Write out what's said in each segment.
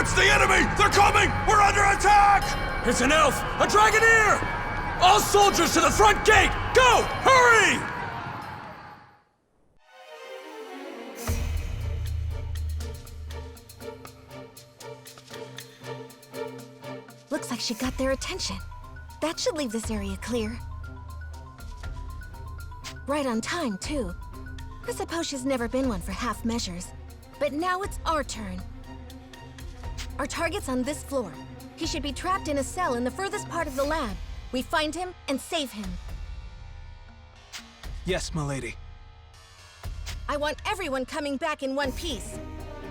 It's the enemy! They're coming! We're under attack! It's an elf! A dragoneer! All soldiers to the front gate! Go! Hurry! Looks like she got their attention. That should leave this area clear. Right on time, too. I suppose she's never been one for half measures. But now it's our turn. Our target's on this floor. He should be trapped in a cell in the furthest part of the lab. We find him and save him. Yes, milady. I want everyone coming back in one piece.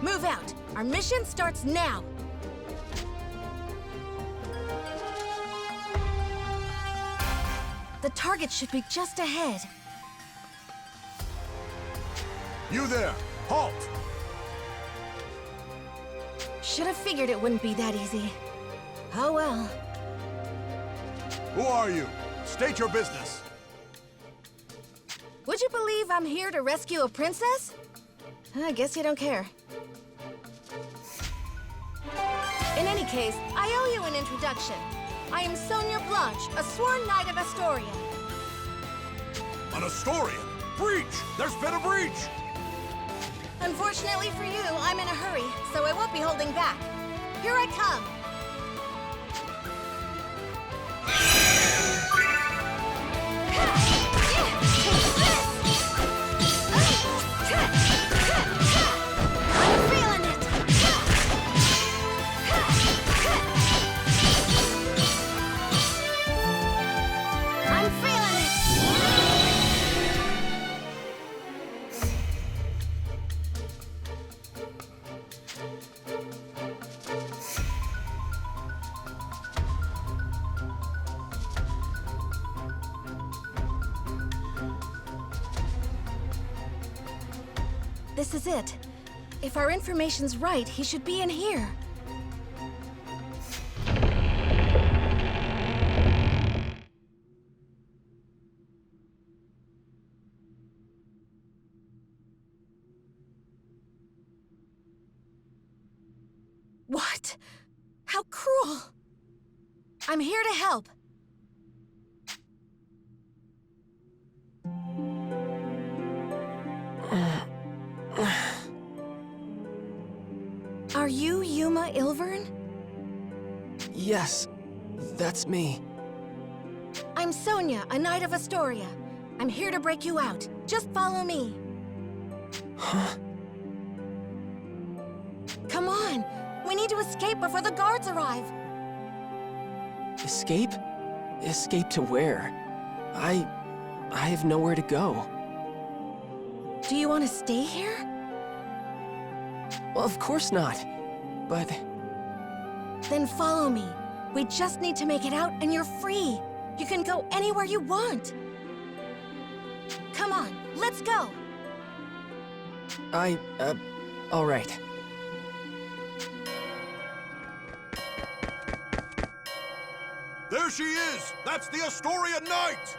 Move out. Our mission starts now. The target should be just ahead. You there! Halt! Should have figured it wouldn't be that easy. Oh well. Who are you? State your business. Would you believe I'm here to rescue a princess? I guess you don't care. In any case, I owe you an introduction. I am Sonia Blanche, a sworn knight of Astoria. An Astorian? Breach! There's been a breach! Unfortunately for you, I'm in a hurry, so I won't be holding back. Here I come! I'm feeling it! I'm feeling it! This is it. If our information's right, he should be in here. What? How cruel! I'm here to help. Are you Yuma Ilvern? Yes, that's me. I'm Sonia, a knight of Astoria. I'm here to break you out. Just follow me. Huh? Come on! We need to escape before the guards arrive. Escape? Escape to where? I have nowhere to go. Do you want to stay here? Well, of course not. But Then follow me. We just need to make it out and you're free. You can go anywhere you want. Come on, let's go. all right. There she is! That's the Astorian Knight!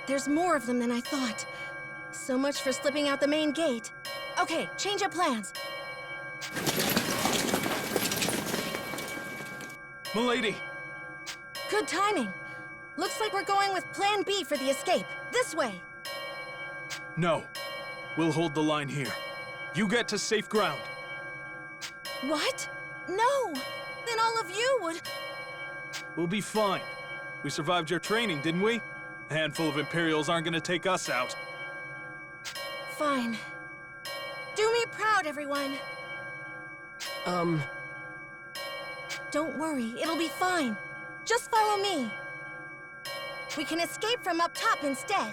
There's more of them than I thought. So much for slipping out the main gate. Okay, change of plans. Milady! Good timing. Looks like we're going with Plan B for the escape. This way. No. We'll hold the line here. You get to safe ground. What? No! Then all of you would... We'll be fine. We survived your training, didn't we? A handful of Imperials aren't gonna take us out. Fine. Do me proud, everyone. Don't worry, it'll be fine. Just follow me. We can escape from up top instead.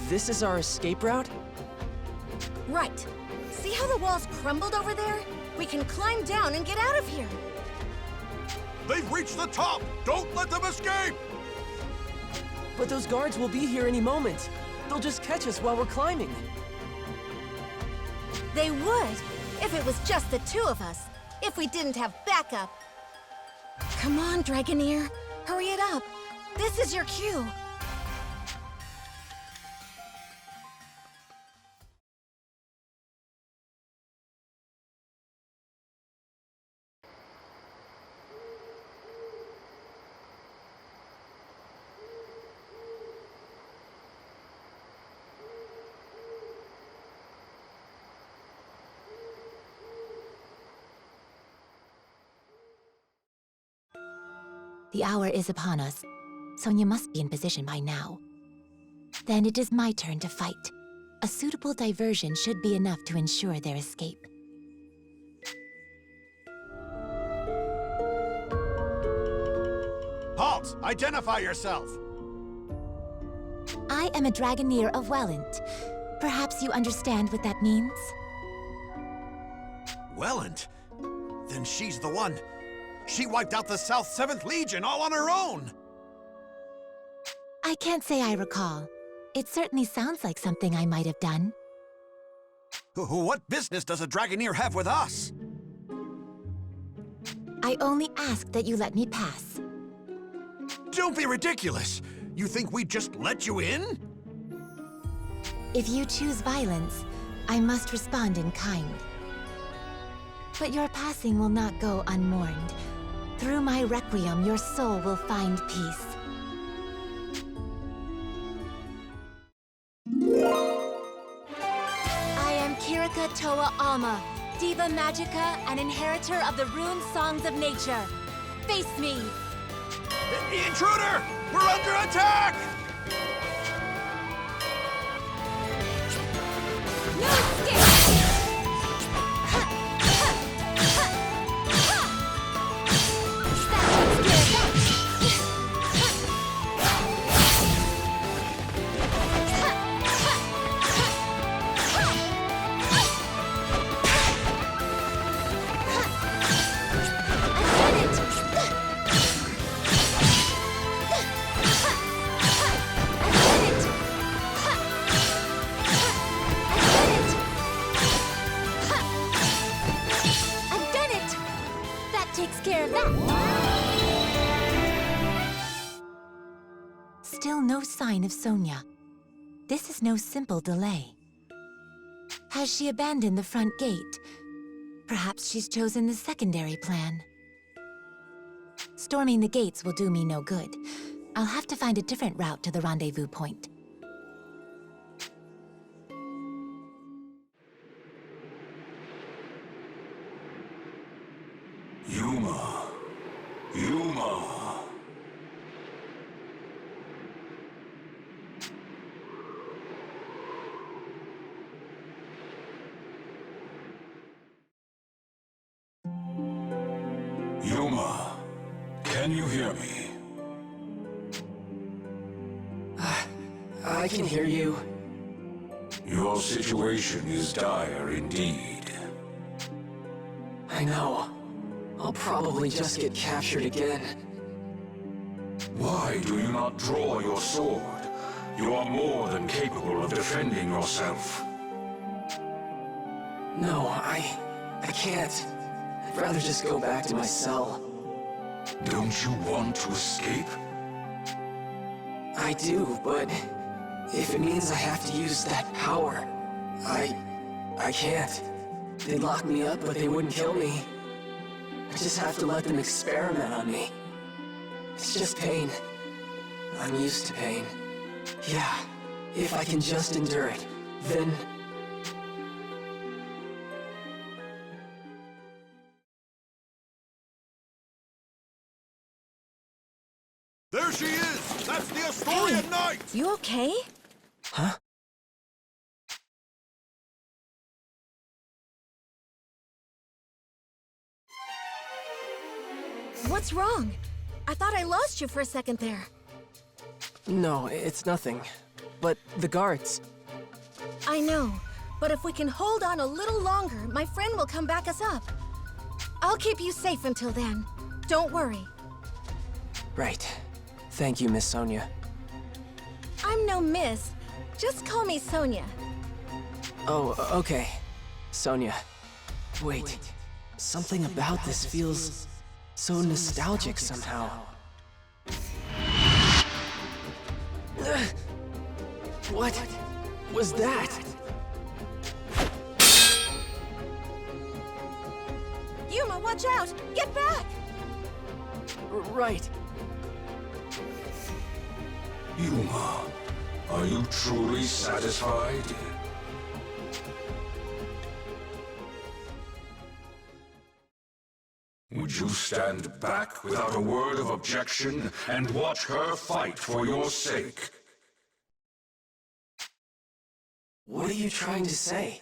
This is our escape route? Right. See how the walls crumbled over there? We can climb down and get out of here. They've reached the top! Don't let them escape! But those guards will be here any moment. They'll just catch us while we're climbing. They would, if it was just the two of us. If we didn't have backup. Come on, Dragoneer. Hurry it up. This is your cue. The hour is upon us. Sonia must be in position by now. Then it is my turn to fight. A suitable diversion should be enough to ensure their escape. Halt! Identify yourself! I am a Dragoneer of Welland. Perhaps you understand what that means? Welland? Then she's the one. She wiped out the South 7th Legion all on her own! I can't say I recall. It certainly sounds like something I might have done. What business does a Dragoneer have with us? I only ask that you let me pass. Don't be ridiculous! You think we'd just let you in? If you choose violence, I must respond in kind. But your passing will not go unmourned. Through my requiem, your soul will find peace. I am Kirika Toa Alma, Diva Magica and inheritor of the rune songs of nature. Face me! Intruder! We're under attack! No escape! Still no sign of Sonia. This is no simple delay. Has she abandoned the front gate? Perhaps she's chosen the secondary plan. Storming the gates will do me no good. I'll have to find a different route to the rendezvous point. Yuma. Yuma. Yuma, can you hear me? I can hear you. Your situation is dire indeed. I know. I'll probably just get captured again. Why do you not draw your sword? You are more than capable of defending yourself. No, I can't. I'd rather just go back to my cell. Don't you want to escape? I do, but if it means I have to use that power, I can't. They'd lock me up, but they wouldn't kill me. I just have to let them experiment on me. It's just pain. I'm used to pain. Yeah, if I can just endure it, then... There she is! That's the Atoria Knight! You okay? Huh? What's wrong? I thought I lost you for a second there. No, it's nothing. But the guards... I know, but if we can hold on a little longer, my friend will come back us up. I'll keep you safe until then. Don't worry. Right. Thank you, Miss Sonia. I'm no miss. Just call me Sonia. Oh, okay. Sonia. Wait. Something about this feels so nostalgic somehow. What was that? Yuma, watch out! Get back! Right. Yuma, are you truly satisfied? Would you stand back without a word of objection and watch her fight for your sake? What are you trying to say?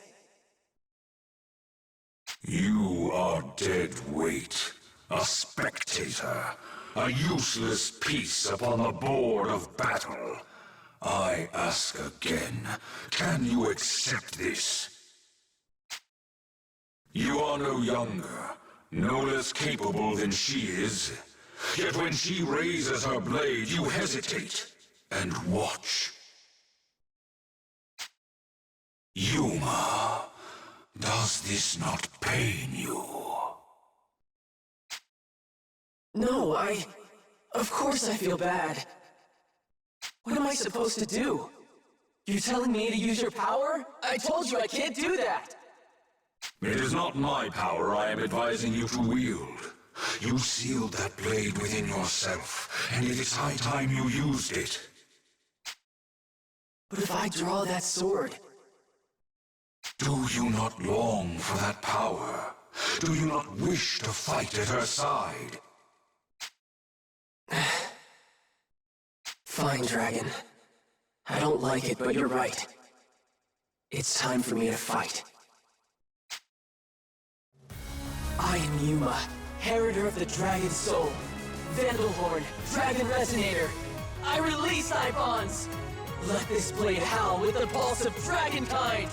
You are dead weight, a spectator, a useless piece upon the board of battle. I ask again, can you accept this? You are no younger, no less capable than she is. Yet when she raises her blade, you hesitate and watch. Yuma, does this not pain you? No, Of course I feel bad. What am I supposed to do? You're telling me to use your power? I told you I can't do that! It is not my power I am advising you to wield. You sealed that blade within yourself, and it is high time you used it. But if I draw that sword... Do you not long for that power? Do you not wish to fight at her side? Fine, Dragon. I don't like it, but you're right. It's time for me to fight. I am Yuma, Heriter of the Dragon Soul. Vandalhorn, Dragon Resonator. I release thy bonds! Let this blade howl with the pulse of dragonkind!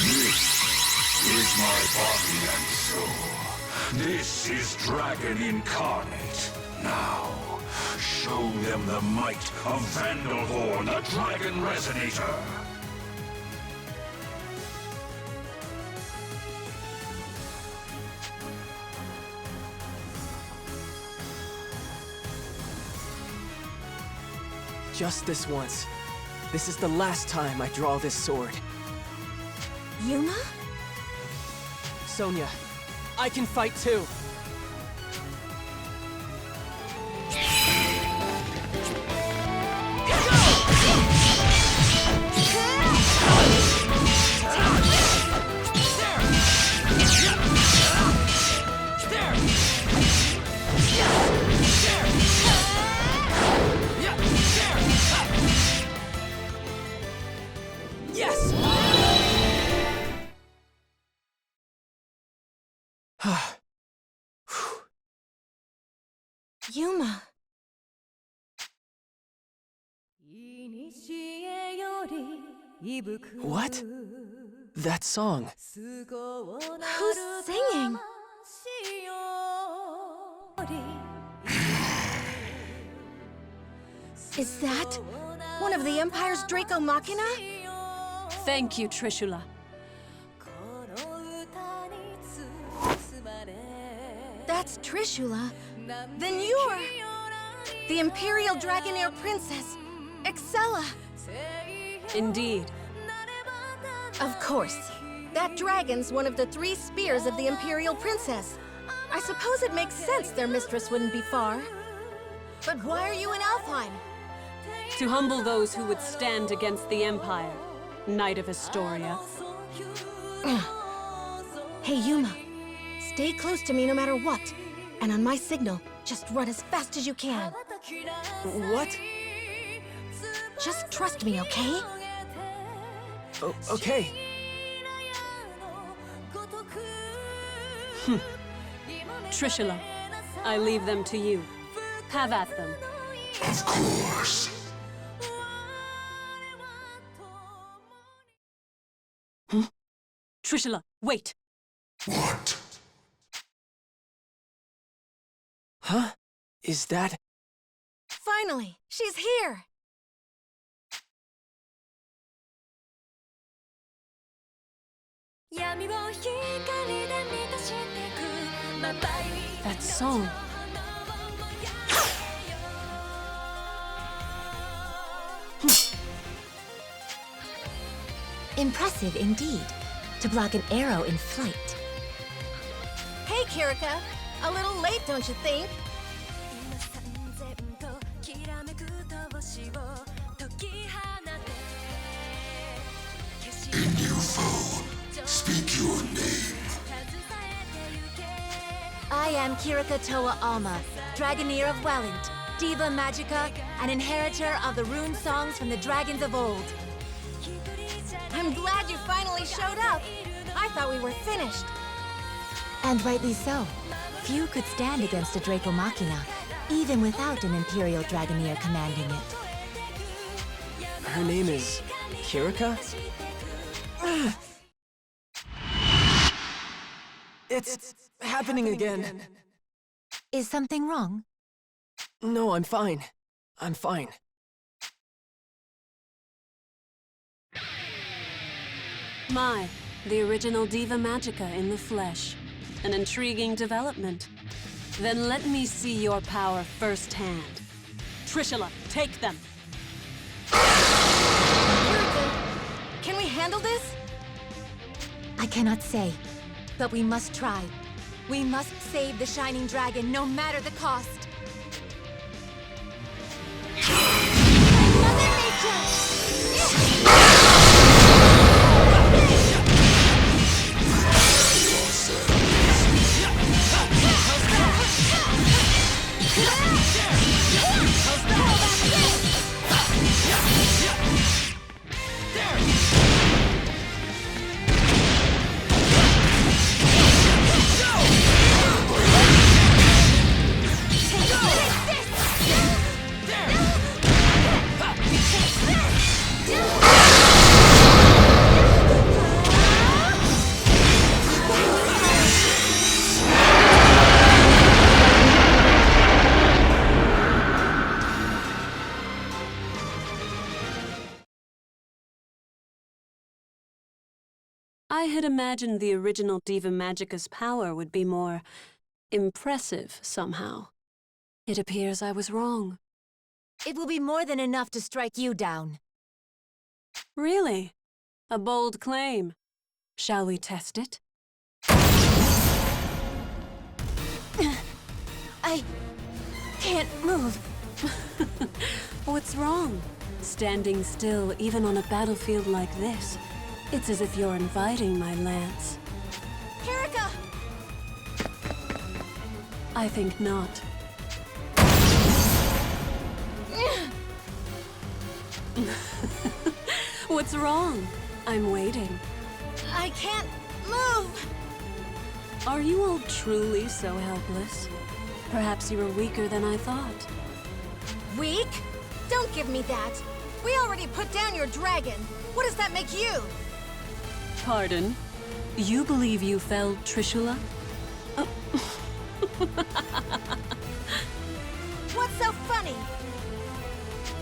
This is my body and soul. This is Dragon Incarnate. Now, show them the might of Vandalhorn, the Dragon Resonator. Just this once. This is the last time I draw this sword. Yuma? Sonia, I can fight too. Yuma. What? That song. Who's singing? Is that one of the Empire's Draco Machina? Thank you, Trishula. That's Trishula. Then you're the Imperial Dragonair Princess, Excella. Indeed. Of course. That dragon's one of the 3 spears of the Imperial Princess. I suppose it makes sense their mistress wouldn't be far. But why are you in Alheim? To humble those who would stand against the Empire, Knight of Astoria. Hey, Yuma. Stay close to me no matter what. And on my signal, just run as fast as you can. What? Just trust me, okay? Oh, okay. Trishula, I leave them to you. Have at them. Of course. Trishula, wait! What? Huh? Is that... Finally, she's here! That song. Impressive indeed, to block an arrow in flight. Hey, Kirika! A little late, don't you think? In you, foe. Speak your name. I am Kirika Toa Alma, Dragoneer of Welland, Diva Magica, and inheritor of the rune songs from the dragons of old. I'm glad you finally showed up. I thought we were finished. And rightly so. Few could stand against a Draco Machina, even without an Imperial Dragoneer commanding it. Her name is... Kirika? It's happening again. Is something wrong? No, I'm fine. I'm fine. My, the original Diva Magica in the flesh. An intriguing development. Then let me see your power firsthand. Trishula, take them! Kirika, can we handle this? I cannot say, but we must try. We must save the Shining Dragon, no matter the cost. Mother Nature! I had imagined the original Diva Magica's power would be more impressive somehow. It appears I was wrong. It will be more than enough to strike you down. Really? A bold claim. Shall we test it? I can't move. What's wrong? Standing still, even on a battlefield like this. It's as if you're inviting my lance. Kirika! I think not. What's wrong? I'm waiting. I can't move! Are you all truly so helpless? Perhaps you were weaker than I thought. Weak? Don't give me that. We already put down your dragon. What does that make you? Pardon? You believe you felled Trishula? What's so funny?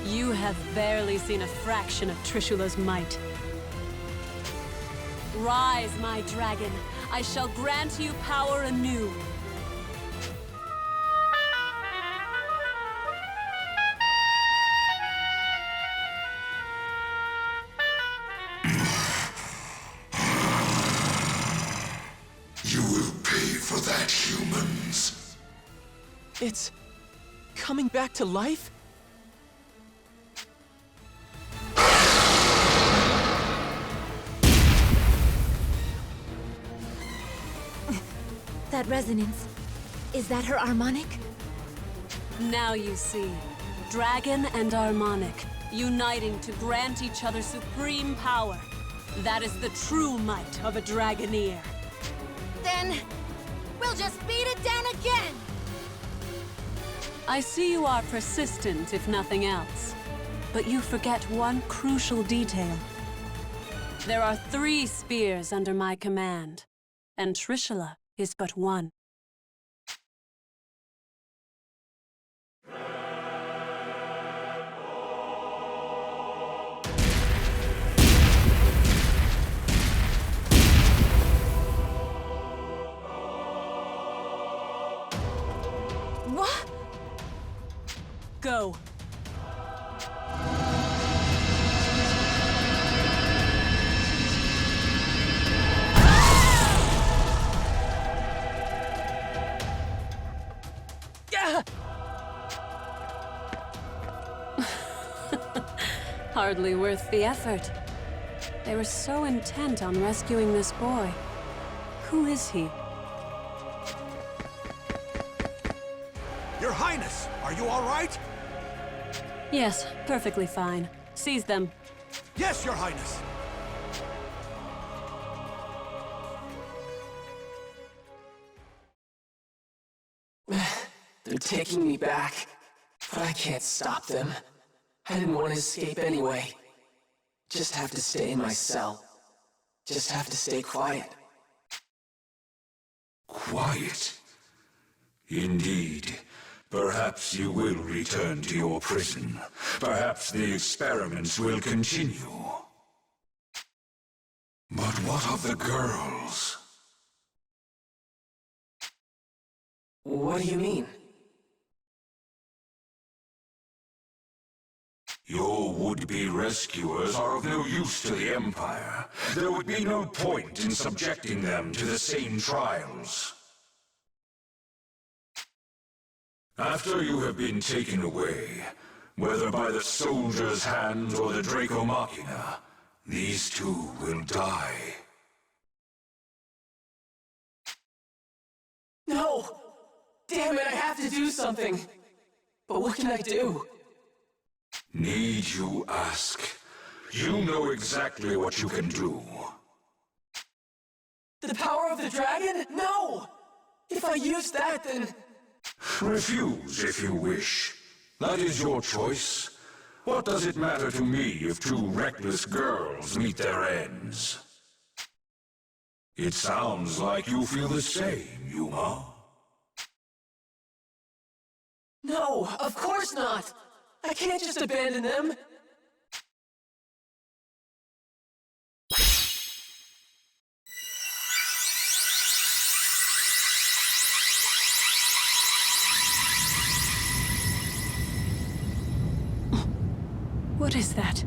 You have barely seen a fraction of Trishula's might. Rise, my dragon. I shall grant you power anew. You will pay for that, humans. It's... coming back to life? That resonance, is that her harmonic? Now you see. Dragon and Harmonic, uniting to grant each other supreme power. That is the true might of a Dragoneer. Then, we'll just beat it down again! I see you are persistent, if nothing else. But you forget one crucial detail. There are 3 spears under my command, and Trishula is but one. What? Go. Hardly worth the effort. They were so intent on rescuing this boy. Who is he? Your Highness, are you all right? Yes, perfectly fine. Seize them. Yes, Your Highness. They're taking me back, but I can't stop them. I didn't want to escape anyway. Just have to stay in my cell. Just have to stay quiet. Quiet? Indeed. Perhaps you will return to your prison. Perhaps the experiments will continue. But what of the girls? What do you mean? Your would-be rescuers are of no use to the Empire. There would be no point in subjecting them to the same trials. After you have been taken away, whether by the soldier's hand or the Draco Machina, these 2 will die. No! Damn it, I have to do something! But what can I do? Need you ask? You know exactly what you can do. The power of the dragon? No! If I use that, then... Refuse if you wish. That is your choice. What does it matter to me if 2 reckless girls meet their ends? It sounds like you feel the same, Yuma. No, of course not! I can't just abandon them! What is that?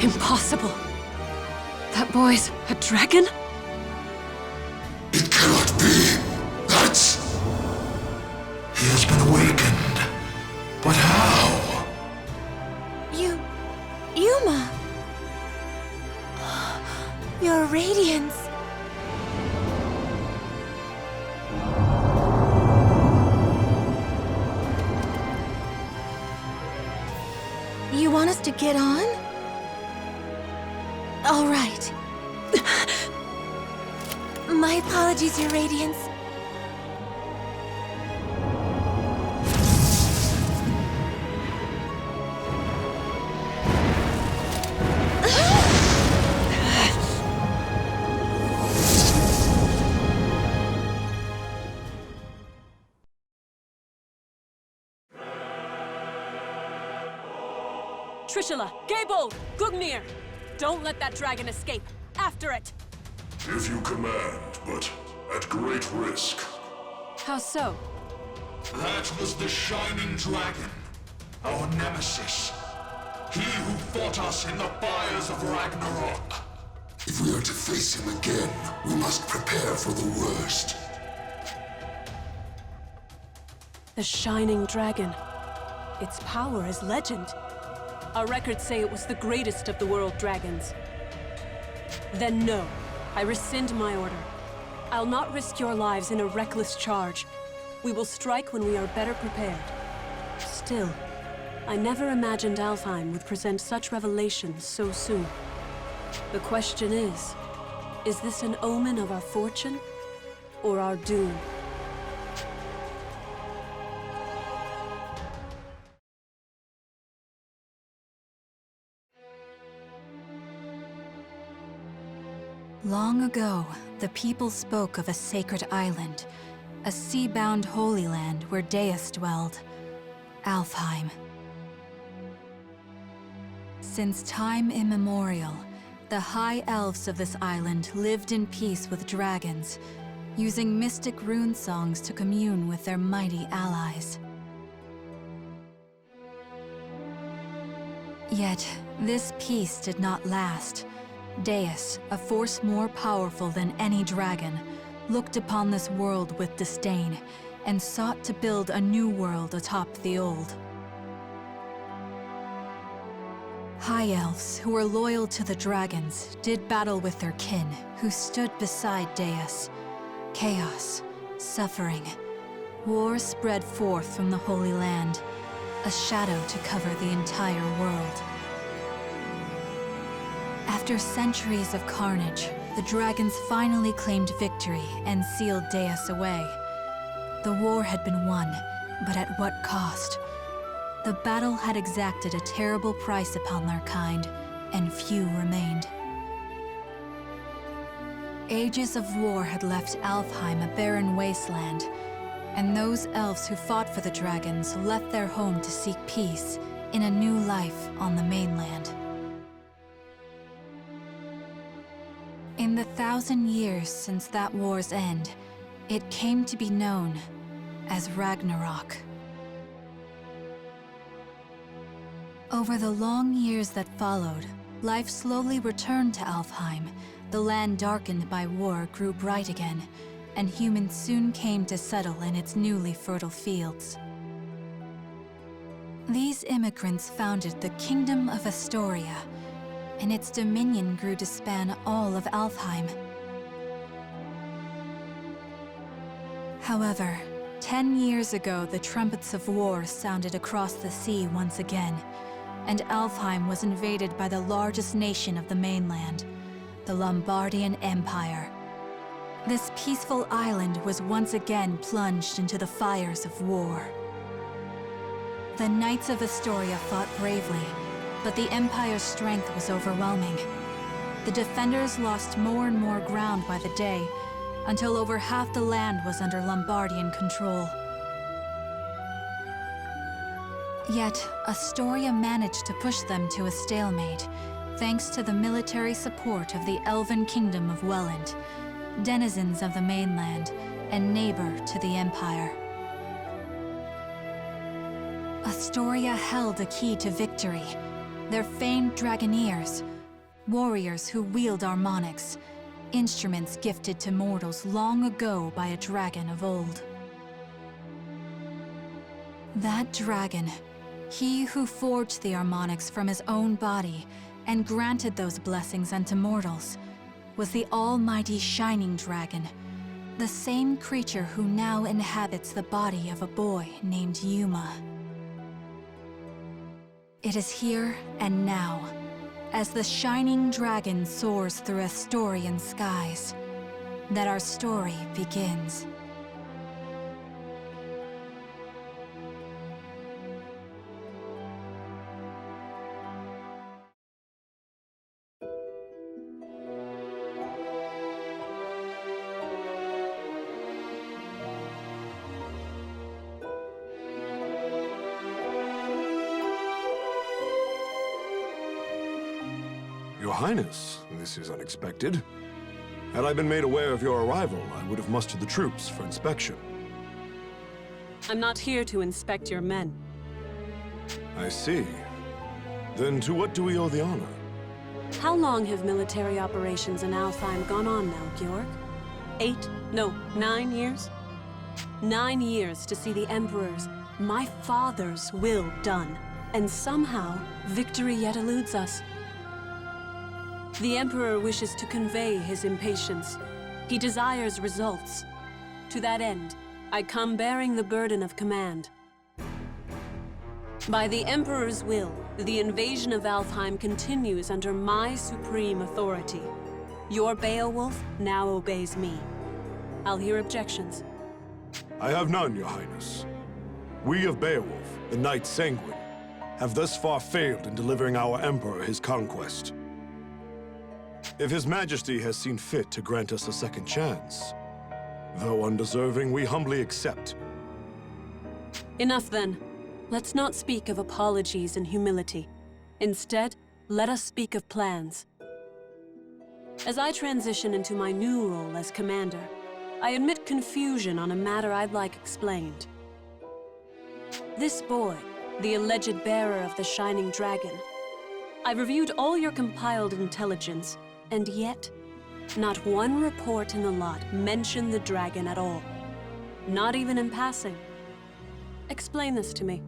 Impossible. That boy's a dragon? It cannot be. That's... He has been awakened. But how? Yuma! Your radiance! You want us to get on? All right. My apologies, Your Radiance. Trishula, Gable, Gugnir! Don't let that dragon escape. After it! If you command, but at great risk. How so? That was the Shining Dragon, our nemesis. He who fought us in the fires of Ragnarok. If we are to face him again, we must prepare for the worst. The Shining Dragon. Its power is legend. Our records say it was the greatest of the world dragons. Then no, I rescind my order. I'll not risk your lives in a reckless charge. We will strike when we are better prepared. Still, I never imagined Alheim would present such revelations so soon. The question is this an omen of our fortune or our doom? Long ago, the people spoke of a sacred island, a sea-bound holy land where Deus dwelled, Alheim. Since time immemorial, the high elves of this island lived in peace with dragons, using mystic rune songs to commune with their mighty allies. Yet, this peace did not last. Deus, a force more powerful than any dragon, looked upon this world with disdain and sought to build a new world atop the old. High elves, who were loyal to the dragons, did battle with their kin, who stood beside Deus. Chaos, suffering, war spread forth from the Holy Land, a shadow to cover the entire world. After centuries of carnage, the dragons finally claimed victory and sealed Deus away. The war had been won, but at what cost? The battle had exacted a terrible price upon their kind, and few remained. Ages of war had left Alheim a barren wasteland, and those elves who fought for the dragons left their home to seek peace in a new life on the mainland. In the 1,000 years since that war's end, it came to be known as Ragnarok. Over the long years that followed, life slowly returned to Alheim. The land darkened by war grew bright again, and humans soon came to settle in its newly fertile fields. These immigrants founded the Kingdom of Atoria, and its dominion grew to span all of Alheim. However, 10 years ago, the trumpets of war sounded across the sea once again, and Alheim was invaded by the largest nation of the mainland, the Lombardian Empire. This peaceful island was once again plunged into the fires of war. The Knights of Atoria fought bravely, but the Empire's strength was overwhelming. The defenders lost more and more ground by the day, until over half the land was under Lombardian control. Yet, Atoria managed to push them to a stalemate, thanks to the military support of the Elven Kingdom of Welland, denizens of the mainland, and neighbor to the Empire. Atoria held a key to victory. Their famed dragoneers, warriors who wield harmonics, instruments gifted to mortals long ago by a dragon of old. That dragon, he who forged the harmonics from his own body and granted those blessings unto mortals, was the almighty Shining Dragon, the same creature who now inhabits the body of a boy named Yuma. It is here and now, as the Shining Dragon soars through Astorian skies, that our story begins. Your Highness, this is unexpected. Had I been made aware of your arrival, I would have mustered the troops for inspection. I'm not here to inspect your men. I see. Then to what do we owe the honor? How long have military operations in Alheim gone on now, Georg? 9 years? 9 years to see the Emperor's, my father's will done, and somehow, victory yet eludes us. The Emperor wishes to convey his impatience. He desires results. To that end, I come bearing the burden of command. By the Emperor's will, the invasion of Alheim continues under my supreme authority. Your Beowulf now obeys me. I'll hear objections. I have none, Your Highness. We of Beowulf, the Knights Sanguine, have thus far failed in delivering our Emperor his conquest. If His Majesty has seen fit to grant us a second chance, though undeserving, we humbly accept. Enough then. Let's not speak of apologies and humility. Instead, let us speak of plans. As I transition into my new role as commander, I admit confusion on a matter I'd like explained. This boy, the alleged bearer of the Shining Dragon. I've reviewed all your compiled intelligence, and yet, not one report in the lot mentioned the dragon at all. Not even in passing. Explain this to me.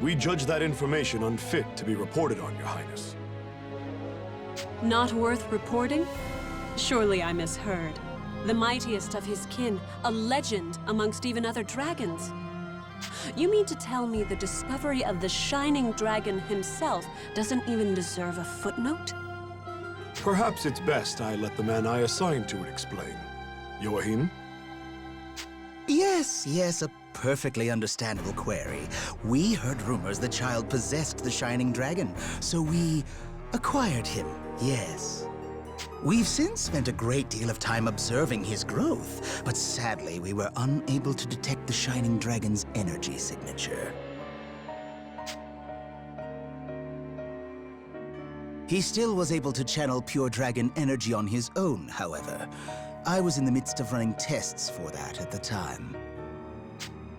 We judge that information unfit to be reported on, Your Highness. Not worth reporting? Surely I misheard. The mightiest of his kin, a legend amongst even other dragons. You mean to tell me the discovery of the Shining Dragon himself doesn't even deserve a footnote? Perhaps it's best I let the man I assigned to it explain. Joachim? Yes, a perfectly understandable query. We heard rumors the child possessed the Shining Dragon, so we acquired him, yes. We've since spent a great deal of time observing his growth, but sadly we were unable to detect the Shining Dragon's energy signature. He still was able to channel pure dragon energy on his own, however. I was in the midst of running tests for that at the time.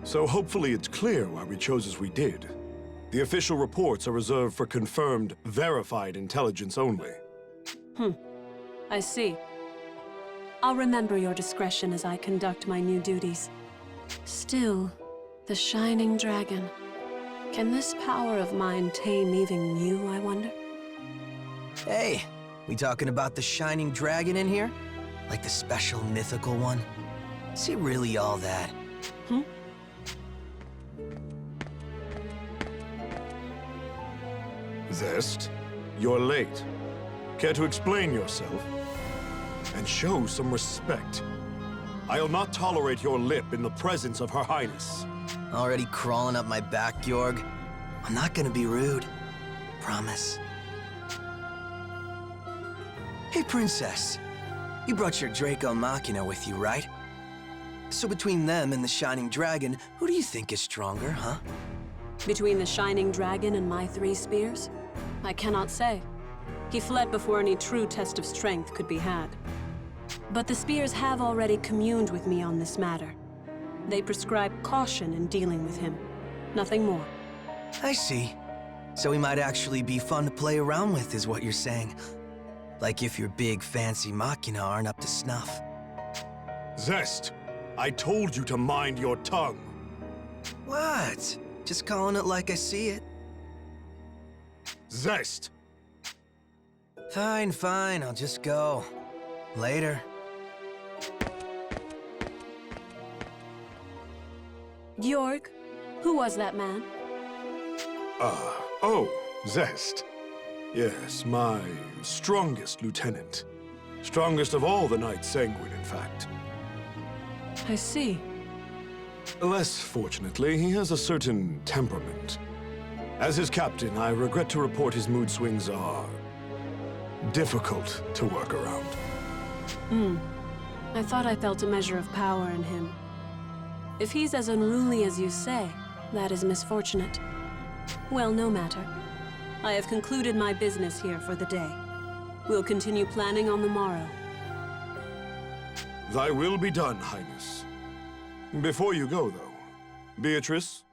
So hopefully it's clear why we chose as we did. The official reports are reserved for confirmed, verified intelligence only. I see. I'll remember your discretion as I conduct my new duties. Still, the Shining Dragon. Can this power of mine tame even you, I wonder? Hey, we talking about the Shining Dragon in here? Like the special mythical one? Is it really all that? Zest, you're late. Care to explain yourself? And show some respect. I'll not tolerate your lip in the presence of Her Highness. Already crawling up my back, Jorg? I'm not gonna be rude. Promise. Hey, Princess. You brought your Draco Machina with you, right? So between them and the Shining Dragon, who do you think is stronger, huh? Between the Shining Dragon and my 3 spears? I cannot say. He fled before any true test of strength could be had. But the spears have already communed with me on this matter. They prescribe caution in dealing with him. Nothing more. I see. So he might actually be fun to play around with, is what you're saying. Like if your big, fancy Machina aren't up to snuff. Zest, I told you to mind your tongue. What? Just calling it like I see it. Zest! Fine, I'll just go. Later. Jorg, who was that man? Oh, Zest. Yes, my strongest lieutenant. Strongest of all the Knights Sanguine, in fact. I see. Less fortunately, he has a certain temperament. As his captain, I regret to report his mood swings are difficult to work around. I thought I felt a measure of power in him. If he's as unruly as you say, that is misfortunate. Well, no matter. I have concluded my business here for the day. We'll continue planning on the morrow. Thy will be done, Highness. Before you go, though, Beatrice?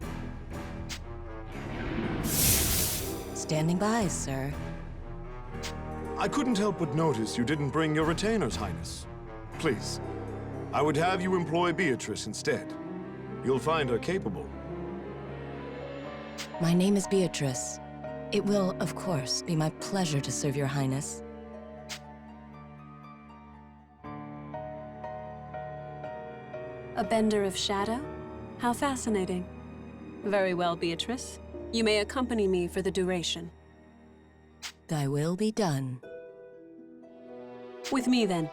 Standing by, sir. I couldn't help but notice you didn't bring your retainers, Highness. Please, I would have you employ Beatrice instead. You'll find her capable. My name is Beatrice. It will, of course, be my pleasure to serve your highness. A bender of shadow? How fascinating. Very well, Beatrice. You may accompany me for the duration. Thy will be done. With me, then.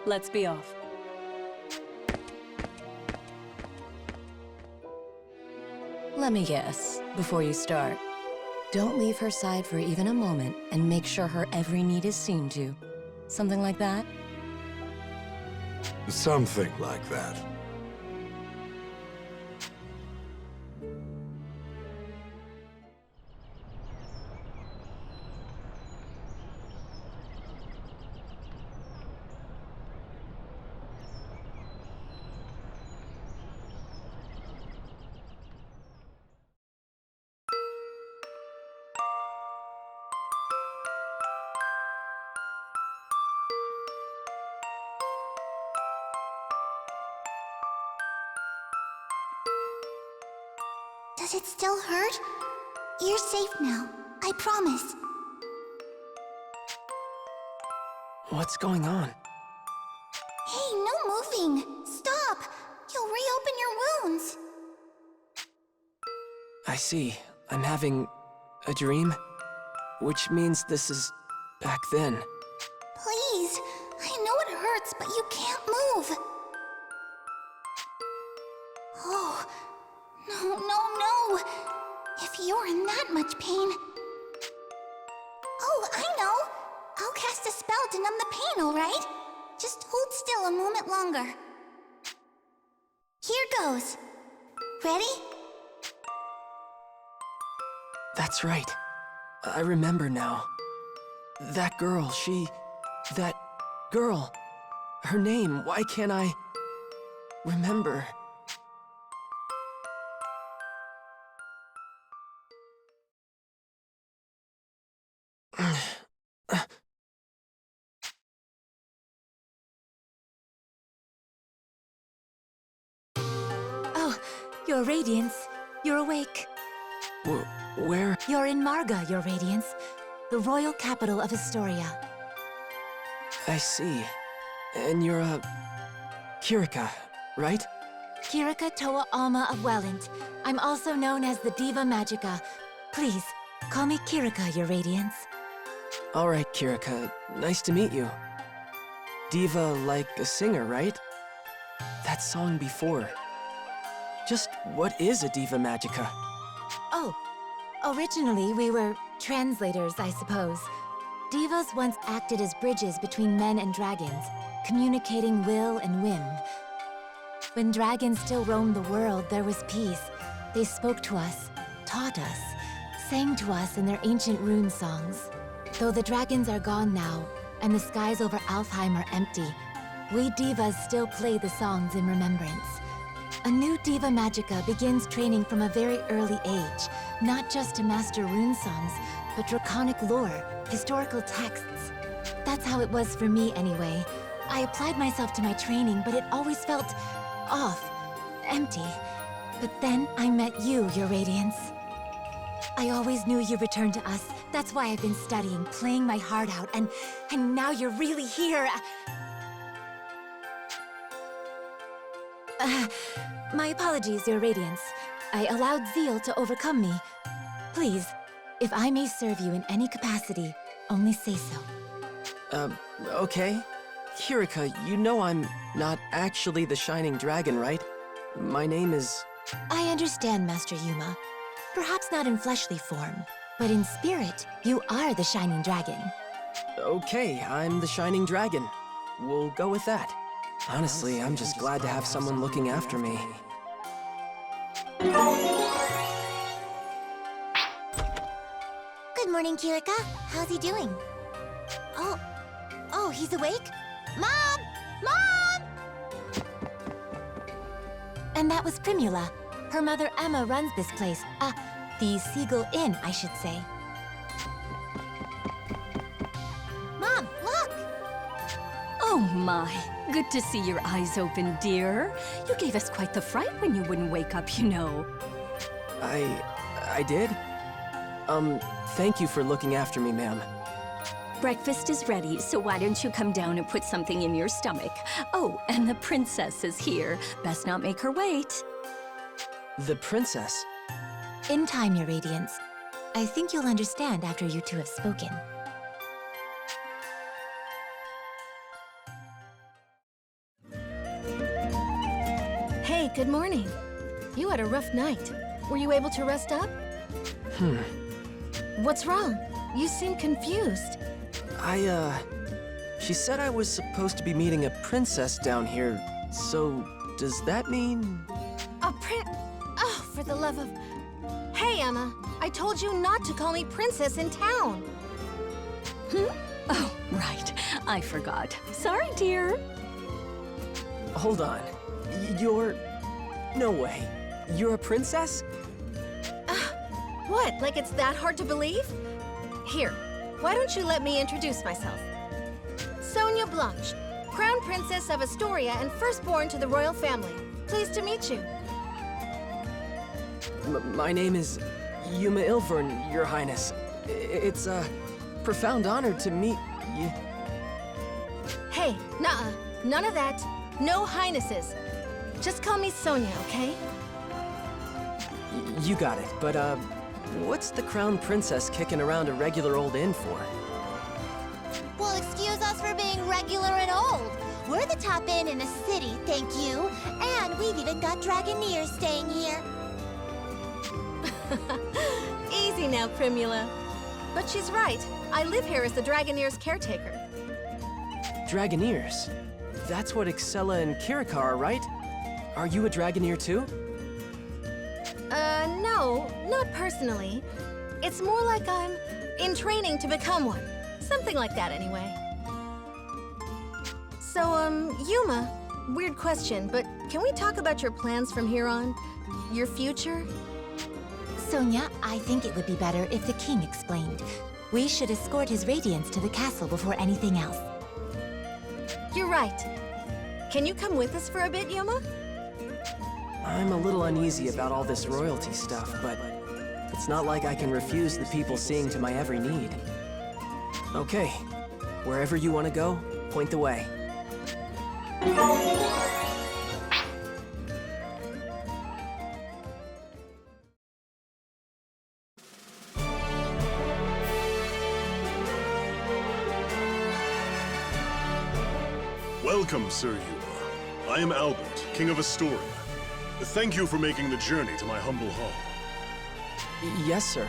Let's be off. Let me guess, before you start. Don't leave her side for even a moment, and make sure her every need is seen to. Something like that? Something like that. Does it still hurt? You're safe now. I promise. What's going on? Hey, no moving! Stop! You'll reopen your wounds! I see. I'm having a dream? Which means this is back then. Please! I know it hurts, but you can't move! Oh, no! If you're in that much pain... Oh, I know! I'll cast a spell to numb the pain, alright? Just hold still a moment longer. Here goes. Ready? That's right. I remember now. That girl, that girl. Her name, why can't I remember? Oh, Your Radiance. You're awake. Where? You're in Marga, Your Radiance. The royal capital of Astoria. I see. And you're Kirika, right? Kirika Toa Alma of Welland. I'm also known as the Diva Magica. Please, call me Kirika, Your Radiance. Alright, Kirika. Nice to meet you. Diva like a singer, right? That song before. Just what is a Diva Magica? Oh, originally we were translators, I suppose. Divas once acted as bridges between men and dragons, communicating will and whim. When dragons still roamed the world, there was peace. They spoke to us, taught us, sang to us in their ancient rune songs. Though the dragons are gone now, and the skies over Alheim are empty, we divas still play the songs in remembrance. A new Diva Magica begins training from a very early age, not just to master rune songs, but draconic lore, historical texts. That's how it was for me anyway. I applied myself to my training, but it always felt off, empty. But then I met you, Your Radiance. I always knew you returned to us. That's why I've been studying, playing my heart out, and now you're really here. My apologies, Your Radiance. I allowed zeal to overcome me. Please, if I may serve you in any capacity, only say so. Okay. Kirika, you know I'm not actually the Shining Dragon, right? My name is... I understand, Master Yuma. Perhaps not in fleshly form, but in spirit, you are the Shining Dragon. Okay, I'm the Shining Dragon. We'll go with that. Honestly, I'm just glad to have someone looking after me. Good morning, Kirika. How's he doing? Oh, he's awake? Mom! Mom! And that was Primula. Her mother Emma runs this place. The Seagull Inn, I should say. Mom, look! Oh my, good to see your eyes open, dear. You gave us quite the fright when you wouldn't wake up, you know. I did? Thank you for looking after me, ma'am. Breakfast is ready, so why don't you come down and put something in your stomach? Oh, and the princess is here. Best not make her wait. The princess? In time, Your Radiance. I think you'll understand after you two have spoken. Hey, good morning. You had a rough night. Were you able to rest up? What's wrong? You seem confused. She said I was supposed to be meeting a princess down here, so does that mean... Oh, for the love of... Hey, Emma, I told you not to call me princess in town. Oh, right. I forgot. Sorry, dear. Hold on. You're... No way. You're a princess? What, like it's that hard to believe? Here, why don't you let me introduce myself? Sonia Blanche, Crown Princess of Astoria and firstborn to the royal family. Pleased to meet you. My name is Yuma Ilvern, Your Highness. It's a profound honor to meet you. Hey, nuh-uh. None of that. No highnesses. Just call me Sonia, okay? You got it, but what's the Crown Princess kicking around a regular old inn for? Well, excuse us for being regular and old. We're the top inn in the city, thank you. And we've even got Dragoneers staying here. Easy now, Primula. But she's right. I live here as the Dragoneers' caretaker. Dragoneers? That's what Excella and Kirika are, right? Are you a Dragoneer too? No, not personally. It's more like I'm in training to become one. Something like that, anyway. So, Yuma, weird question, but can we talk about your plans from here on? Your future? Sonia, I think it would be better if the king explained. We should escort his radiance to the castle before anything else. You're right. Can you come with us for a bit, Yuma? I'm a little uneasy about all this royalty stuff, but it's not like I can refuse the people seeing to my every need. Okay, wherever you want to go, point the way. Welcome, Sir Yuma. I am Albert, King of Astoria. Thank you for making the journey to my humble hall. Yes, sir.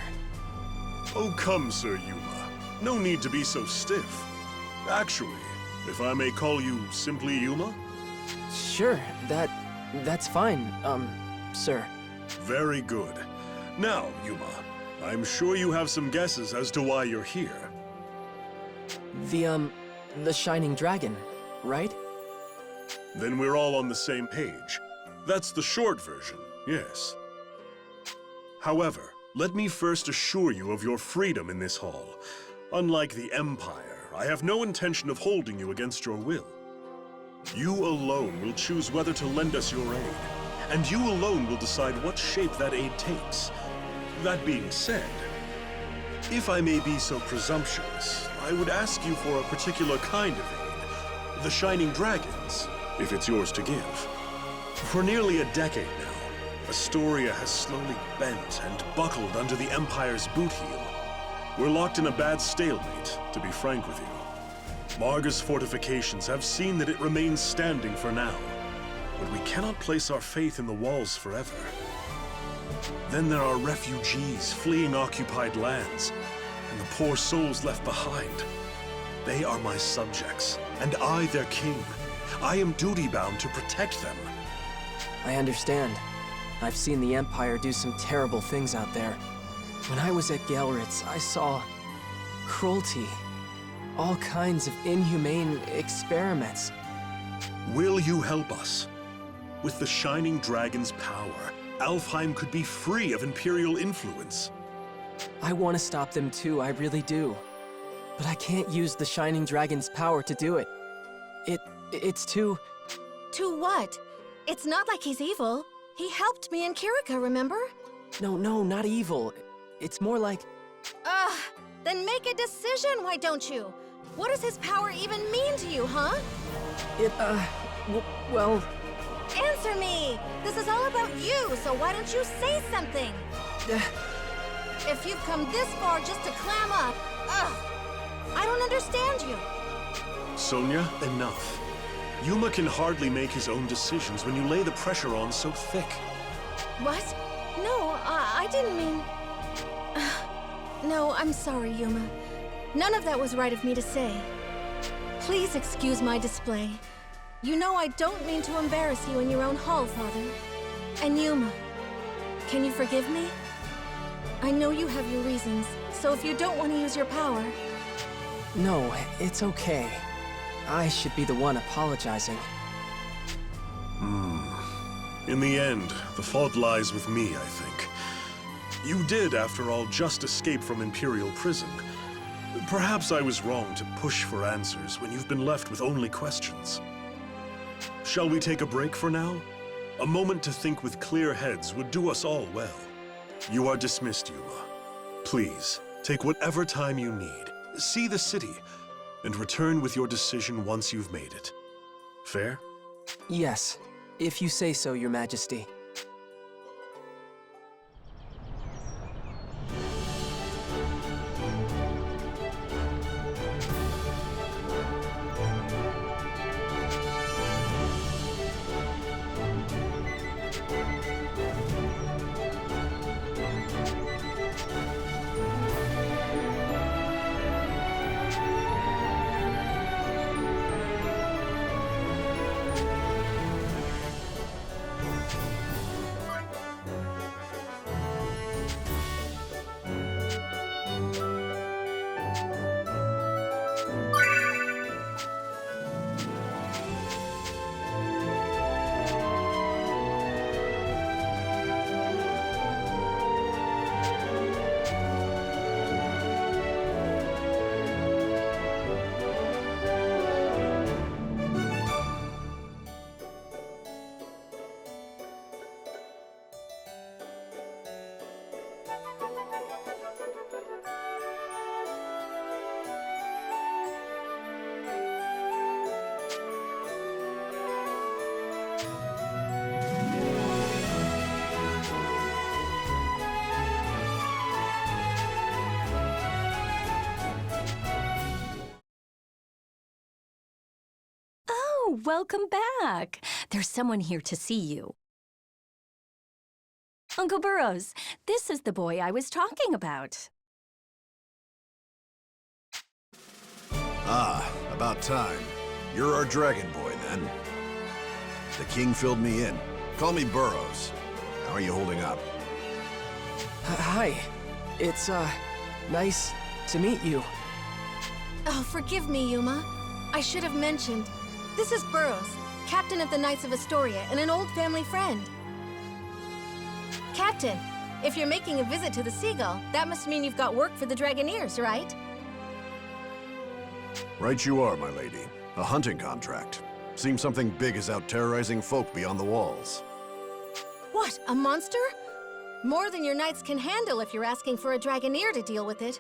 Oh, come, Sir Yuma. No need to be so stiff. Actually, if I may call you simply Yuma? Sure, that's fine, sir. Very good. Now, Yuma, I'm sure you have some guesses as to why you're here. The Shining Dragon, right? Then we're all on the same page. That's the short version, yes. However, let me first assure you of your freedom in this hall. Unlike the Empire, I have no intention of holding you against your will. You alone will choose whether to lend us your aid, and you alone will decide what shape that aid takes. That being said, if I may be so presumptuous, I would ask you for a particular kind of aid. The Shining Dragons, if it's yours to give. For nearly a decade now, Astoria has slowly bent and buckled under the Empire's boot heel. We're locked in a bad stalemate, to be frank with you. Marga's fortifications have seen that it remains standing for now, but we cannot place our faith in the walls forever. Then there are refugees fleeing occupied lands, and the poor souls left behind. They are my subjects, and I their king. I am duty-bound to protect them. I understand. I've seen the Empire do some terrible things out there. When I was at Gelritz, I saw cruelty. All kinds of inhumane experiments. Will you help us? With the Shining Dragon's power, Alheim could be free of Imperial influence. I want to stop them too, I really do. But I can't use the Shining Dragon's power to do it. It's too... To what? It's not like he's evil. He helped me and Kirika, remember? No, not evil. It's more like... Ugh! Then make a decision, why don't you? What does his power even mean to you, huh? well... Answer me! This is all about you, so why don't you say something? If you've come this far just to clam up, ugh! I don't understand you. Sonia, enough. Yuma can hardly make his own decisions when you lay the pressure on so thick. What? No, I didn't mean... No, I'm sorry, Yuma. None of that was right of me to say. Please excuse my display. You know I don't mean to embarrass you in your own hall, Father. And Yuma, can you forgive me? I know you have your reasons, so if you don't want to use your power... No, it's okay. I should be the one apologizing. In the end, the fault lies with me, I think. You did, after all, just escape from Imperial prison. Perhaps I was wrong to push for answers when you've been left with only questions. Shall we take a break for now? A moment to think with clear heads would do us all well. You are dismissed, Yuma. Please, take whatever time you need, see the city, and return with your decision once you've made it. Fair? Yes, if you say so, Your Majesty. Welcome back. There's someone here to see you. Uncle Burrows, this is the boy I was talking about. Ah, about time. You're our dragon boy, then. The king filled me in. Call me Burrows. How are you holding up? Hi. It's, nice to meet you. Oh, forgive me, Yuma. I should have mentioned. This is Burrows, captain of the Knights of Astoria and an old family friend. Captain, if you're making a visit to the Seagull, that must mean you've got work for the Dragoneers, right? Right you are, my lady. A hunting contract. Seems something big is out terrorizing folk beyond the walls. What, a monster? More than your knights can handle if you're asking for a Dragoneer to deal with it.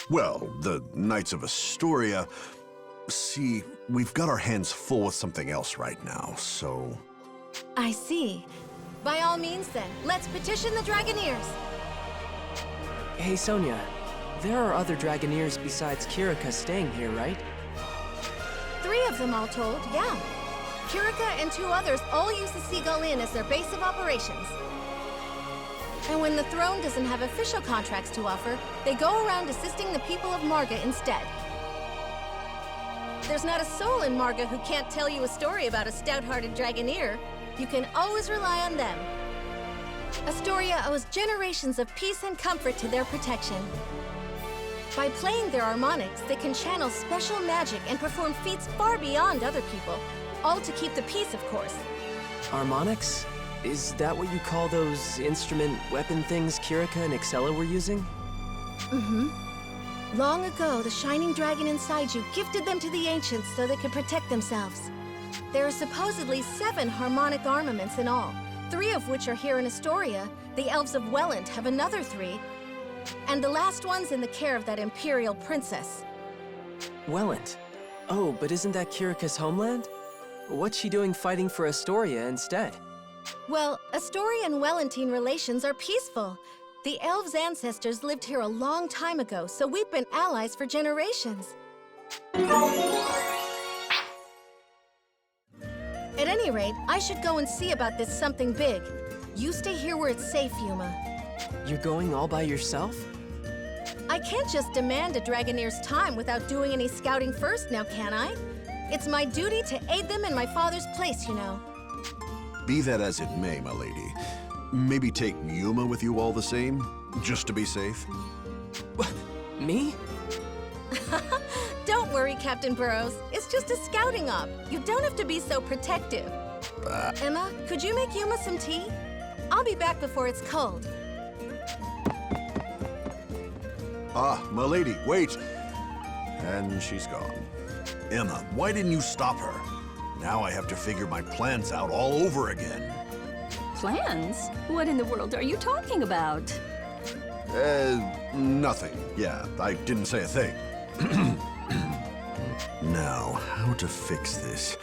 Well, the Knights of Astoria... See, we've got our hands full with something else right now, so... I see. By all means, then, let's petition the Dragoneers. Hey, Sonia. There are other Dragoneers besides Kirika staying here, right? 3 of them, all told, yeah. Kirika and 2 others all use the Seagull Inn as their base of operations. And when the throne doesn't have official contracts to offer, they go around assisting the people of Marga instead. There's not a soul in Marga who can't tell you a story about a stout-hearted Dragoneer. You can always rely on them. Astoria owes generations of peace and comfort to their protection. By playing their harmonics, they can channel special magic and perform feats far beyond other people. All to keep the peace, of course. Harmonics? Is that what you call those instrument weapon things Kirika and Excella were using? Mm-hmm. Long ago, the Shining Dragon inside you gifted them to the Ancients so they could protect themselves. There are supposedly 7 harmonic armaments in all, 3 of which are here in Astoria, The elves of Welland have another 3. And the last one's in the care of that Imperial princess. Welland. Oh, but isn't that Kirika's homeland? What's she doing fighting for Astoria instead? Well, Astoria and Wellentine relations are peaceful. The elves' ancestors lived here a long time ago, so we've been allies for generations. At any rate, I should go and see about this something big. You stay here where it's safe, Yuma. You're going all by yourself? I can't just demand a Dragoneer's time without doing any scouting first now, can I? It's my duty to aid them in my father's place, you know. Be that as it may, my lady. Maybe take Yuma with you all the same, just to be safe. Me? Don't worry, Captain Burrows. It's just a scouting op. You don't have to be so protective. Emma, could you make Yuma some tea? I'll be back before it's cold. Ah, my lady, wait. And she's gone. Emma, why didn't you stop her? Now I have to figure my plans out all over again. Plans? What in the world are you talking about? Nothing. Yeah, I didn't say a thing. Now, how to fix this?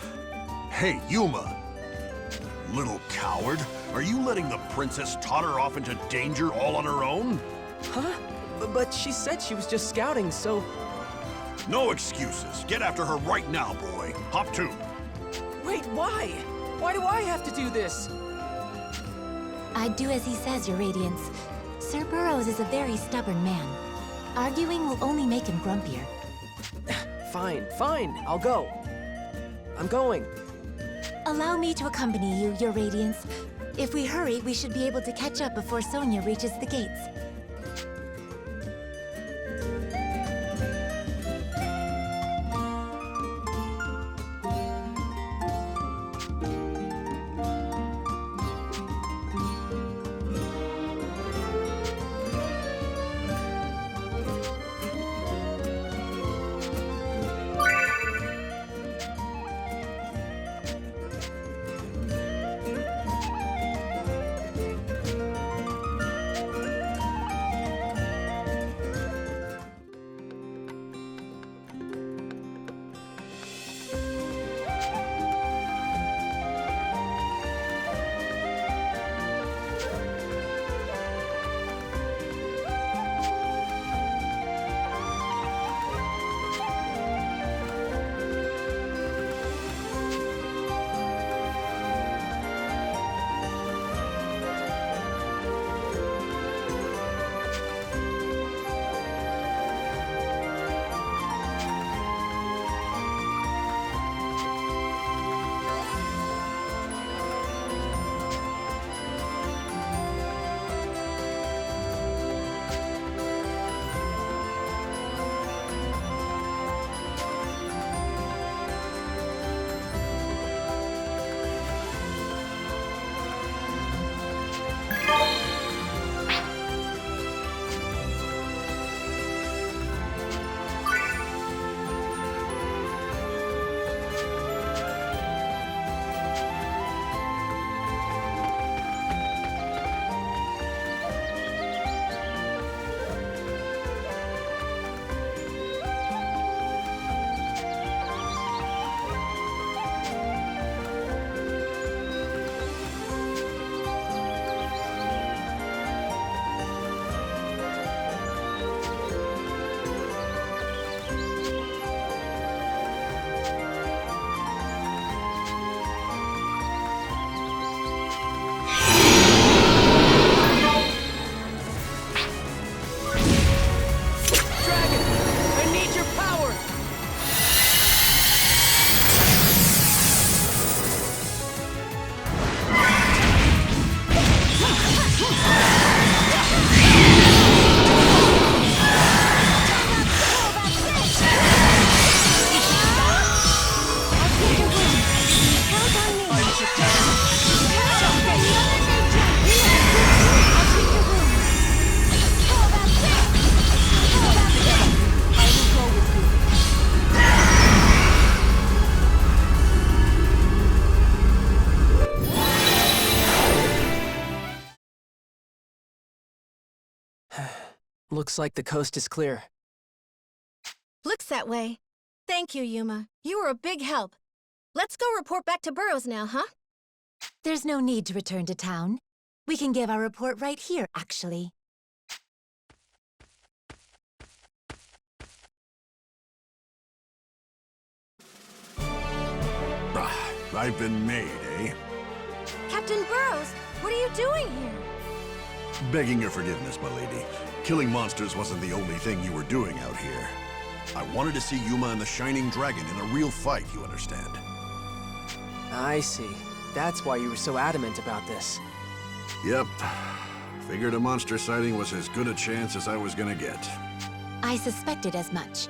Hey, Yuma! Little coward, are you letting the princess totter off into danger all on her own? Huh? But she said she was just scouting, so... No excuses. Get after her right now, boy. Hop to. Wait, why? Why do I have to do this? I'd do as he says, Your Radiance. Sir Burrows is a very stubborn man. Arguing will only make him grumpier. Fine, I'll go. I'm going. Allow me to accompany you, Your Radiance. If we hurry, we should be able to catch up before Sonia reaches the gates. Looks like the coast is clear. Looks that way. Thank you, Yuma. You were a big help. Let's go report back to Burrows now, huh? There's no need to return to town. We can give our report right here, actually. I've been made, eh? Captain Burrows, what are you doing here? Begging your forgiveness, my lady. Killing monsters wasn't the only thing you were doing out here. I wanted to see Yuma and the Shining Dragon in a real fight, you understand? I see. That's why you were so adamant about this. Yep. Figured a monster sighting was as good a chance as I was gonna get. I suspected as much.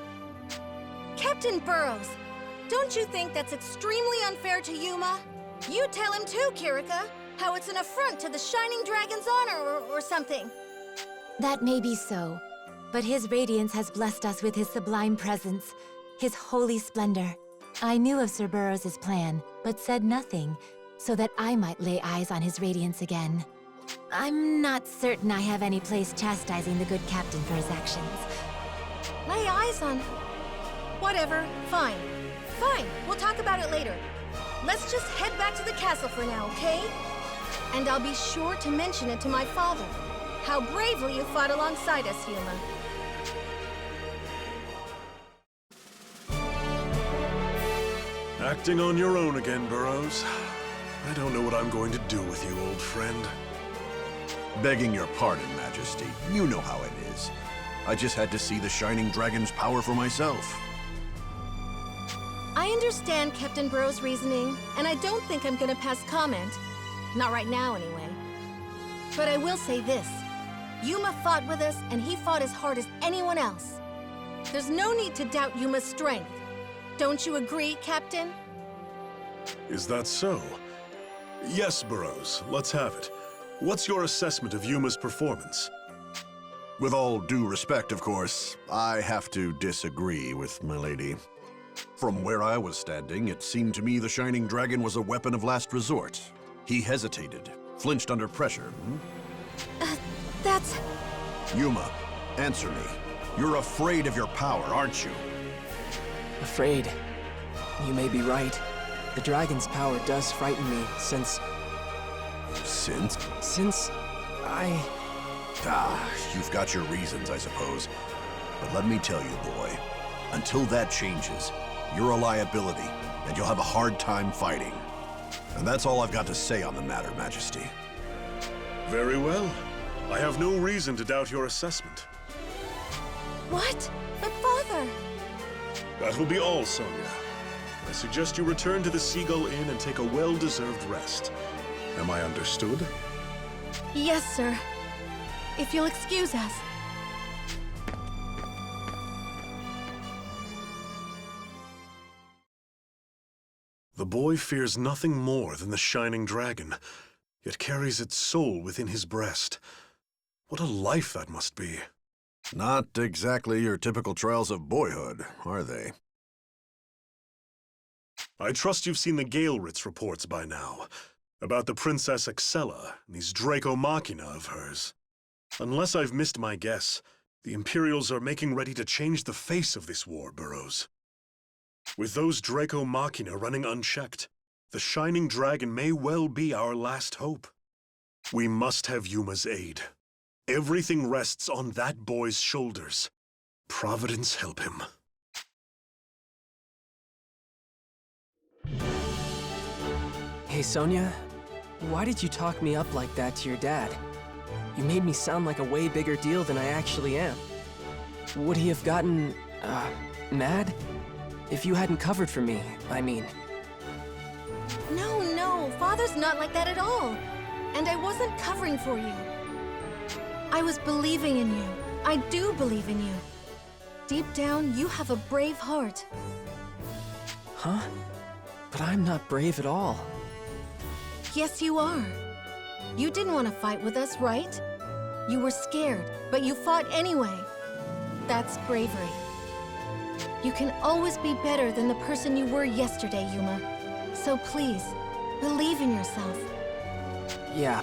Captain Burrows, don't you think that's extremely unfair to Yuma? You tell him too, Kirika, how it's an affront to the Shining Dragon's honor or something. That may be so, but his radiance has blessed us with his sublime presence, his holy splendor. I knew of Sir Burrows' plan, but said nothing, so that I might lay eyes on his radiance again. I'm not certain I have any place chastising the good captain for his actions. Lay eyes on... Whatever, fine. Fine, we'll talk about it later. Let's just head back to the castle for now, okay? And I'll be sure to mention it to my father. How bravely you fought alongside us, Yuma. Acting on your own again, Burrows. I don't know what I'm going to do with you, old friend. Begging your pardon, Majesty. You know how it is. I just had to see the Shining Dragon's power for myself. I understand Captain Burrows' reasoning, and I don't think I'm gonna pass comment. Not right now, anyway. But I will say this. Yuma fought with us, and he fought as hard as anyone else. There's no need to doubt Yuma's strength. Don't you agree, Captain? Is that so? Yes, Burrows, let's have it. What's your assessment of Yuma's performance? With all due respect, of course, I have to disagree with my lady. From where I was standing, it seemed to me the Shining Dragon was a weapon of last resort. He hesitated, flinched under pressure. That's... Yuma, answer me. You're afraid of your power, aren't you? Afraid. You may be right. The dragon's power does frighten me, since you've got your reasons, I suppose. But let me tell you, boy, until that changes, you're a liability, and you'll have a hard time fighting. And that's all I've got to say on the matter, Majesty. Very well. I have no reason to doubt your assessment. What? But Father... That will be all, Sonia. I suggest you return to the Seagull Inn and take a well-deserved rest. Am I understood? Yes, sir. If you'll excuse us. The boy fears nothing more than the Shining Dragon, yet carries its soul within his breast. What a life that must be. Not exactly your typical trials of boyhood, are they? I trust you've seen the Galeritz reports by now, about the Princess Excella and these Draco Machina of hers. Unless I've missed my guess, the Imperials are making ready to change the face of this war, Burrows. With those Draco Machina running unchecked, the Shining Dragon may well be our last hope. We must have Yuma's aid. Everything rests on that boy's shoulders. Providence help him. Hey, Sonia. Why did you talk me up like that to your dad? You made me sound like a way bigger deal than I actually am. Would he have gotten, mad? If you hadn't covered for me, I mean. No, Father's not like that at all. And I wasn't covering for you. I was believing in you. I do believe in you. Deep down, you have a brave heart. Huh? But I'm not brave at all. Yes, you are. You didn't want to fight with us, right? You were scared, but you fought anyway. That's bravery. You can always be better than the person you were yesterday, Yuma. So please, believe in yourself. Yeah.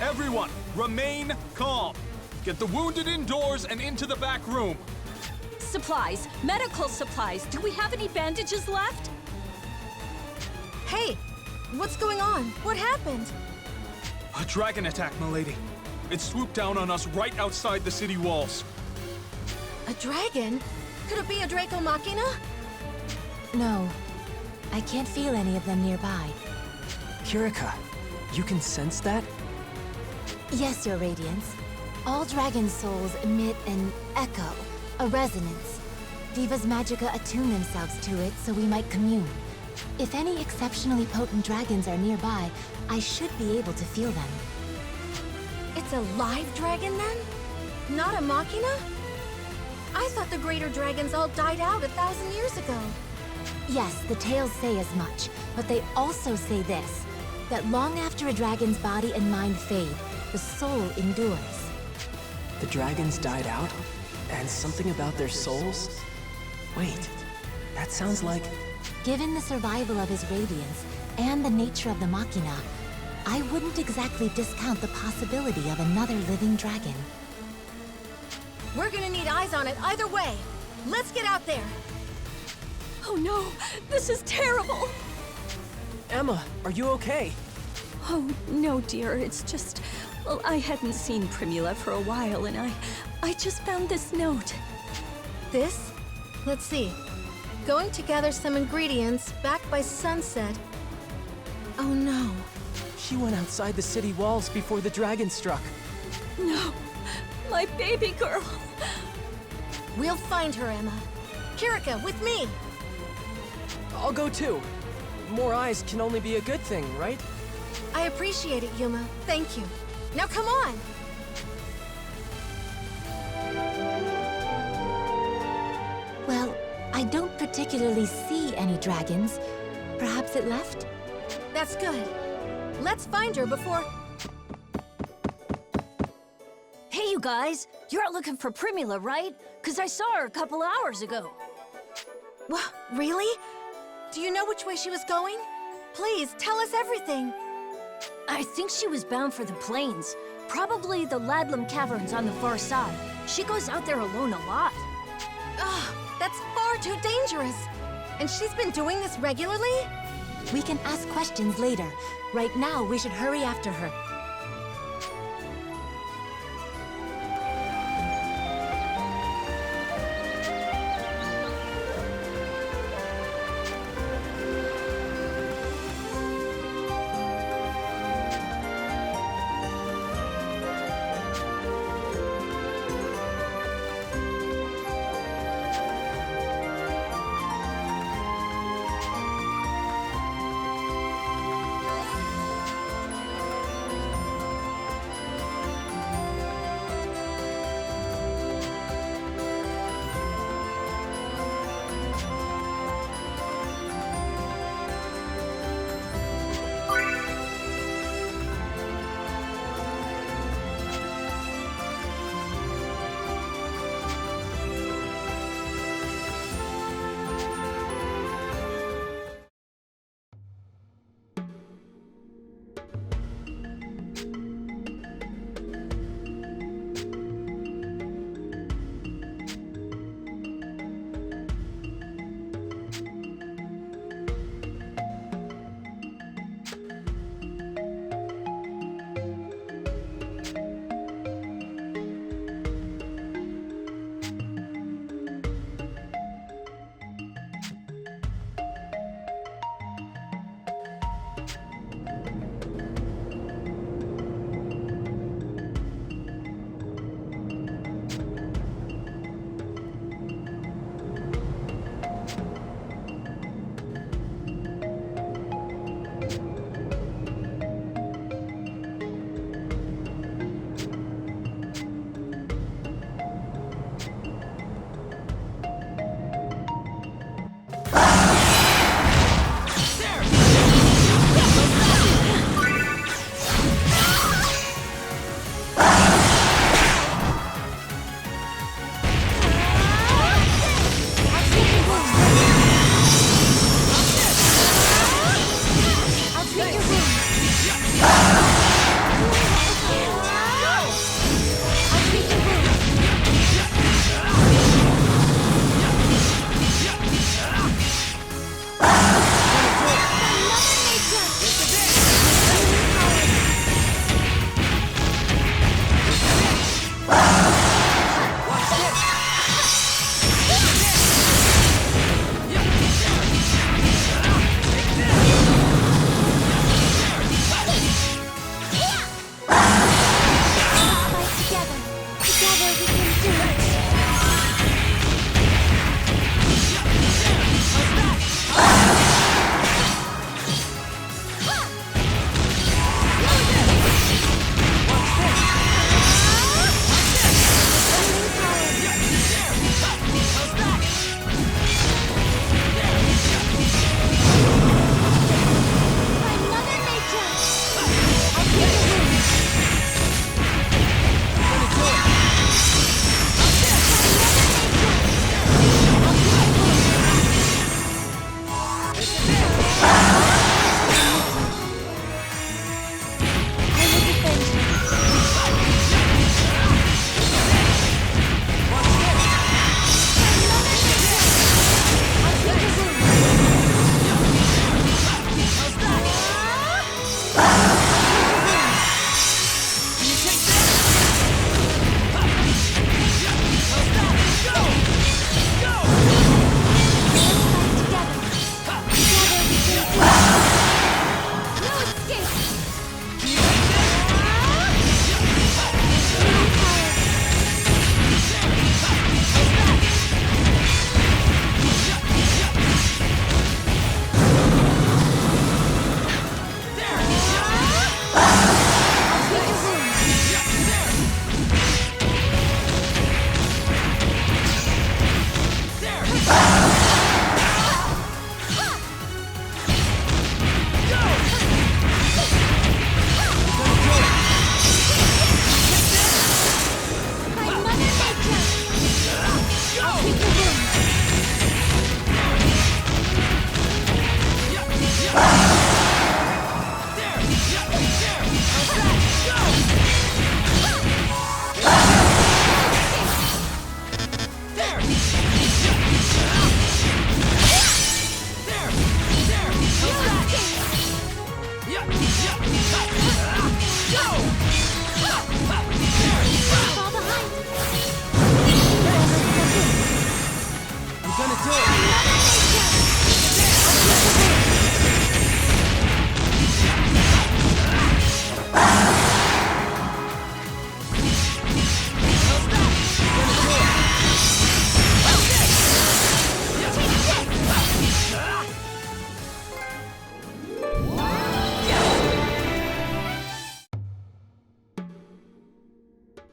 Everyone, remain calm. Get the wounded indoors and into the back room. Supplies, medical supplies. Do we have any bandages left? Hey, what's going on? What happened? A dragon attack, milady. It swooped down on us right outside the city walls. A dragon? Could it be a Draco Machina? No, I can't feel any of them nearby. Kirika, you can sense that? Yes, Your Radiance. All dragon souls emit an echo, a resonance. Diva's Magica attune themselves to it so we might commune. If any exceptionally potent dragons are nearby, I should be able to feel them. It's a live dragon then? Not a Machina? I thought the greater dragons all died out 1,000 years ago. Yes, the tales say as much, but they also say this, that long after a dragon's body and mind fade, the soul endures. The dragons died out? And something about their souls? Wait, that sounds like... Given the survival of his radiance, and the nature of the Machina, I wouldn't exactly discount the possibility of another living dragon. We're gonna need eyes on it either way. Let's get out there. Oh no, this is terrible. Emma, are you okay? Oh, no, dear. It's just... Well, I hadn't seen Primula for a while, and I just found this note. This? Let's see. Going to gather some ingredients back by sunset. Oh no. She went outside the city walls before the dragon struck. No, my baby girl. We'll find her, Emma. Kirika, with me! I'll go too. More eyes can only be a good thing, right? I appreciate it, Yuma. Thank you. Now come on! Well, I don't particularly see any dragons. Perhaps it left? That's good. Let's find her before... Hey, you guys. You're out looking for Primula, right? Because I saw her a couple hours ago. What? Really? Do you know which way she was going? Please, tell us everything. I think she was bound for the plains. Probably the Ladlam Caverns on the far side. She goes out there alone a lot. Ugh, that's far too dangerous. And she's been doing this regularly? We can ask questions later. Right now, we should hurry after her.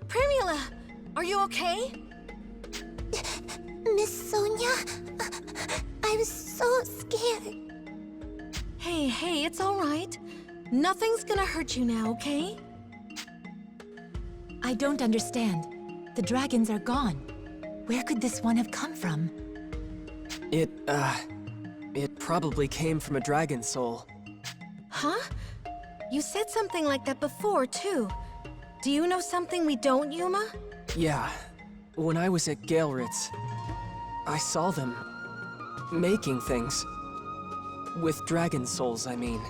Primula, are you okay? Miss Sonia? I was so scared. Hey, it's all right. Nothing's gonna hurt you now, okay? I don't understand. The dragons are gone. Where could this one have come from? It probably came from a dragon soul. Huh? You said something like that before, too. Do you know something we don't, Yuma? Yeah. When I was at Galeritz, I saw them making things. With dragon souls, I mean.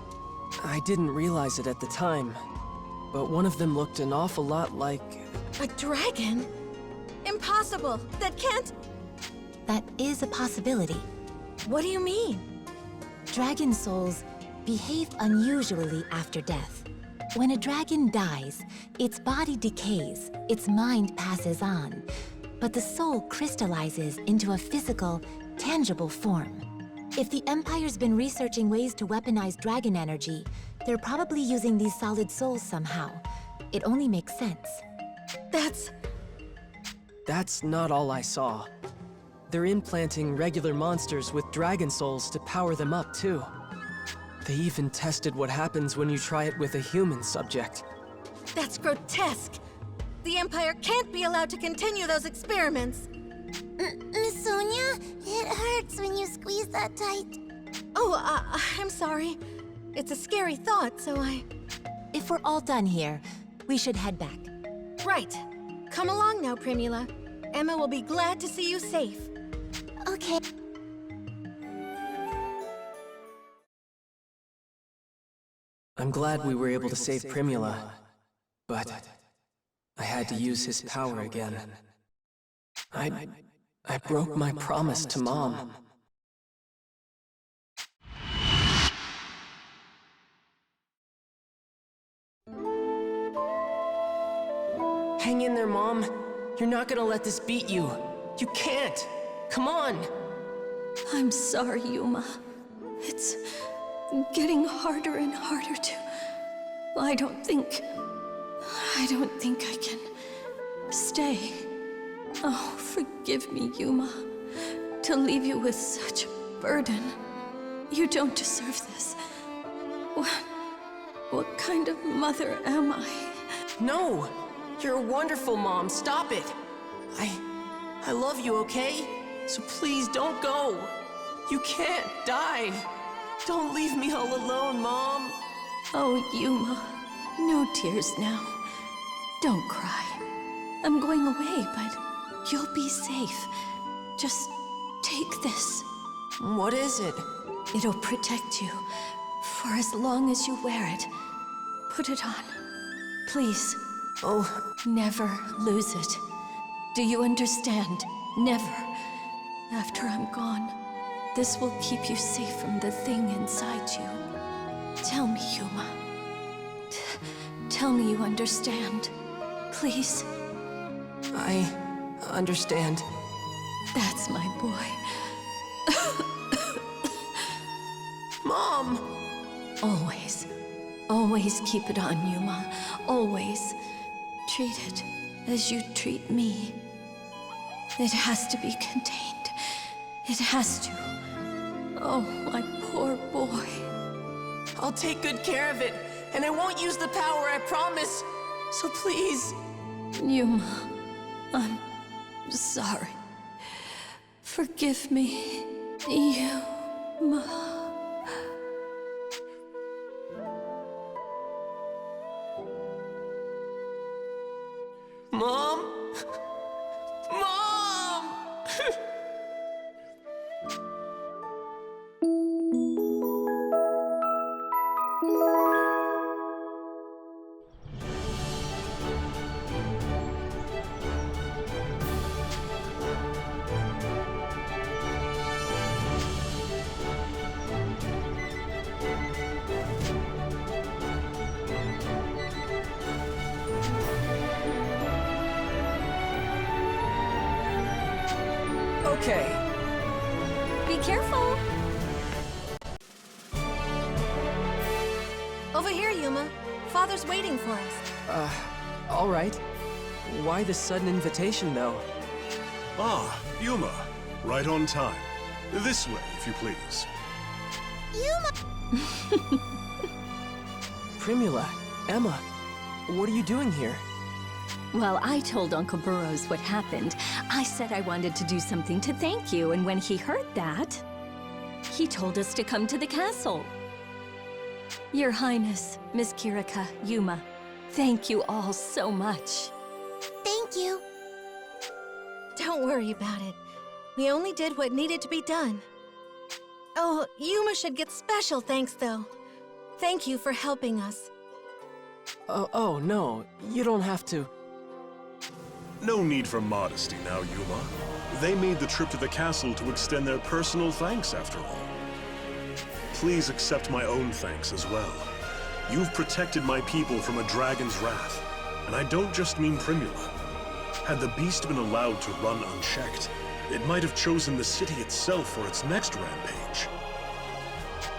I didn't realize it at the time, but one of them looked an awful lot like... A dragon? Impossible! That can't... That is a possibility. What do you mean? Dragon souls behave unusually after death. When a dragon dies, its body decays, its mind passes on, but the soul crystallizes into a physical, tangible form. If the Empire's been researching ways to weaponize dragon energy, they're probably using these solid souls somehow. It only makes sense. That's not all I saw. They're implanting regular monsters with dragon souls to power them up, too. They even tested what happens when you try it with a human subject. That's grotesque! The Empire can't be allowed to continue those experiments! Miss Sonia, it hurts when you squeeze that tight. Oh, I'm sorry. It's a scary thought, so If we're all done here, we should head back. Right. Come along now, Primula. Emma will be glad to see you safe. Okay. I'm glad we were able to save Primula, but I had to use his power again. I broke my promise to Mom. Hang in there, Mom. You're not gonna let this beat you. You can't. Come on. I'm sorry, Yuma. It's getting harder and harder to... I don't think I can stay. Oh, forgive me, Yuma. To leave you with such a burden. You don't deserve this. What kind of mother am I? No! You're a wonderful mom. Stop it! I love you, okay? So please don't go. You can't die. Don't leave me all alone, Mom. Oh, Yuma. No tears now. Don't cry. I'm going away, but you'll be safe. Just take this. What is it? It'll protect you for as long as you wear it. Put it on. Please. Oh. Never lose it. Do you understand? Never. After I'm gone, this will keep you safe from the thing inside you. Tell me, Yuma. Tell me you understand. Please. I understand. That's my boy. Mom! Always keep it on, Yuma. Always. Treat it as you treat me. It has to be contained. It has to. Oh, my poor boy. I'll take good care of it, and I won't use the power, I promise. So please. Yuma, I'm sorry. Forgive me, Yuma. Mom? Mom! Okay. Be careful! Over here, Yuma. Father's waiting for us. All right. Why the sudden invitation, though? Ah, Yuma. Right on time. This way, if you please. Yuma! Primula, Emma, what are you doing here? Well, I told Uncle Burroughs what happened. I said I wanted to do something to thank you, and when he heard that, he told us to come to the castle. Your Highness, Miss Kirika, Yuma, thank you all so much. Thank you. Don't worry about it. We only did what needed to be done. Oh, Yuma should get special thanks, though. Thank you for helping us. Oh, no, you don't have to. No need for modesty now, Yuma. They made the trip to the castle to extend their personal thanks, after all. Please accept my own thanks as well. You've protected my people from a dragon's wrath, and I don't just mean Primula. Had the beast been allowed to run unchecked, it might have chosen the city itself for its next rampage.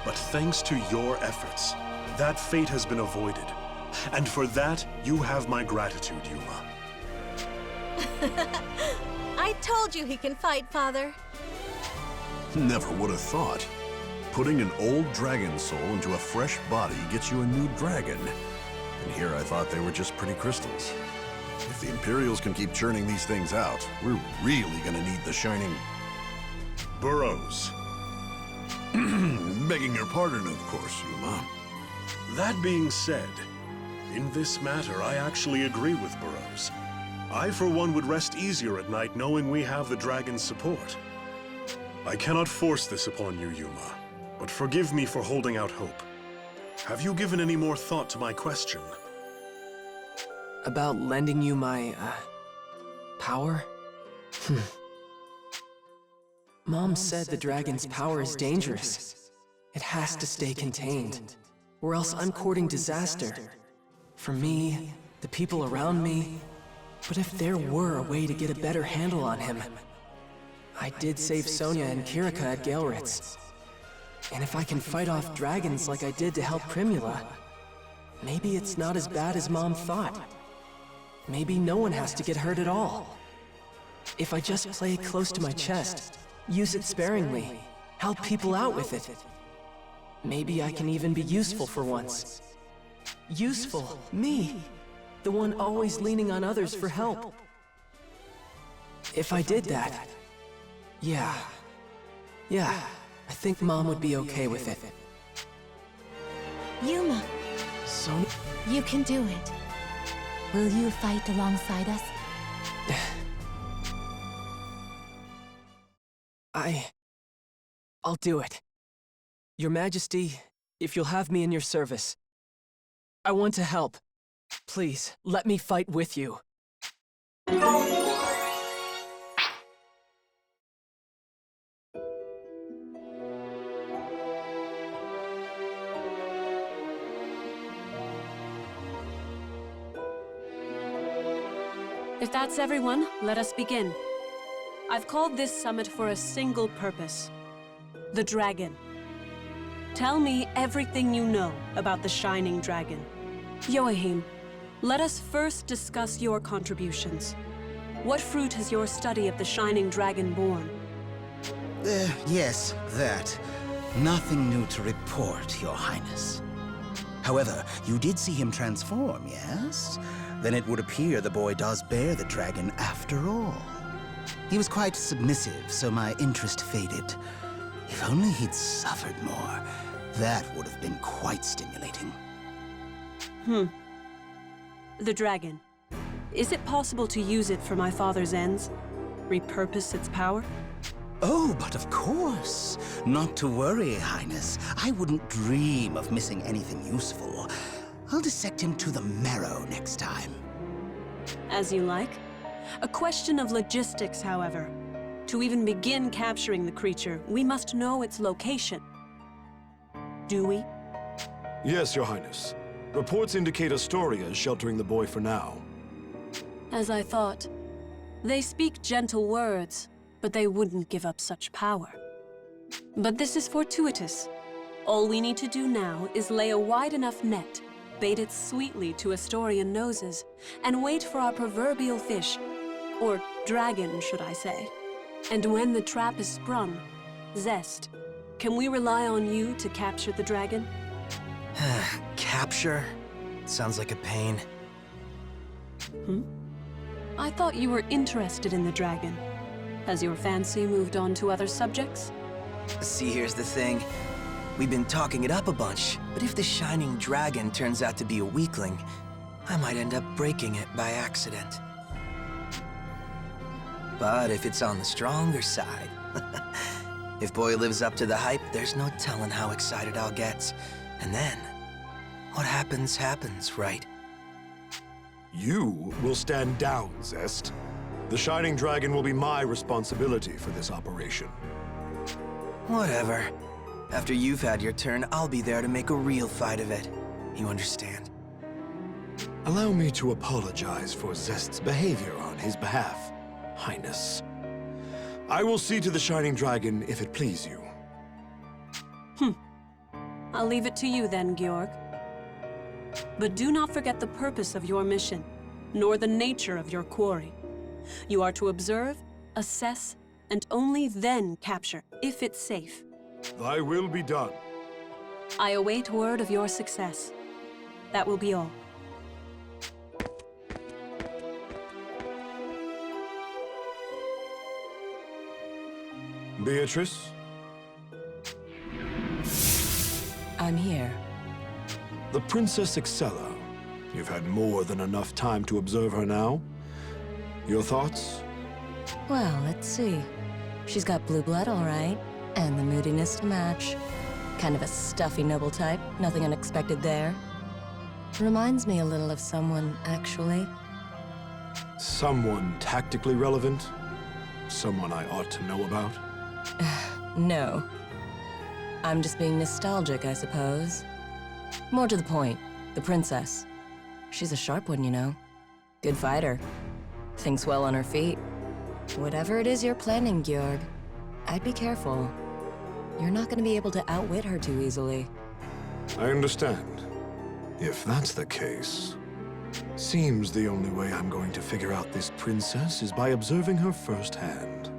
But thanks to your efforts, that fate has been avoided. And for that, you have my gratitude, Yuma. I told you he can fight, Father. Never would have thought. Putting an old dragon soul into a fresh body gets you a new dragon. And here I thought they were just pretty crystals. If the Imperials can keep churning these things out, we're really gonna need the Shining... Burroughs. Begging your pardon, of course, Yuma. That being said, in this matter, I actually agree with Burroughs. I, for one, would rest easier at night knowing we have the dragon's support. I cannot force this upon you, Yuma, but forgive me for holding out hope. Have you given any more thought to my question? About lending you my, power? Mom said the dragon's power is dangerous. It has to stay contained, or else I'm courting disaster. For me, the people around me. But if there were a way to get a better handle on him... I did save Sonia and Kirika at Gaelritz. And if I can fight off dragons like I did to help Primula, maybe it's not as bad as Mom thought. Maybe no one has to get hurt at all. If I just play it close to my chest, use it sparingly, help people out with it, maybe I can even be useful for once. Useful, me, the one always leaning on others for help. If I did that, yeah, I think Mom would be okay with it. Yuma, Sonia? you can do it. Will you fight alongside us? I'll do it. Your Majesty, if you'll have me in your service, I want to help. Please, let me fight with you. If that's everyone, let us begin. I've called this summit for a single purpose. The dragon. Tell me everything you know about the Shining Dragon. Alheim, let us first discuss your contributions. What fruit has your study of the Shining Dragon borne? Yes, that. Nothing new to report, Your Highness. However, you did see him transform, yes? Then it would appear the boy does bear the dragon after all. He was quite submissive, so my interest faded. If only he'd suffered more, that would have been quite stimulating. The dragon. Is it possible to use it for my father's ends? Repurpose its power? Oh, but of course. Not to worry, Highness. I wouldn't dream of missing anything useful. I'll dissect him to the marrow next time. As you like. A question of logistics, however. To even begin capturing the creature, we must know its location. Do we? Yes, Your Highness. Reports indicate Atoria is sheltering the boy for now. As I thought. They speak gentle words, but they wouldn't give up such power. But this is fortuitous. All we need to do now is lay a wide enough net, bait it sweetly to Astorian noses, and wait for our proverbial fish, or dragon, should I say. And when the trap is sprung, Zest, can we rely on you to capture the dragon? Capture? Sounds like a pain. I thought you were interested in the dragon. Has your fancy moved on to other subjects? See, here's the thing. We've been talking it up a bunch, but if the Shining Dragon turns out to be a weakling, I might end up breaking it by accident. But if it's on the stronger side, if Boy lives up to the hype, there's no telling how excited I'll get. And then, what happens, happens, right? You will stand down, Zest. The Shining Dragon will be my responsibility for this operation. Whatever. After you've had your turn, I'll be there to make a real fight of it. You understand? Allow me to apologize for Zest's behavior on his behalf, Highness. I will see to the Shining Dragon if it please you. I'll leave it to you then, Georg. But do not forget the purpose of your mission, nor the nature of your quarry. You are to observe, assess, and only then capture, if it's safe. Thy will be done. I await word of your success. That will be all. Beatrice? I'm here. The Princess Excella. You've had more than enough time to observe her now. Your thoughts? Well, let's see. She's got blue blood, all right. And the moodiness to match. Kind of a stuffy noble type, nothing unexpected there. Reminds me a little of someone, actually. Someone tactically relevant? Someone I ought to know about? No. I'm just being nostalgic, I suppose. More to the point, the princess. She's a sharp one, you know. Good fighter. Thinks well on her feet. Whatever it is you're planning, Georg, I'd be careful. You're not gonna be able to outwit her too easily. I understand. If that's the case, seems the only way I'm going to figure out this princess is by observing her firsthand.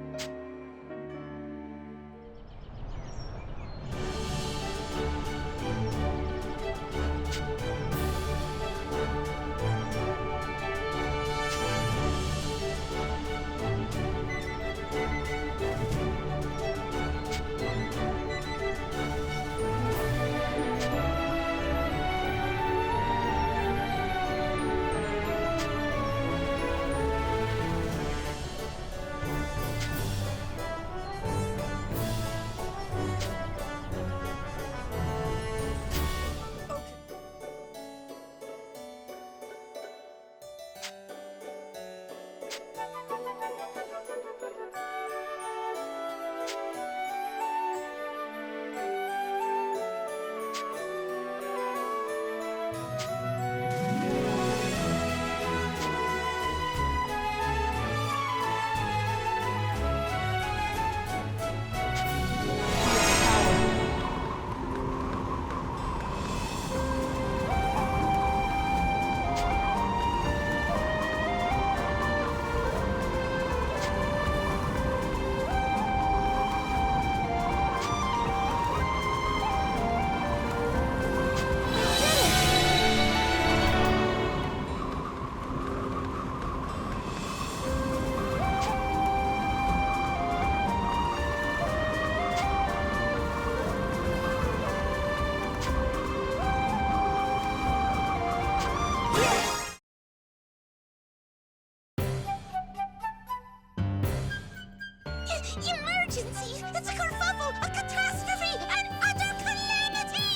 Emergency! It's a kerfuffle! A catastrophe! An utter calamity!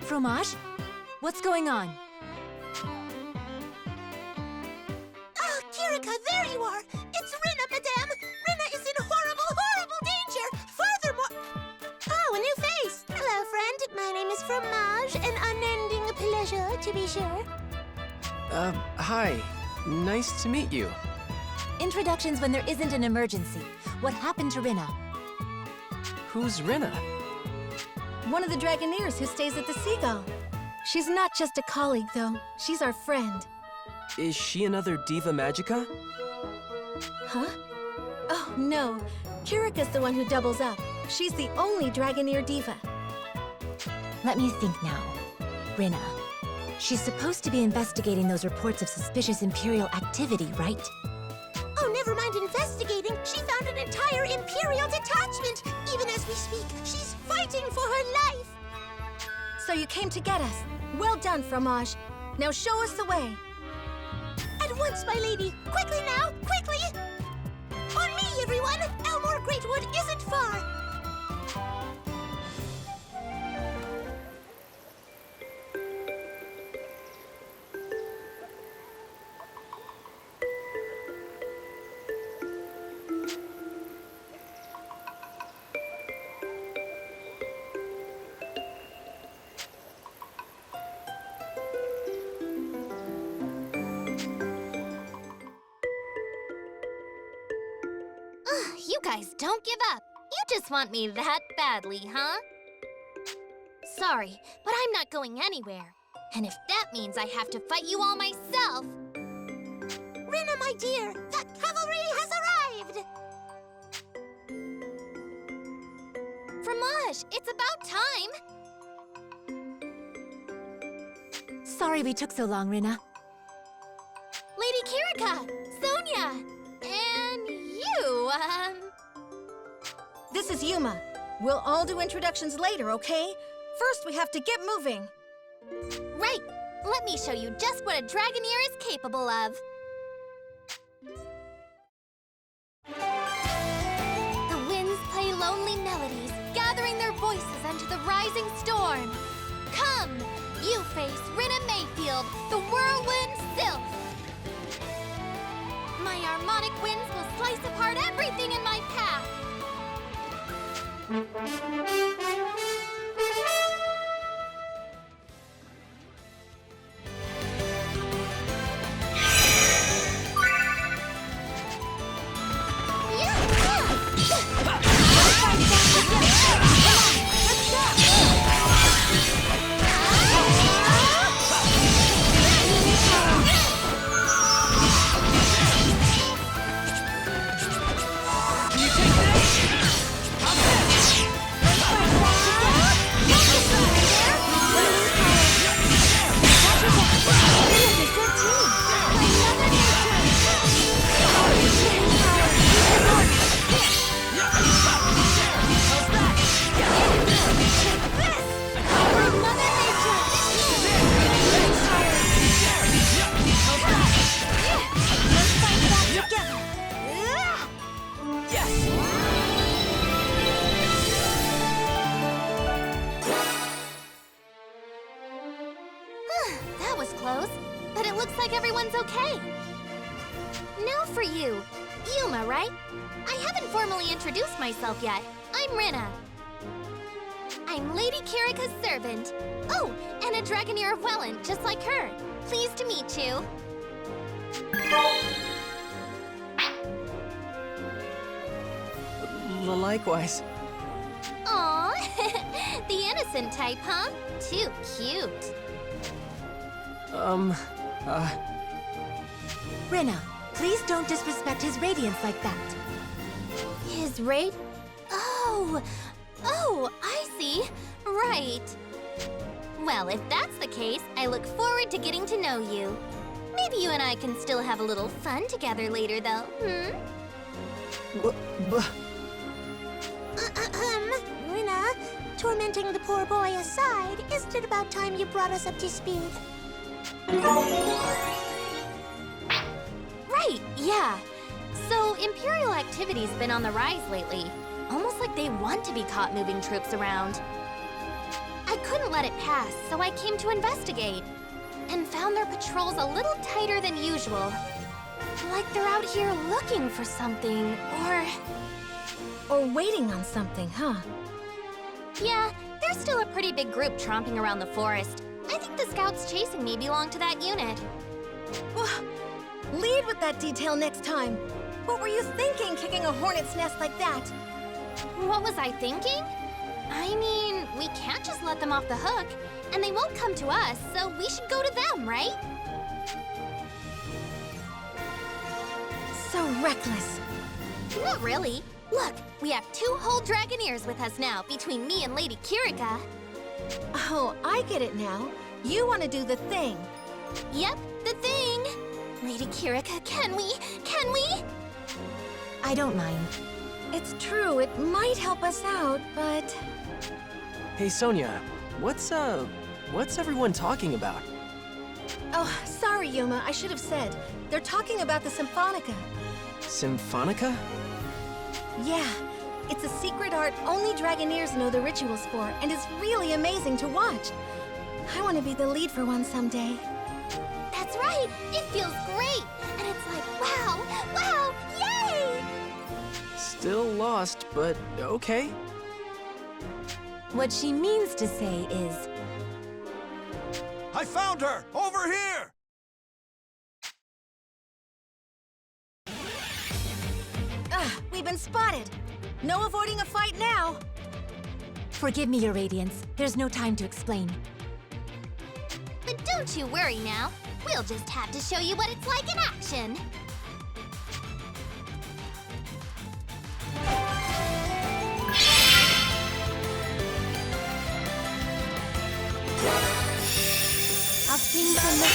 Fromage? What's going on? Oh, Kirika, there you are! It's Rinna, madame! Rinna is in horrible, horrible danger! Furthermore... Oh, a new face! Hello, friend. My name is Fromage, an unending pleasure, to be sure. Hi. Nice to meet you. Introductions when there isn't an emergency. What happened to Rinna? Who's Rinna? One of the Dragoneers who stays at the Seagull. She's not just a colleague, though. She's our friend. Is she another Diva Magica? Huh? Oh, no. Kirika's the one who doubles up. She's the only Dragoneer diva. Let me think now. Rinna. She's supposed to be investigating those reports of suspicious Imperial activity, right? Oh, never mind investigating. She found an entire Imperial detachment. Even as we speak, she's fighting for her life. So you came to get us. Well done, Fromage. Now show us the way. At once, my lady. Quickly now, quickly! On me, everyone! Elmore Greatwood isn't far. You guys don't give up. You just want me that badly, huh? Sorry, but I'm not going anywhere. And if that means I have to fight you all myself... Rinna, my dear, the cavalry has arrived! Fromage, it's about time! Sorry we took so long, Rinna. Lady Kirika, Sonia, and you, This is Yuma. We'll all do introductions later, okay? First, we have to get moving. Right! Let me show you just what a Dragoneer is capable of. The winds play lonely melodies, gathering their voices into the rising storm. Come, you face Rinna Mayfield, the whirlwind sylph. My harmonic winds will slice apart everything in my path. That was close, but it looks like everyone's okay. Now for you. Yuma, right? I haven't formally introduced myself yet. I'm Rinna. I'm Lady Kirika's servant. Oh, and a Dragoneer of Welland, just like her. Pleased to meet you. Likewise. Aw, the innocent type, huh? Too cute. Rinna, please don't disrespect his radiance like that. His raid? Oh, I see. Right. Well, if that's the case, I look forward to getting to know you. Maybe you and I can still have a little fun together later, though, Rinna, tormenting the poor boy aside, isn't it about time you brought us up to speed? Right, yeah. So, Imperial activity's been on the rise lately. Almost like they want to be caught moving troops around. I couldn't let it pass, so I came to investigate. And found their patrols a little tighter than usual. Like they're out here looking for something, Or waiting on something, huh? Yeah, there's still a pretty big group tromping around the forest. I think the scouts chasing me belong to that unit. Lead with that detail next time. What were you thinking, kicking a hornet's nest like that? What was I thinking? I mean, we can't just let them off the hook, and they won't come to us, so we should go to them, right? So reckless. Not really. Look, we have 2 whole Dragoneers with us now, between me and Lady Kirika. Oh, I get it now. You want to do the thing. Yep, the thing. Lady Kirika, can we? Can we? I don't mind. It's true, it might help us out, but... Hey, Sonia, what's everyone talking about? Oh, sorry, Yuma, I should have said. They're talking about the Symphonica. Symphonica? Yeah, it's a secret art only Dragoneers know the rituals for, and it's really amazing to watch. I want to be the lead for one someday. That's right! It feels great! And it's like, wow! Wow! Yay! Still lost, but okay. What she means to say is... I found her! Over here! We've been spotted. No avoiding a fight now. Forgive me, Your Radiance. There's no time to explain. But don't you worry now. We'll just have to show you what it's like in action. I'll sing from the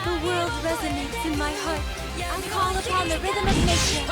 The world resonates in my heart. I call upon the rhythm of nature.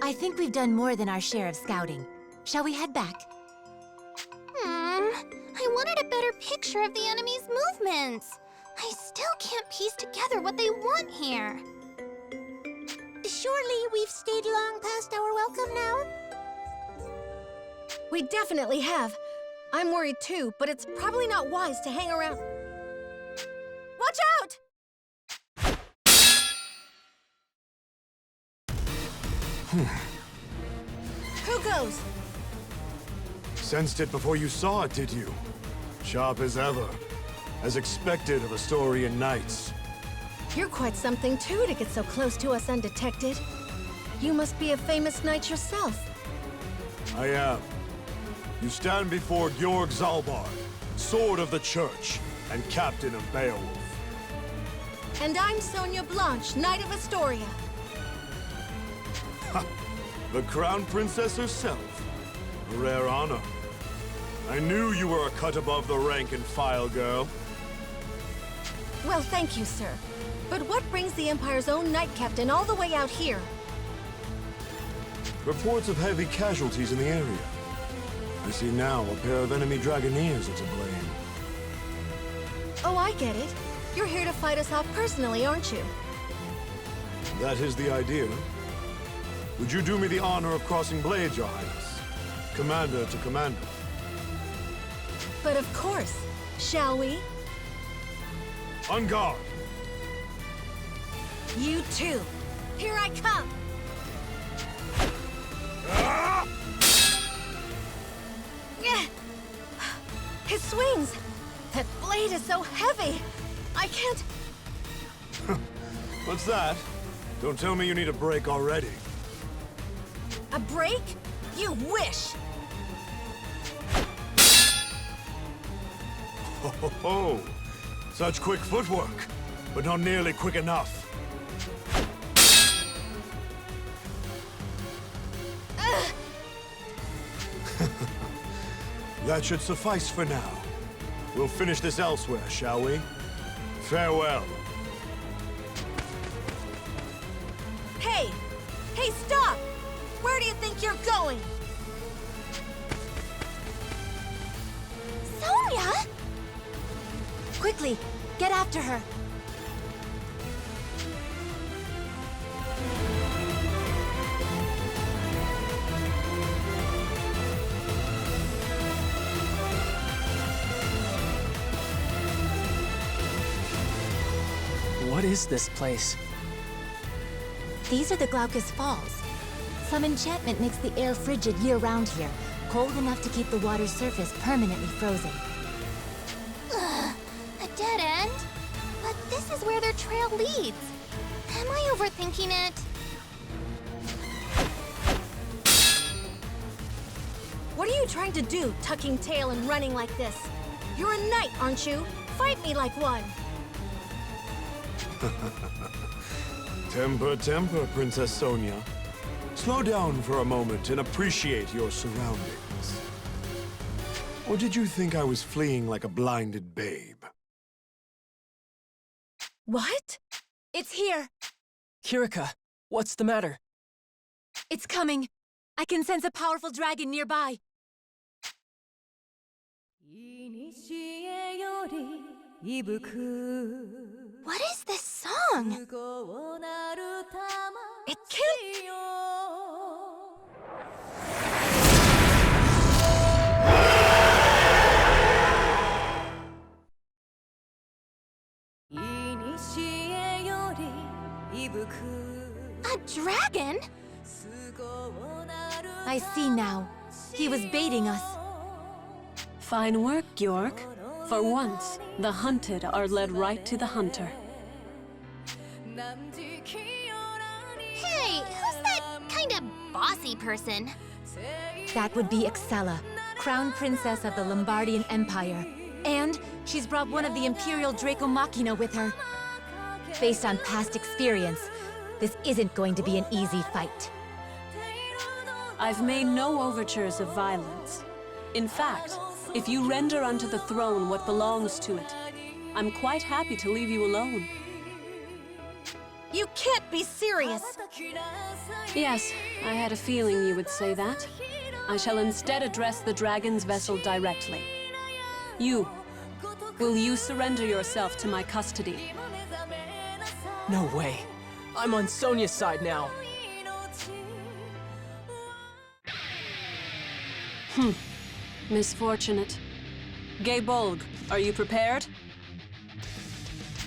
I think we've done more than our share of scouting. Shall we head back? I wanted a better picture of the enemy's movements. I still can't piece together what they want here. Surely we've stayed long past our welcome now? We definitely have. I'm worried too, but it's probably not wise to hang around. Watch out! Who goes? Sensed it before you saw it, did you? Sharp as ever. As expected of Astorian knights. You're quite something too to get so close to us undetected. You must be a famous knight yourself. I am. You stand before Georg Zalbard, Sword of the Church, and Captain of Beowulf. And I'm Sonia Blanche, Knight of Astoria. Ha! The Crown Princess herself. A rare honor. I knew you were a cut above the rank and file, girl. Well, thank you, sir. But what brings the Empire's own Knight Captain all the way out here? Reports of heavy casualties in the area. I see now a pair of enemy Dragoneers are to blame. Oh, I get it. You're here to fight us off personally, aren't you? That is the idea. Would you do me the honor of crossing blades, Your Highness? Commander to commander. But of course. Shall we? On guard! You too. Here I come! His swings! That blade is so heavy! I can't... What's that? Don't tell me you need a break already. A break? You wish! Ho ho ho! Such quick footwork, but not nearly quick enough. That should suffice for now. We'll finish this elsewhere, shall we? Farewell. Hey! Hey, stop! Where do you think you're going? Sonia! Quickly, get after her. What is this place? These are the Glaucus Falls. Some enchantment makes the air frigid year-round here, cold enough to keep the water's surface permanently frozen. Ugh, a dead end? But this is where their trail leads. Am I overthinking it? What are you trying to do, tucking tail and running like this? You're a knight, aren't you? Fight me like one! Temper, temper, Princess Sonia. Slow down for a moment and appreciate your surroundings. Or did you think I was fleeing like a blinded babe? What? It's here! Kirika, what's the matter? It's coming! I can sense a powerful dragon nearby! What is this song? It can't... A dragon? I see now. He was baiting us. Fine work, York. For once, the hunted are led right to the hunter. Hey, who's that kind of bossy person? That would be Excella, Crown Princess of the Lombardian Empire. And she's brought one of the Imperial Draco Machina with her. Based on past experience, this isn't going to be an easy fight. I've made no overtures of violence. In fact, if you render unto the throne what belongs to it, I'm quite happy to leave you alone. You can't be serious! Yes, I had a feeling you would say that. I shall instead address the dragon's vessel directly. Will you surrender yourself to my custody? No way. I'm on Sonia's side now. Misfortunate. Gaybolg, are you prepared?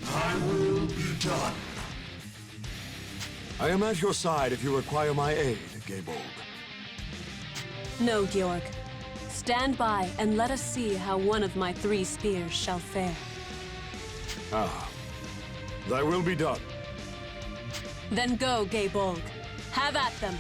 I will be done. I am at your side if you require my aid, Gaybolg. No, Georg. Stand by and let us see how one of my 3 spears shall fare. Ah. Thy will be done. Then go, Gaybolg. Have at them.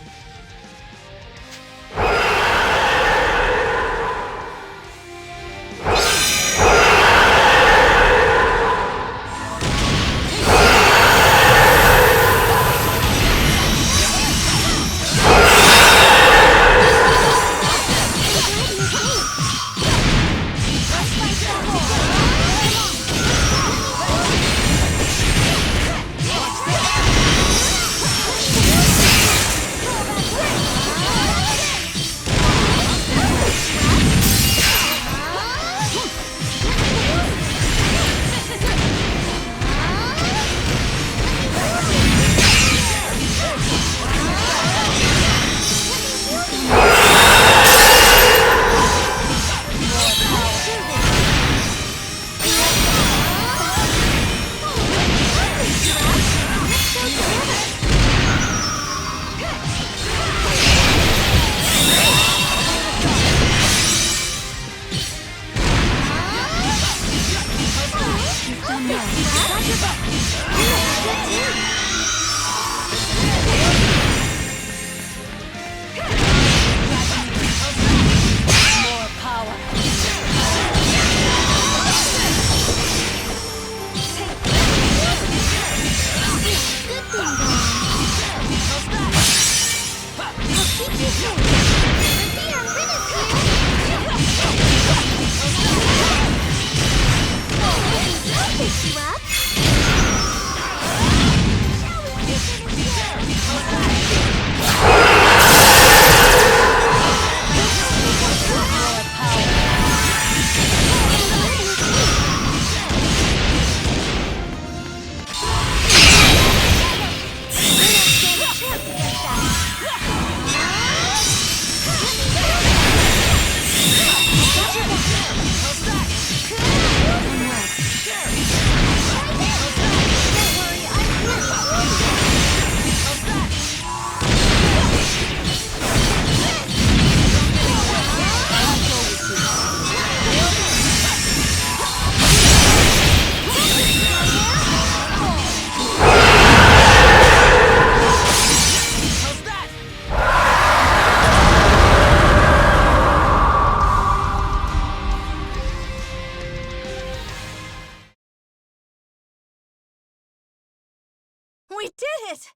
We did it!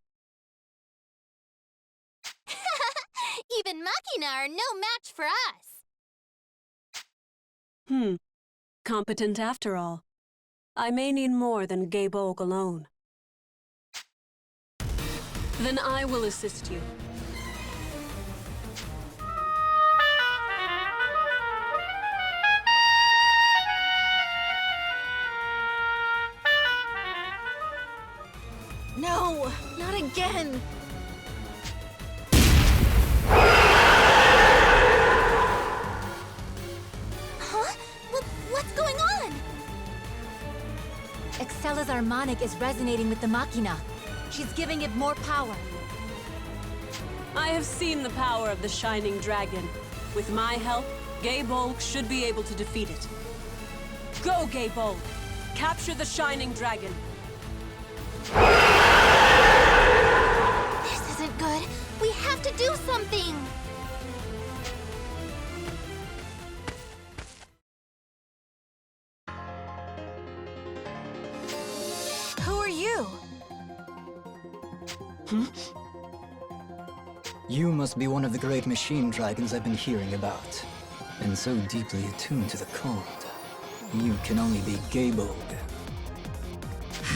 Even Machina are no match for us. Competent after all. I may need more than Gabolg alone. Then I will assist you. No, not again! Huh? What's going on? Excella's harmonic is resonating with the Machina. She's giving it more power. I have seen the power of the Shining Dragon. With my help, Gabolg should be able to defeat it. Go, Gabolg! Capture the Shining Dragon! This isn't good. We have to do something! Who are you? You must be one of the great machine dragons I've been hearing about. And so deeply attuned to the cold. You can only be Gabolg.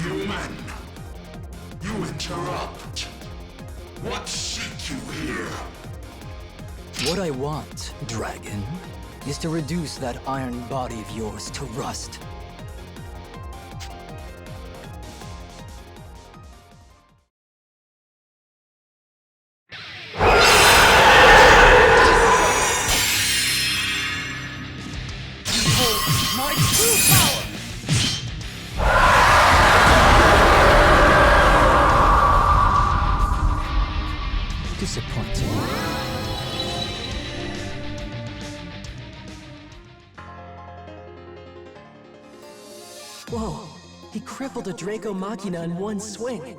Human! You interrupt! What seek you here? What I want, dragon, is to reduce that iron body of yours to rust. Disappointing. Whoa, he crippled a Draco Machina in one swing.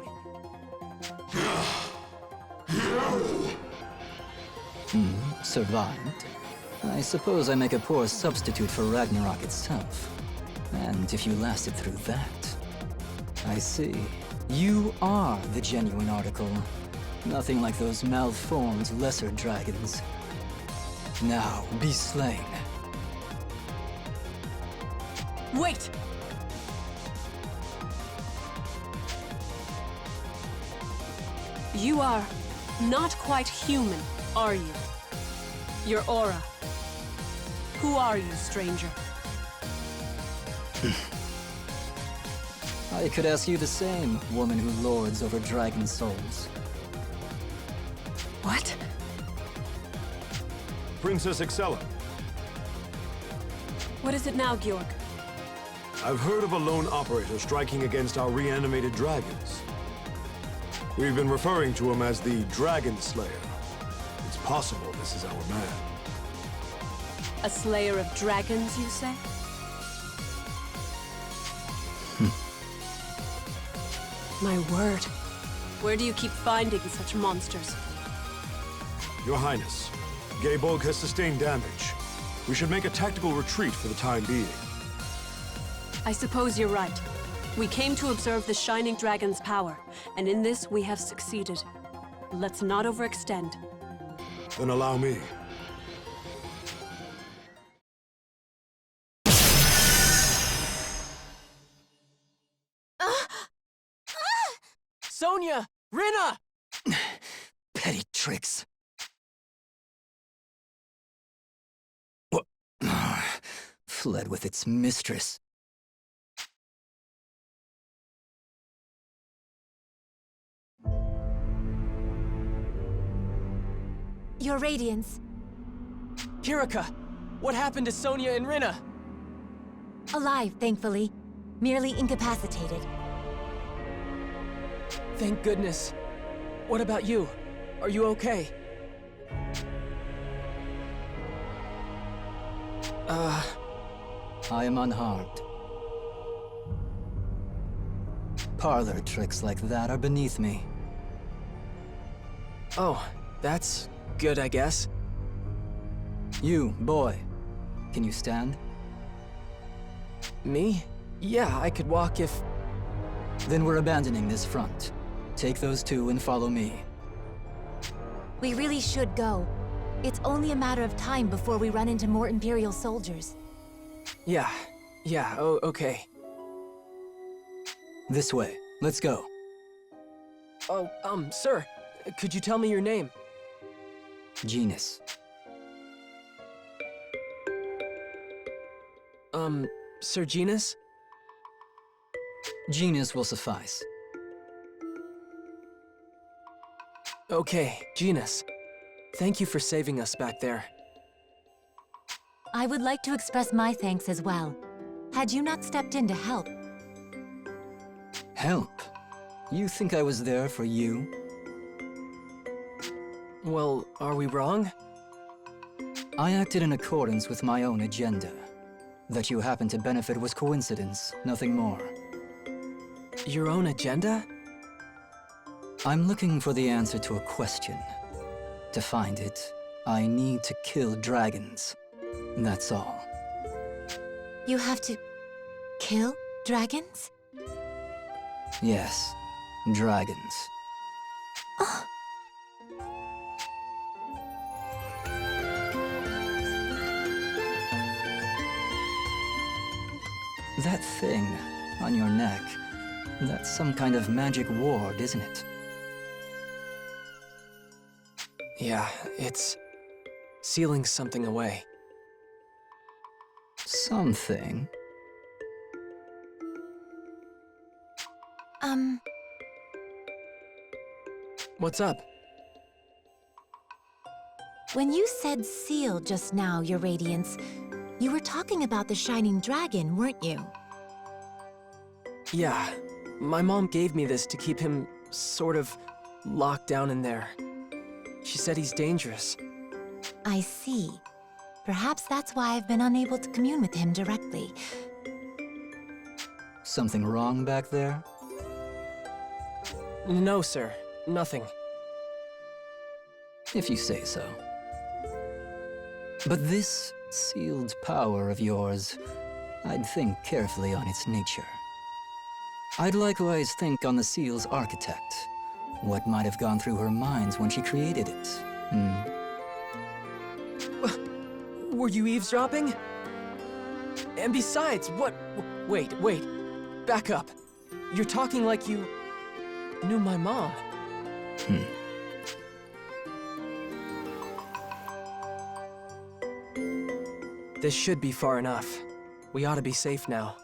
Survived. I suppose I make a poor substitute for Ragnarok itself. And if you lasted through that... I see. You are the genuine article. Nothing like those malformed lesser dragons. Now, be slain. Wait! You are not quite human, are you? Your aura. Who are you, stranger? I could ask you the same, woman who lords over dragon souls. What? Princess Excella. What is it now, Georg? I've heard of a lone operator striking against our reanimated dragons. We've been referring to him as the Dragon Slayer. It's possible this is our man. A slayer of dragons, you say? My word. Where do you keep finding such monsters? Your Highness, Gabolg has sustained damage. We should make a tactical retreat for the time being. I suppose you're right. We came to observe the Shining Dragon's power, and in this we have succeeded. Let's not overextend. Then allow me. Sonia! Rinna! Petty tricks. Fled with its mistress. Your Radiance. Kirika! What happened to Sonia and Rinna? Alive, thankfully. Merely incapacitated. Thank goodness. What about you? Are you okay? I am unharmed. Parlor tricks like that are beneath me. Oh, that's good, I guess. You, boy. Can you stand? Me? Yeah, I could walk if... Then we're abandoning this front. Take those two and follow me. We really should go. It's only a matter of time before we run into more Imperial soldiers. Yeah, oh, okay. This way. Let's go. Oh, sir, could you tell me your name? Genus. Sir Genus? Genus will suffice. Okay, Genus. Thank you for saving us back there. I would like to express my thanks as well. Had you not stepped in to help... Help? You think I was there for you? Well, are we wrong? I acted in accordance with my own agenda. That you happened to benefit was coincidence, nothing more. Your own agenda? I'm looking for the answer to a question. To find it, I need to kill dragons. That's all. You have to... kill dragons? Yes, dragons. Oh. That thing on your neck, that's some kind of magic ward, isn't it? Yeah, it's sealing something away. Something? What's up? When you said seal just now, Your Radiance, you were talking about the Shining Dragon, weren't you? Yeah, my mom gave me this to keep him sort of locked down in there. She said he's dangerous. I see. Perhaps that's why I've been unable to commune with him directly. Something wrong back there? No, sir. Nothing. If you say so. But this sealed power of yours, I'd think carefully on its nature. I'd likewise think on the seal's architect. What might have gone through her mind when she created it? Were you eavesdropping? And besides, what... Wait. Back up. You're talking like you... knew my mom. This should be far enough. We ought to be safe now.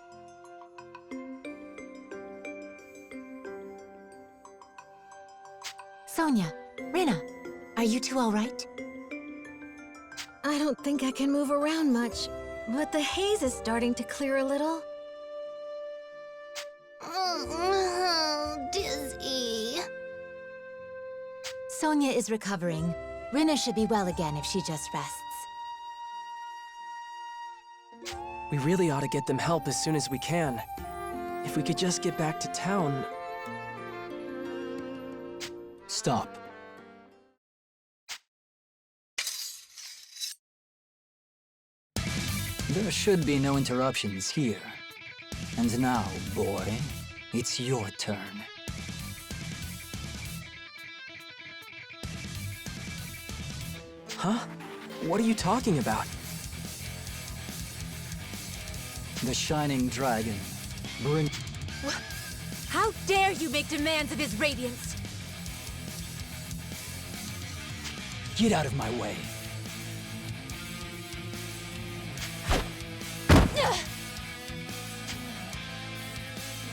Sonia, Rina, are you two all right? I don't think I can move around much, but the haze is starting to clear a little. Dizzy. Sonia is recovering. Rina should be well again if she just rests. We really ought to get them help as soon as we can. If we could just get back to town... Stop. There should be no interruptions here. And now, boy, it's your turn. Huh? What are you talking about? The Shining Dragon. Bring... How dare you make demands of his radiance? Get out of my way.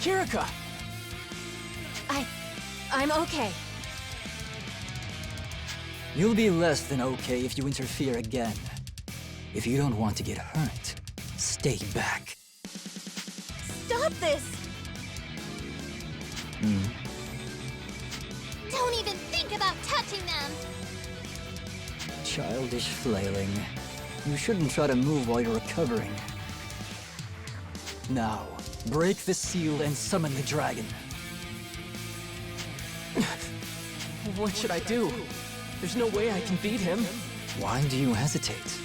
Kirika! I'm okay. You'll be less than okay if you interfere again. If you don't want to get hurt, stay back. Stop this! Don't even think about touching them! Childish flailing. You shouldn't try to move while you're recovering. Now, break the seal and summon the dragon. What should I do? There's no way I can beat him. Why do you hesitate?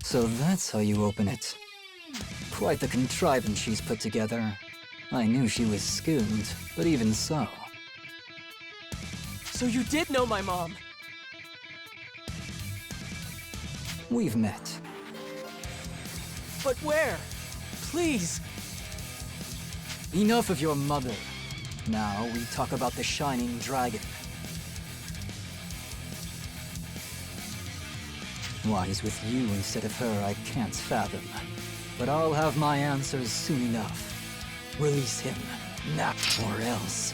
So that's how you open it. Quite the contrivance she's put together. I knew she was skilled, but even so. So you did know my mom? We've met. But where? Please! Enough of your mother. Now we talk about the Shining Dragon. Why he's with you instead of her, I can't fathom. But I'll have my answers soon enough. Release him, now or else.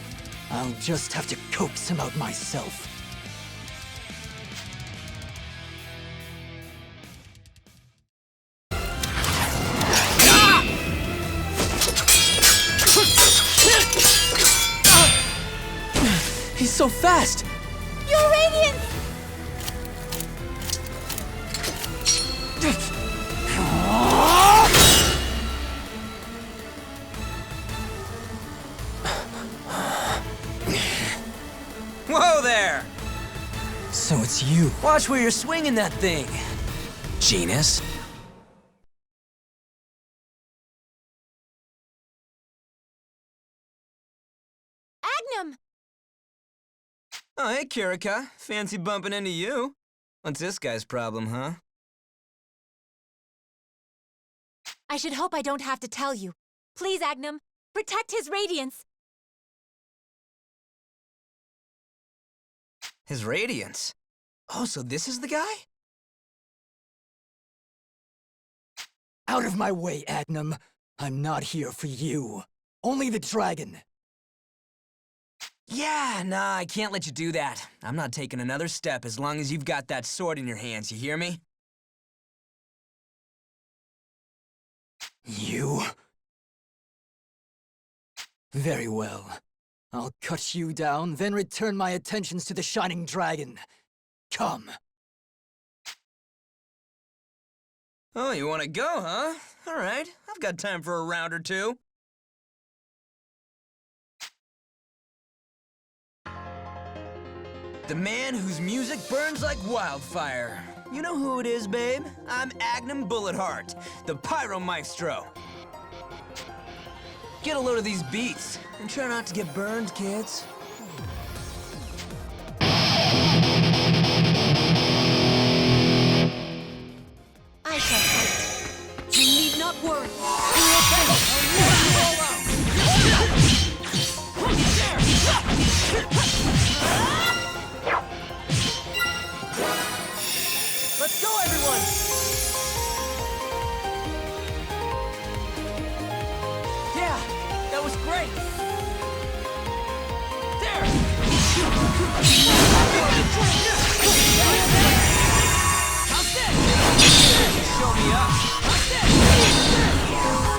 I'll just have to coax him out myself. He's so fast! Your radiance! Whoa there! So it's you. Watch where you're swinging that thing, Genus. Agnum! Oh, hey, Kirika. Fancy bumping into you. What's this guy's problem, huh? I should hope I don't have to tell you. Please, Agnum, protect his radiance. His radiance? Oh, so this is the guy? Out of my way, Agnum. I'm not here for you. Only the dragon. Yeah, nah, I can't let you do that. I'm not taking another step as long as you've got that sword in your hands, you hear me? You? Very well. I'll cut you down, then return my attentions to the Shining Dragon. Come. Oh, you wanna go, huh? All right, I've got time for a round or two. The man whose music burns like wildfire. You know who it is, babe? I'm Agnum Bulletheart, the Pyro Maestro. Get a load of these beats, and try not to get burned, kids. I shall fight. You need not worry. Let's go, everyone! Yeah, that was great! There! How's this? Show me up! How's this?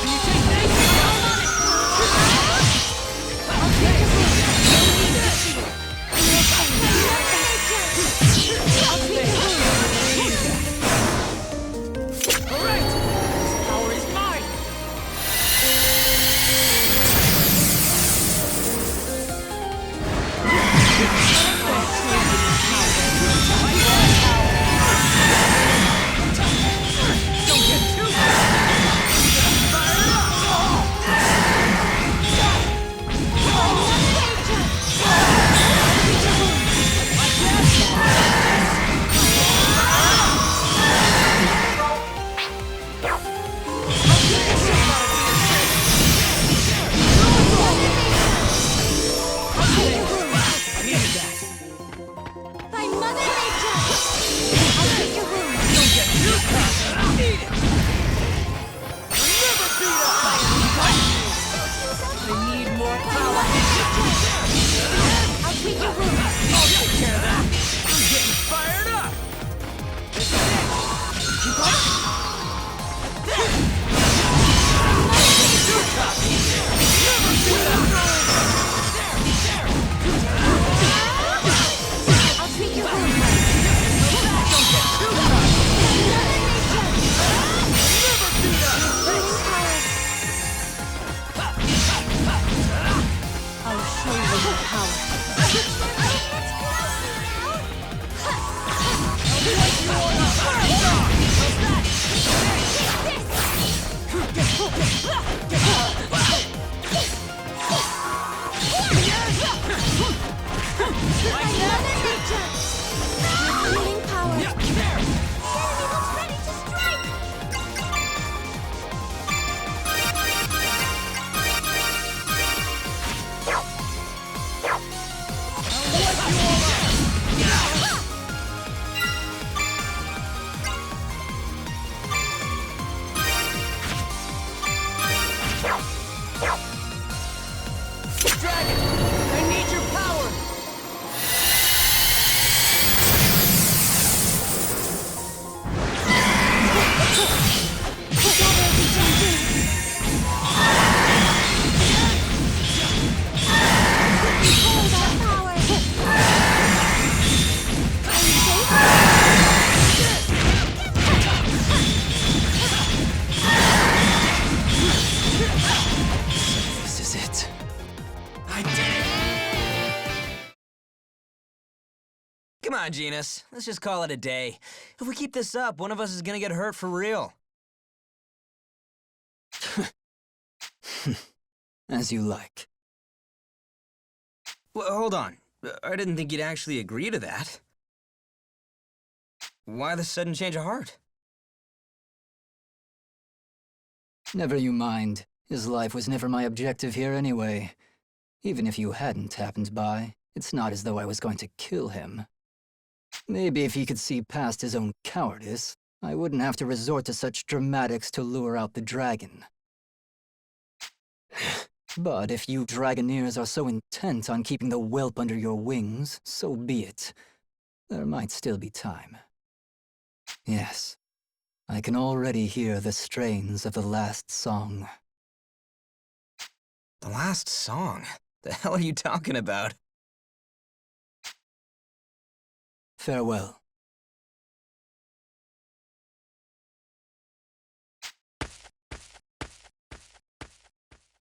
Can you take things? Alright! This power is mine! Come on, Genus. Let's just call it a day. If we keep this up, one of us is gonna get hurt for real. As you like. Well, hold on. I didn't think you'd actually agree to that. Why the sudden change of heart? Never you mind. His life was never my objective here anyway. Even if you hadn't happened by, it's not as though I was going to kill him. Maybe if he could see past his own cowardice, I wouldn't have to resort to such dramatics to lure out the dragon. But if you Dragoneers are so intent on keeping the whelp under your wings, so be it. There might still be time. Yes, I can already hear the strains of the last song. The last song? The hell are you talking about? Farewell.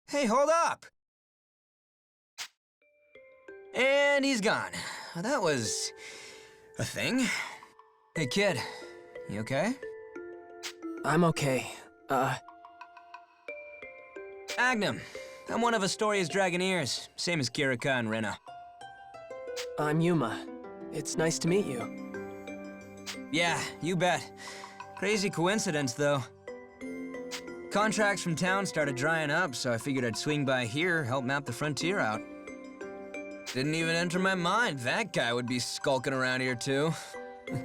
Hey, hold up! And he's gone. That was a thing. Hey, kid. You okay? I'm okay. Agnum. I'm one of Astoria's Dragoneers, same as Kirika and Rena. I'm Yuma. It's nice to meet you. Yeah, you bet. Crazy coincidence, though. Contracts from town started drying up, so I figured I'd swing by here, help map the frontier out. Didn't even enter my mind that guy would be skulking around here, too.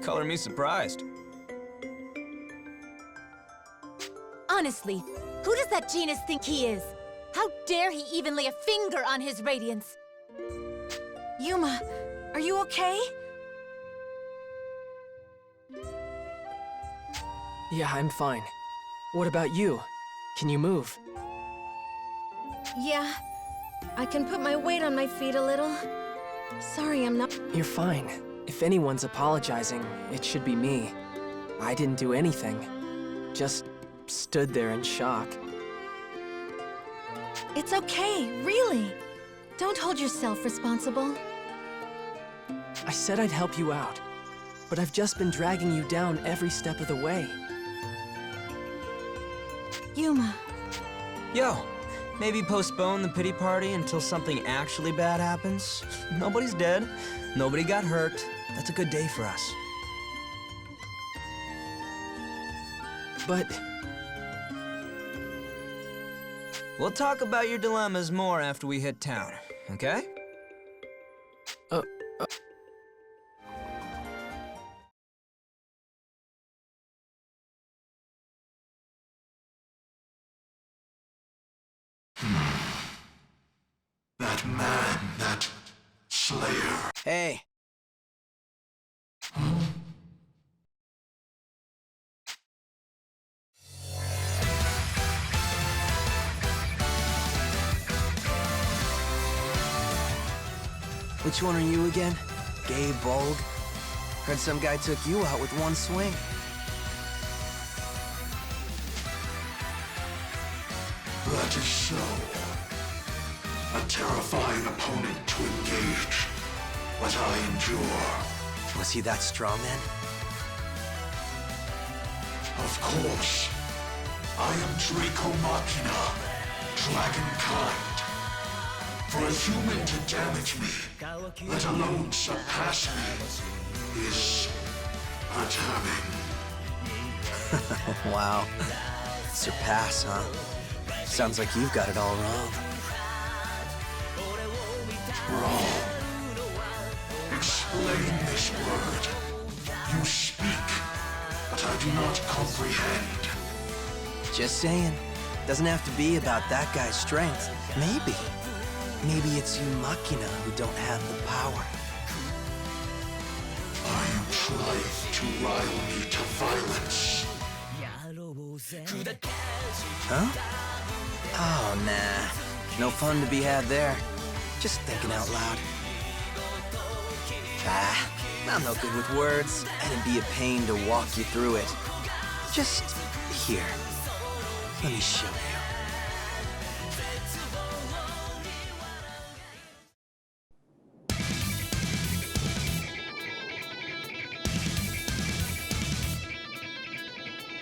Color me surprised. Honestly, who does that Genus think he is? How dare he even lay a finger on his radiance? Yuma, are you okay? Yeah, I'm fine. What about you? Can you move? Yeah, I can put my weight on my feet a little. Sorry, I'm not... You're fine. If anyone's apologizing, it should be me. I didn't do anything. Just stood there in shock. It's okay, really. Don't hold yourself responsible. I said I'd help you out, but I've just been dragging you down every step of the way. Yuma. Yo, maybe postpone the pity party until something actually bad happens. Nobody's dead. Nobody got hurt. That's a good day for us. But... We'll talk about your dilemmas more after we hit town, okay? That man, that slayer. Hey. Which one are you again? Gay Bulg? Heard some guy took you out with one swing. That is so. A terrifying opponent to engage. But I endure. Was he that strong then? Of course. I am Draco Machina, Dragonkind. For a human to damage me, let alone surpass me, is a damning. Wow. Surpass, huh? Sounds like you've got it all wrong. Wrong. Explain this word. You speak, but I do not comprehend. Just saying. Doesn't have to be about that guy's strength. Maybe it's you Machina who don't have the power. Are you trying to rile me to violence? Huh? Oh, nah. No fun to be had there. Just thinking out loud. I'm no good with words, and it'd be a pain to walk you through it. Just here. Let me show you.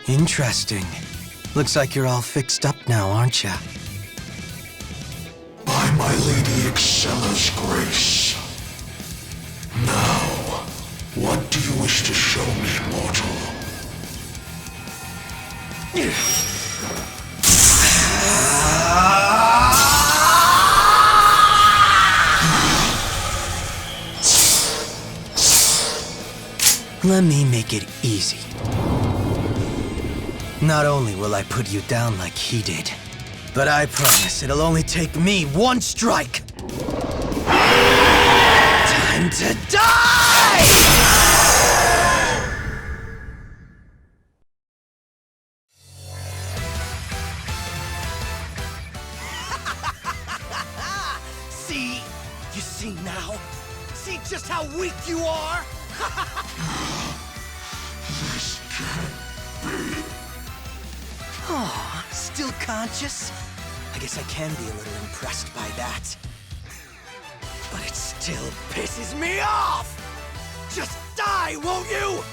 Interesting. Looks like you're all fixed up now, aren't ya? By my Lady Excella's grace. Now, what do you wish to show me, mortal? Let me make it easy. Not only will I put you down like he did, but I promise it'll only take me one strike. Time to die! See? You see now? See just how weak you are? This can't be. Oh, still conscious? I guess I can be a little impressed by that. But it still pisses me off! Just die, won't you?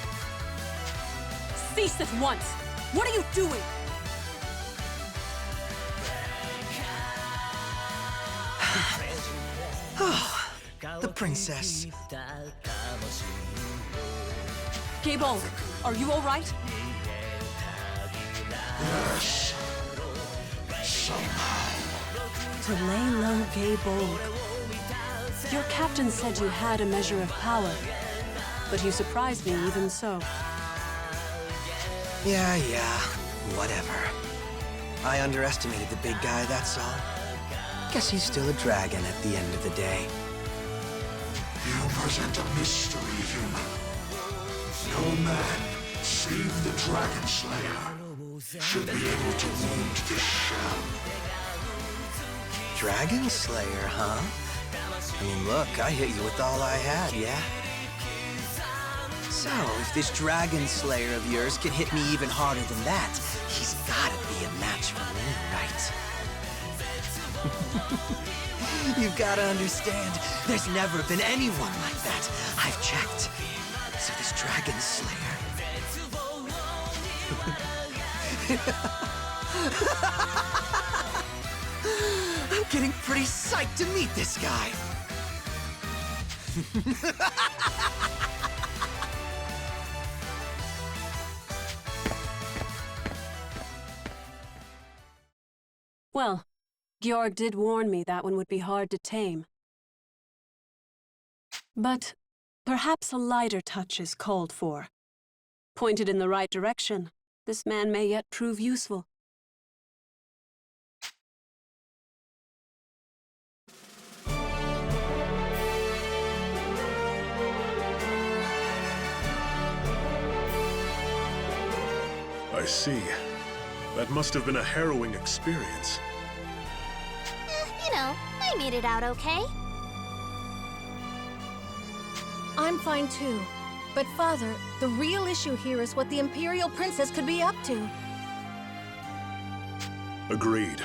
Cease at once! What are you doing? Oh, the princess. Gable, are you all right? Yes. Somehow. To lay low, Gable. Your captain said you had a measure of power, but you surprised me even so. Yeah, whatever. I underestimated the big guy, that's all. Guess he's still a dragon at the end of the day. You present a mystery, human. No man, save the Dragon Slayer, should be able to wound this shell. Dragon Slayer, huh? I mean, look, I hit you with all I had, yeah? So, if this Dragon Slayer of yours can hit me even harder than that, he's gotta be a match for me, right? You've gotta understand, there's never been anyone like that. I've checked. So this Dragon Slayer... I'm getting pretty psyched to meet this guy. Well, Georg did warn me that one would be hard to tame. But perhaps a lighter touch is called for. Pointed in the right direction, this man may yet prove useful. I see. That must have been a harrowing experience. You know, I made it out okay. I'm fine too. But Father, the real issue here is what the Imperial Princess could be up to. Agreed.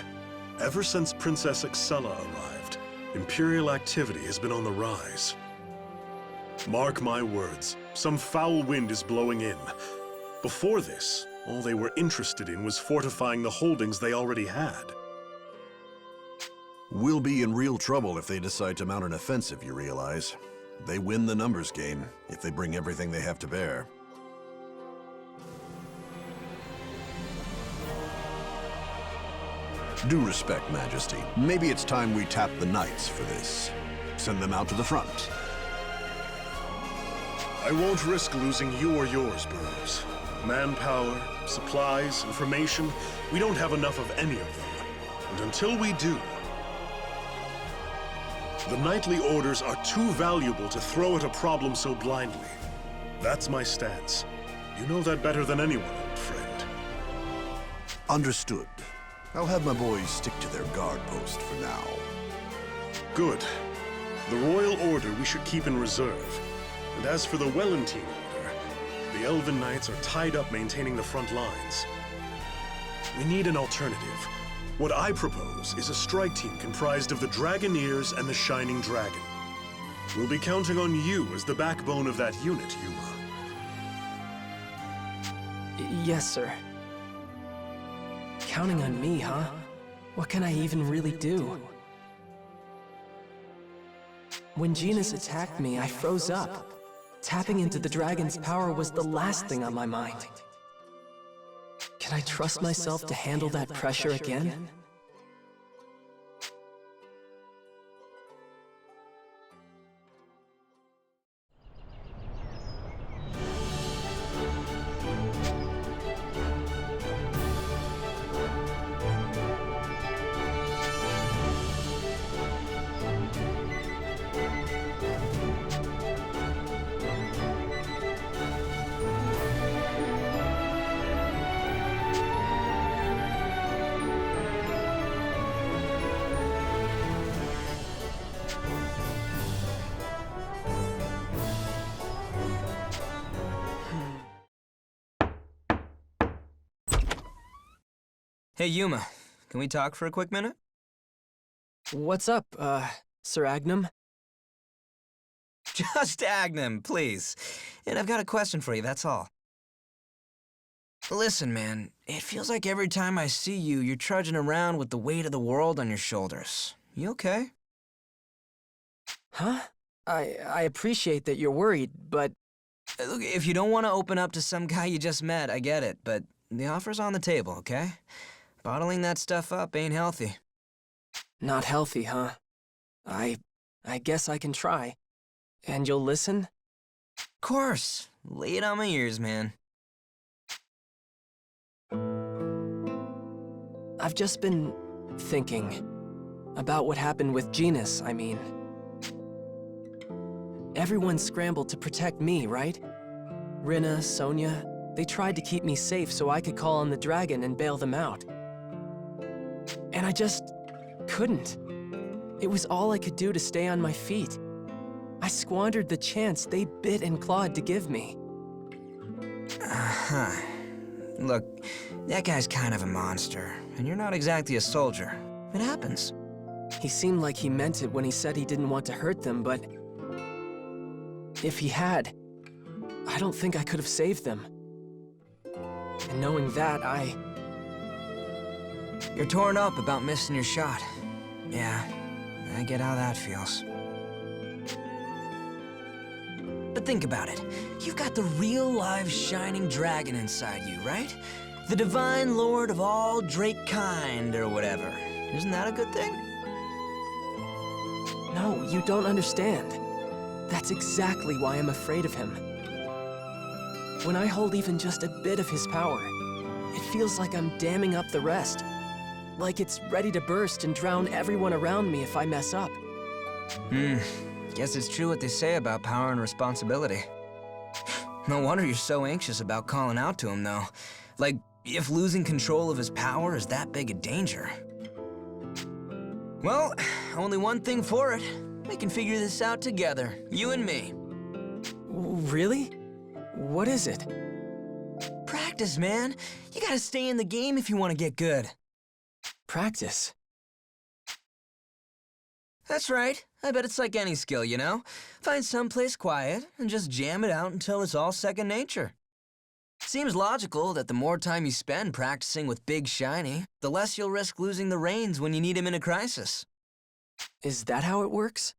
Ever since Princess Excella arrived, Imperial activity has been on the rise. Mark my words, some foul wind is blowing in. Before this, all they were interested in was fortifying the holdings they already had. We'll be in real trouble if they decide to mount an offensive, you realize. They win the numbers game if they bring everything they have to bear. Due respect, Majesty. Maybe it's time we tap the knights for this. Send them out to the front. I won't risk losing you or yours, Burrows. Manpower, supplies, information, we don't have enough of any of them. And until we do, the knightly orders are too valuable to throw at a problem so blindly. That's my stance. You know that better than anyone, old friend. Understood. I'll have my boys stick to their guard post for now. Good. The royal order we should keep in reserve. And as for the Wellentine order, the Elven Knights are tied up maintaining the front lines. We need an alternative. What I propose is a strike team comprised of the Dragoneers and the Shining Dragon. We'll be counting on you as the backbone of that unit, Yuma. Yes, sir. counting on me, huh? What can I even really do? When Genus attacked me, I froze up. Tapping into the dragon's power was the last thing on my mind. Can I trust myself to handle that pressure again? Hey, Yuma. Can we talk for a quick minute? What's up, Sir Agnum? Just Agnum, please. And I've got a question for you, that's all. Listen, man, it feels like every time I see you, you're trudging around with the weight of the world on your shoulders. You okay? Huh? I appreciate that you're worried, but... Look, if you don't want to open up to some guy you just met, I get it, but the offer's on the table, okay? Bottling that stuff up ain't healthy. Not healthy, huh? I guess I can try. And you'll listen? Of course. Lay it on my ears, man. I've just been thinking about what happened with Genus, I mean. Everyone scrambled to protect me, right? Rinna, Sonia, they tried to keep me safe so I could call on the dragon and bail them out. And I just couldn't. It was all I could do to stay on my feet. I squandered the chance they bit and clawed to give me. Uh-huh. Look, that guy's kind of a monster, and you're not exactly a soldier. It happens. He seemed like he meant it when he said he didn't want to hurt them, but... if he had, I don't think I could have saved them. And knowing that, You're torn up about missing your shot. Yeah, I get how that feels. But think about it. You've got the real live Shining Dragon inside you, right? The divine lord of all Drake kind, or whatever. Isn't that a good thing? No, you don't understand. That's exactly why I'm afraid of him. When I hold even just a bit of his power, it feels like I'm damming up the rest. Like it's ready to burst and drown everyone around me if I mess up. Guess it's true what they say about power and responsibility. No wonder you're so anxious about calling out to him, though. Like, if losing control of his power is that big a danger. Well, only one thing for it. We can figure this out together, you and me. Really? What is it? Practice, man. You gotta stay in the game if you want to get good. Practice? That's right. I bet it's like any skill, you know? Find someplace quiet and just jam it out until it's all second nature. Seems logical that the more time you spend practicing with Big Shiny, the less you'll risk losing the reins when you need him in a crisis. Is that how it works?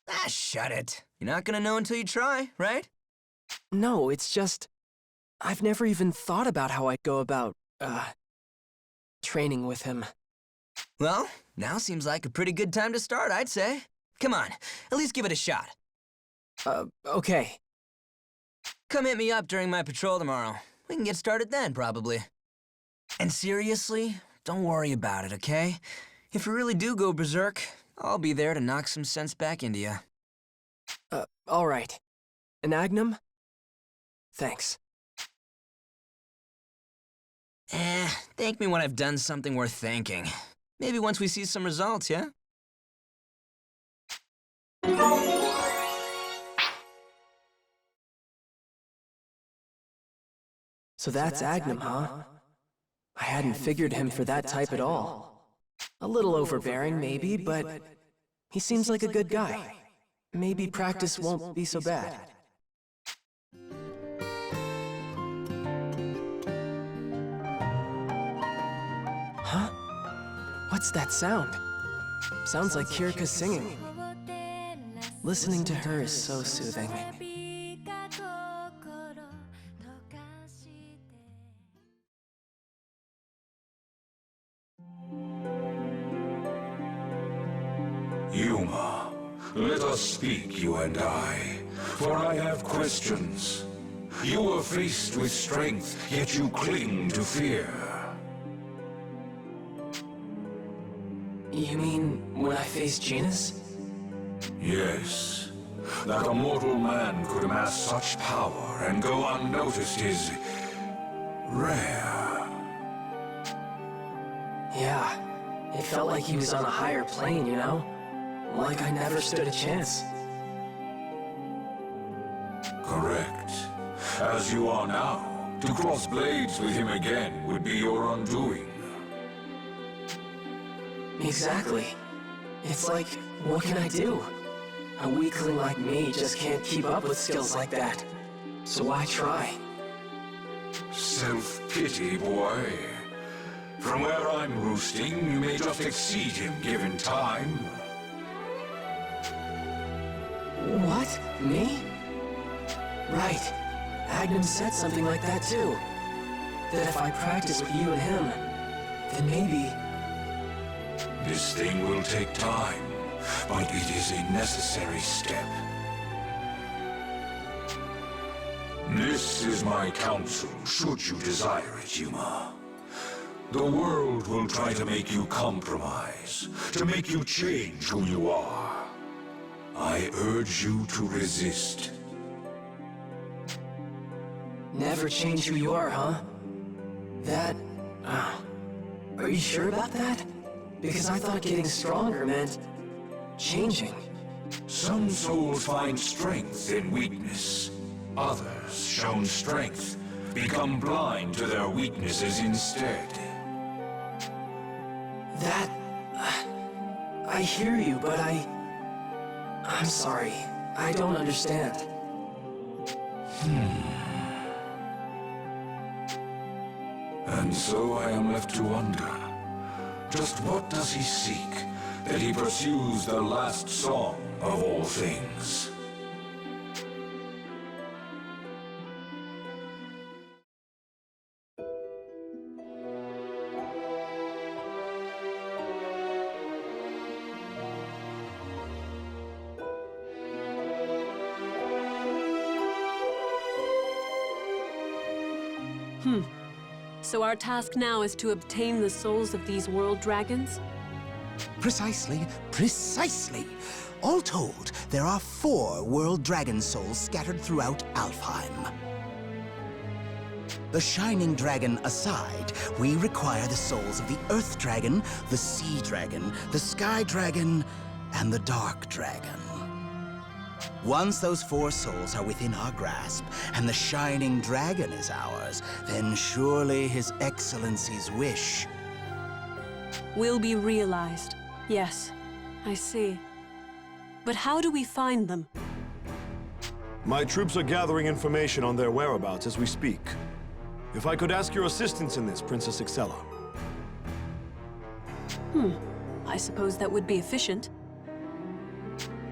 Ah, shut it. You're not gonna know until you try, right? No, it's just... I've never even thought about how I'd go about, training with him. Well, now seems like a pretty good time to start, I'd say. Come on, at least give it a shot. Okay. Come hit me up during my patrol tomorrow. We can get started then, probably. And seriously, don't worry about it, okay? If you really do go berserk, I'll be there to knock some sense back into you. All right. An Agnum? Thanks. Thank me when I've done something worth thanking. Maybe once we see some results, yeah? So that's Agnum, huh? I hadn't figured him for that type at all. A little overbearing, maybe, but he seems like a good guy. Maybe practice won't be so bad. Huh? What's that sound? Sounds like Kirika's singing. Listening to her is so soothing. Yuma, let us speak, you and I, for I have questions. You are faced with strength, yet you cling to fear. You mean when I faced Genus? Yes. That a mortal man could amass such power and go unnoticed is rare. Yeah, it felt like he was on a higher plane, you know? Like I never stood a chance. Correct. As you are now, to cross blades with him again would be your undoing. Exactly. It's like, what can I do? A weakling like me just can't keep up with skills like that. So why try? Self-pity, boy. From where I'm roosting, you may just exceed him given time. What? Me? Right. Agnum said something like that too. That if I practice with you and him, then maybe... This thing will take time, but it is a necessary step. This is my counsel, should you desire it, Yuma. The world will try to make you compromise, to make you change who you are. I urge you to resist. Never change who you are, huh? That... are you sure about that? Because I thought getting stronger meant... changing. Some souls find strength in weakness. Others, shown strength, become blind to their weaknesses instead. That... I hear you, but I'm sorry. I don't understand. And so I am left to wonder, just what does he seek, that he pursues the last song of all things? So our task now is to obtain the souls of these world dragons? Precisely, precisely. All told, there are 4 world dragon souls scattered throughout Alheim. The Shining Dragon aside, we require the souls of the Earth Dragon, the Sea Dragon, the Sky Dragon, and the Dark Dragon. Once those 4 souls are within our grasp, and the Shining Dragon is ours, then surely His Excellency's wish will be realized. Yes, I see. But how do we find them? My troops are gathering information on their whereabouts as we speak. If I could ask your assistance in this, Princess Excella. I suppose that would be efficient.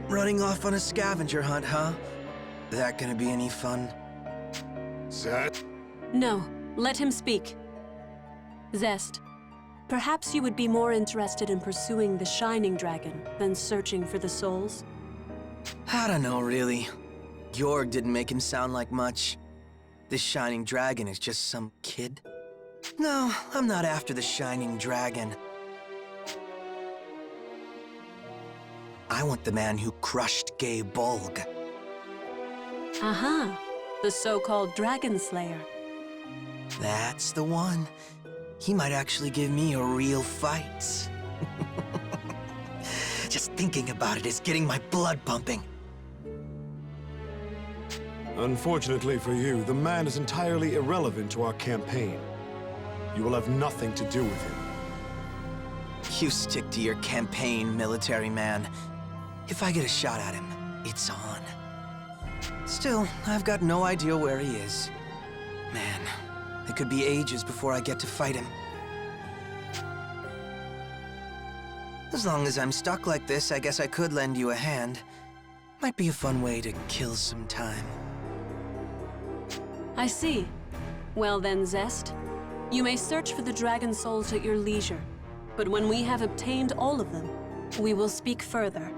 Running off on a scavenger hunt, huh? That gonna be any fun? Zest? No, let him speak. Zest, perhaps you would be more interested in pursuing the Shining Dragon than searching for the souls? I don't know, really. Georg didn't make him sound like much. This Shining Dragon is just some kid. No, I'm not after the Shining Dragon. I want the man who crushed Gay Bolg. Aha, the so-called Dragon Slayer. That's the one. He might actually give me a real fight. Just thinking about it is getting my blood pumping. Unfortunately for you, the man is entirely irrelevant to our campaign. You will have nothing to do with him. You stick to your campaign, military man. If I get a shot at him, it's on. Still, I've got no idea where he is. Man, it could be ages before I get to fight him. As long as I'm stuck like this, I guess I could lend you a hand. Might be a fun way to kill some time. I see. Well then, Zest. You may search for the dragon souls at your leisure, but when we have obtained all of them, we will speak further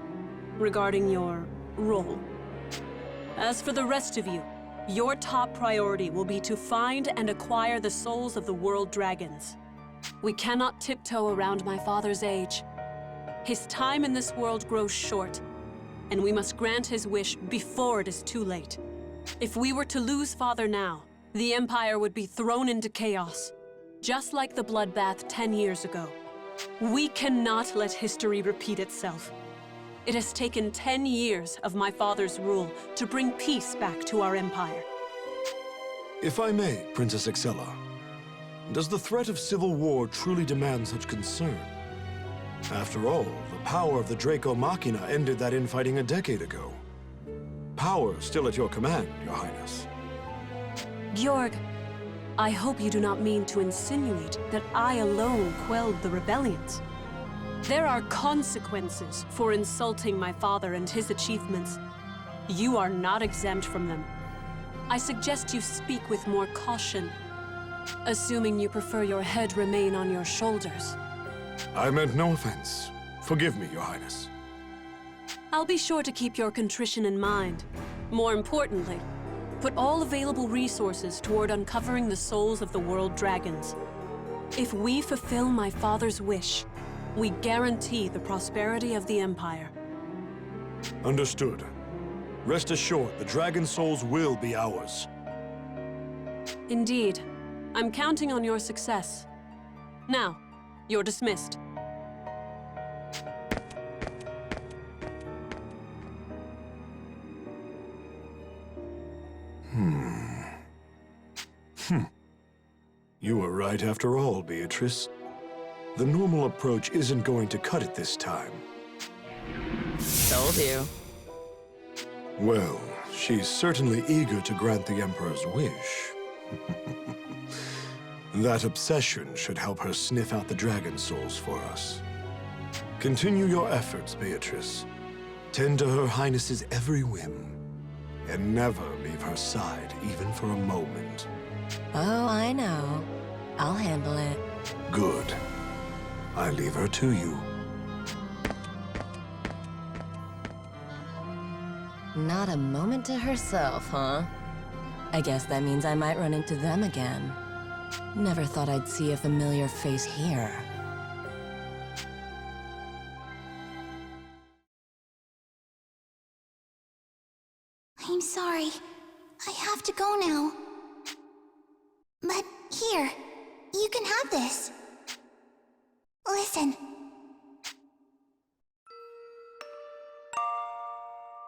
regarding your role. As for the rest of you, your top priority will be to find and acquire the souls of the world dragons. We cannot tiptoe around my father's age. His time in this world grows short, and we must grant his wish before it is too late. If we were to lose Father now, the Empire would be thrown into chaos, just like the bloodbath 10 years ago. We cannot let history repeat itself. It has taken 10 years of my father's rule to bring peace back to our empire. If I may, Princess Excella, does the threat of civil war truly demand such concern? After all, the power of the Draco Machina ended that infighting a decade ago. Power still at your command, Your Highness. Georg, I hope you do not mean to insinuate that I alone quelled the rebellions. There are consequences for insulting my father and his achievements. You are not exempt from them. I suggest you speak with more caution, assuming you prefer your head remain on your shoulders. I meant no offense. Forgive me, Your Highness. I'll be sure to keep your contrition in mind. More importantly, put all available resources toward uncovering the souls of the world dragons. If we fulfill my father's wish, we guarantee the prosperity of the Empire. Understood. Rest assured, the dragon souls will be ours. Indeed. I'm counting on your success. Now, you're dismissed. You were right after all, Beatrice. The normal approach isn't going to cut it this time. Told you. Well, she's certainly eager to grant the Emperor's wish. That obsession should help her sniff out the dragon souls for us. Continue your efforts, Beatrice. Tend to Her Highness's every whim, and never leave her side, even for a moment. Oh, I know. I'll handle it. Good. I leave her to you. Not a moment to herself, huh? I guess that means I might run into them again. Never thought I'd see a familiar face here. I'm sorry. I have to go now. But here, you can have this. Listen.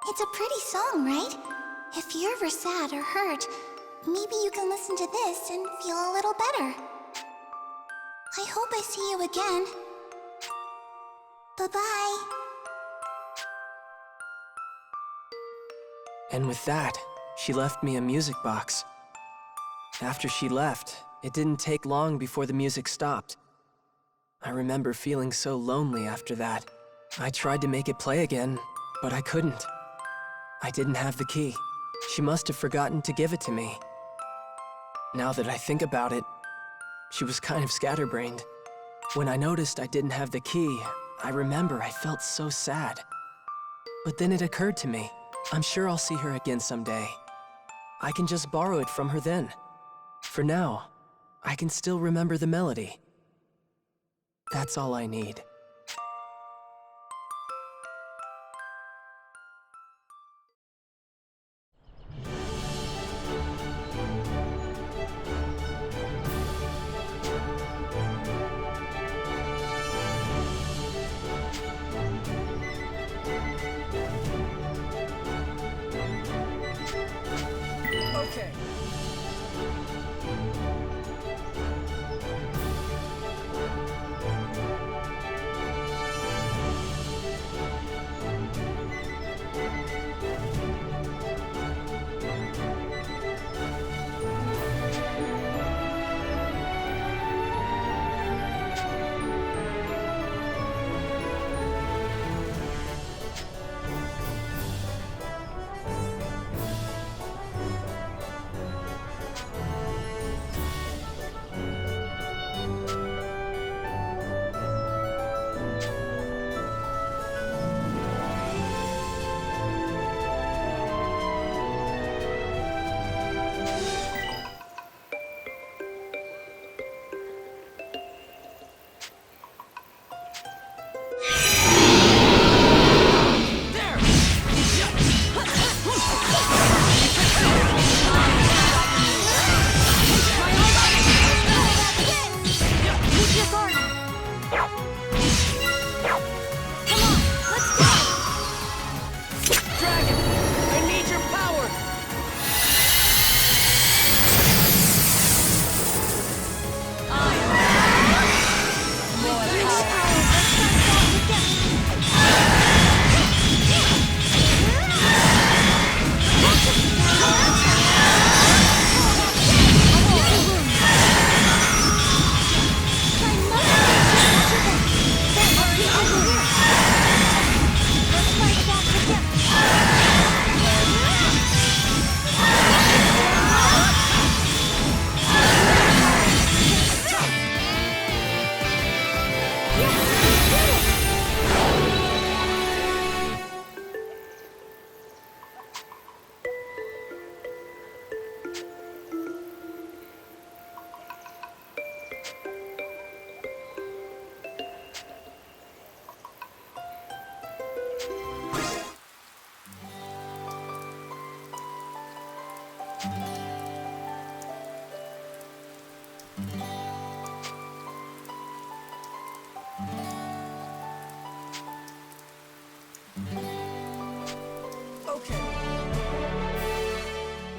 It's a pretty song, right? If you're ever sad or hurt, maybe you can listen to this and feel a little better. I hope I see you again. Bye-bye. And with that, she left me a music box. After she left, it didn't take long before the music stopped. I remember feeling so lonely after that. I tried to make it play again, but I couldn't. I didn't have the key. She must have forgotten to give it to me. Now that I think about it, she was kind of scatterbrained. When I noticed I didn't have the key, I remember I felt so sad. But then it occurred to me, I'm sure I'll see her again someday. I can just borrow it from her then. For now, I can still remember the melody. That's all I need. Okay.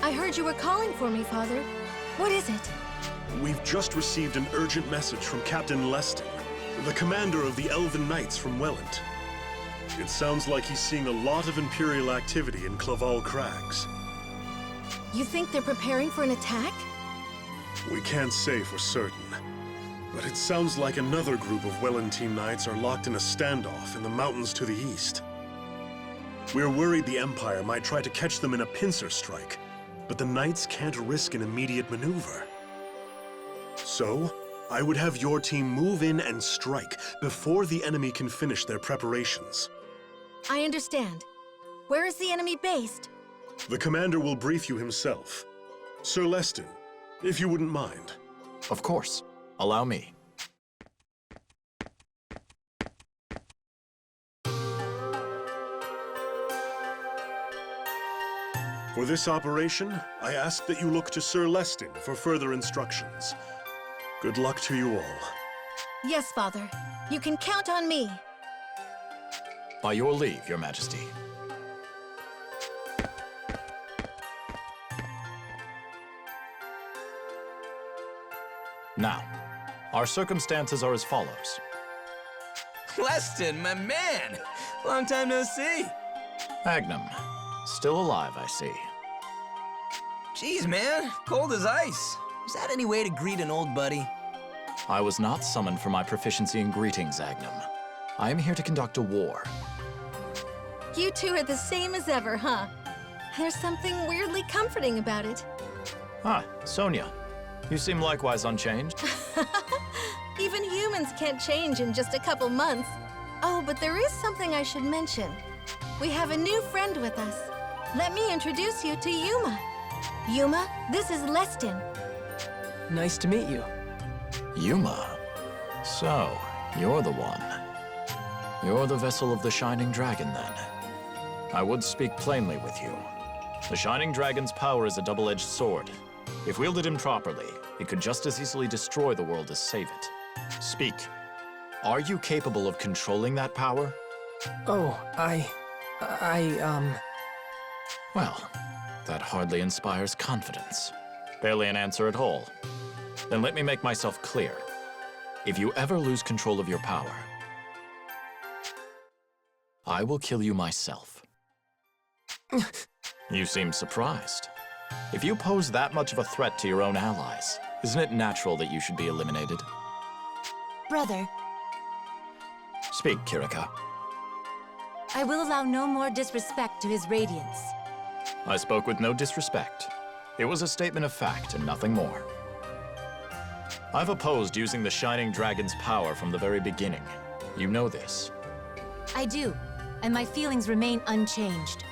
I heard you were calling for me, Father. What is it? We've just received an urgent message from Captain Leston, the commander of the Elven Knights from Welland. It sounds like he's seeing a lot of Imperial activity in Claval Crags. You think they're preparing for an attack? We can't say for certain, but it sounds like another group of Wellentine Knights are locked in a standoff in the mountains to the east. We're worried the Empire might try to catch them in a pincer strike, but the Knights can't risk an immediate maneuver. So, I would have your team move in and strike before the enemy can finish their preparations. I understand. Where is the enemy based? The commander will brief you himself. Sir Leston, if you wouldn't mind. Of course. Allow me. For this operation, I ask that you look to Sir Leston for further instructions. Good luck to you all. Yes, Father. You can count on me. By your leave, Your Majesty. Now, our circumstances are as follows. Leston, my man! Long time no see. Agnum, still alive, I see. Jeez, man, cold as ice. Is that any way to greet an old buddy? I was not summoned for my proficiency in greetings, Agnum. I am here to conduct a war. You two are the same as ever, huh? There's something weirdly comforting about it. Ah, Sonia. You seem likewise unchanged. Even humans can't change in just a couple months. Oh, but there is something I should mention. We have a new friend with us. Let me introduce you to Yuma. Yuma, this is Leston. Nice to meet you. Yuma. So, you're the one. You're the vessel of the Shining Dragon, then. I would speak plainly with you. The Shining Dragon's power is a double-edged sword. If wielded improperly, it could just as easily destroy the world as save it. Speak. Are you capable of controlling that power? Oh, Well, that hardly inspires confidence. Barely an answer at all. Then let me make myself clear. If you ever lose control of your power, I will kill you myself. You seem surprised. If you pose that much of a threat to your own allies, isn't it natural that you should be eliminated? Brother, Speak, Kirika. I will allow no more disrespect to his radiance. I spoke with no disrespect. It was a statement of fact and nothing more. I've opposed using the Shining Dragon's power from the very beginning. You know this. I do, and my feelings remain unchanged.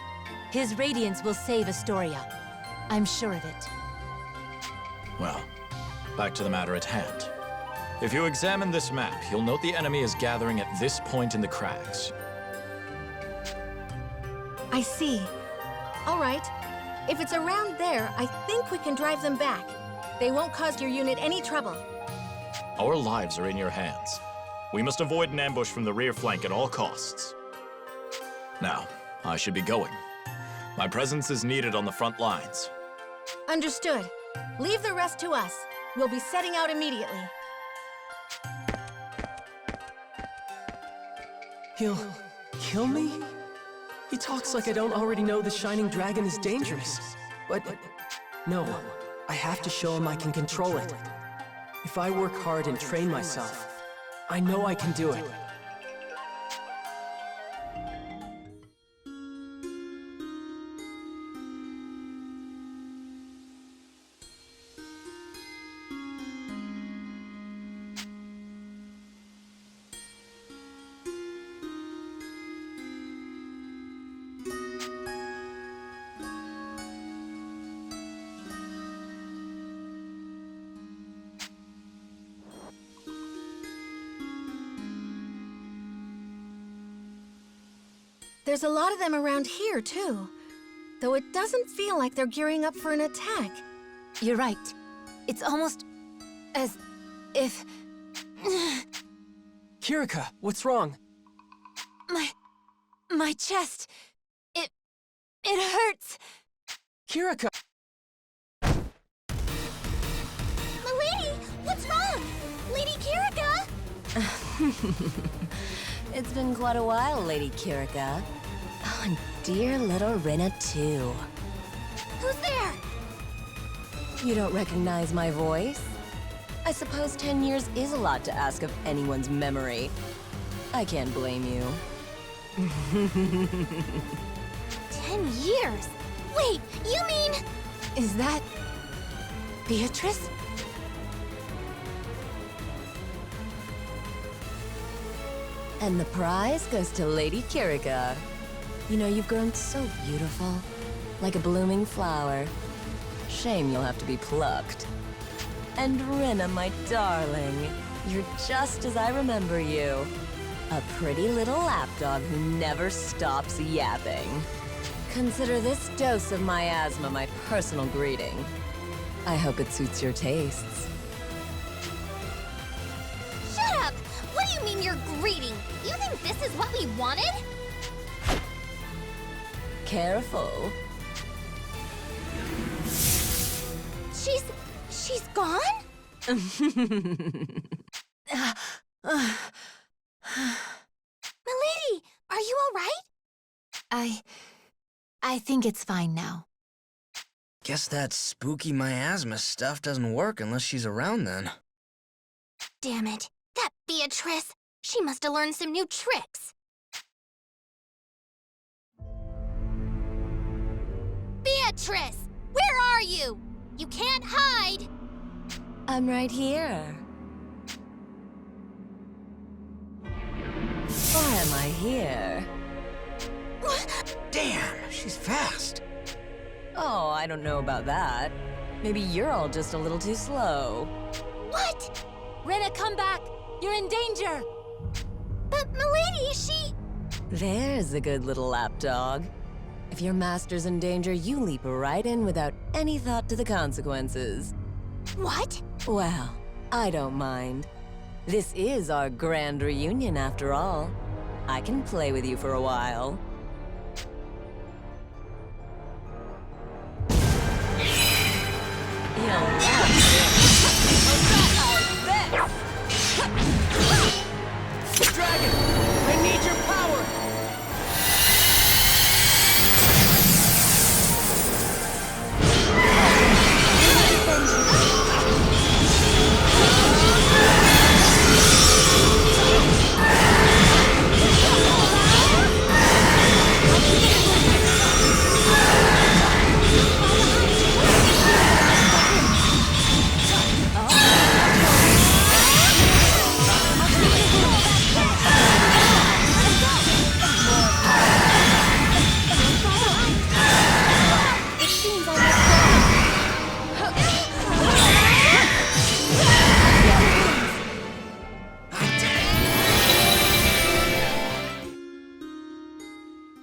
His radiance will save Astoria. I'm sure of it. Well, back to the matter at hand. If you examine this map, you'll note the enemy is gathering at this point in the crags. I see. All right. If it's around there, I think we can drive them back. They won't cause your unit any trouble. Our lives are in your hands. We must avoid an ambush from the rear flank at all costs. Now, I should be going. My presence is needed on the front lines. Understood. Leave the rest to us. We'll be setting out immediately. He'll kill me? He talks like I don't already know the Shining Dragon is dangerous. But no, I have to show him I can control it. If I work hard and train myself, I know I can do it. There's a lot of them around here, too. Though it doesn't feel like they're gearing up for an attack. You're right. It's almost As if... Kirika, what's wrong? My chest... It hurts! Kirika! Milady, what's wrong? Lady Kirika! It's been quite a while, Lady Kirika. Oh, and dear little Rinna, too. Who's there? You don't recognize my voice? I suppose 10 years is a lot to ask of anyone's memory. I can't blame you. 10 years? Wait, you mean... Is that... Beatrice? And the prize goes to Lady Kirika. You know, you've grown so beautiful, like a blooming flower. Shame you'll have to be plucked. And Rinna, my darling, you're just as I remember you. A pretty little lapdog who never stops yapping. Consider this dose of miasma my personal greeting. I hope it suits your tastes. Shut up! What do you mean you're greeting? You think this is what we wanted? Careful. She's gone? Milady, are you all right? I think it's fine now. Guess that spooky miasma stuff doesn't work unless she's around then. Damn it. That Beatrice. She must have learned some new tricks. Beatrice! Where are you? You can't hide! I'm right here. Or am I here? Damn, she's fast. Oh, I don't know about that. Maybe you're all just a little too slow. What? Rinna, come back! You're in danger! But milady, she... There's a good little lapdog. If your master's in danger, you leap right in without any thought to the consequences. What? Well, I don't mind. This is our grand reunion, after all. I can play with you for a while. You'll love this! Dragon! I need your power!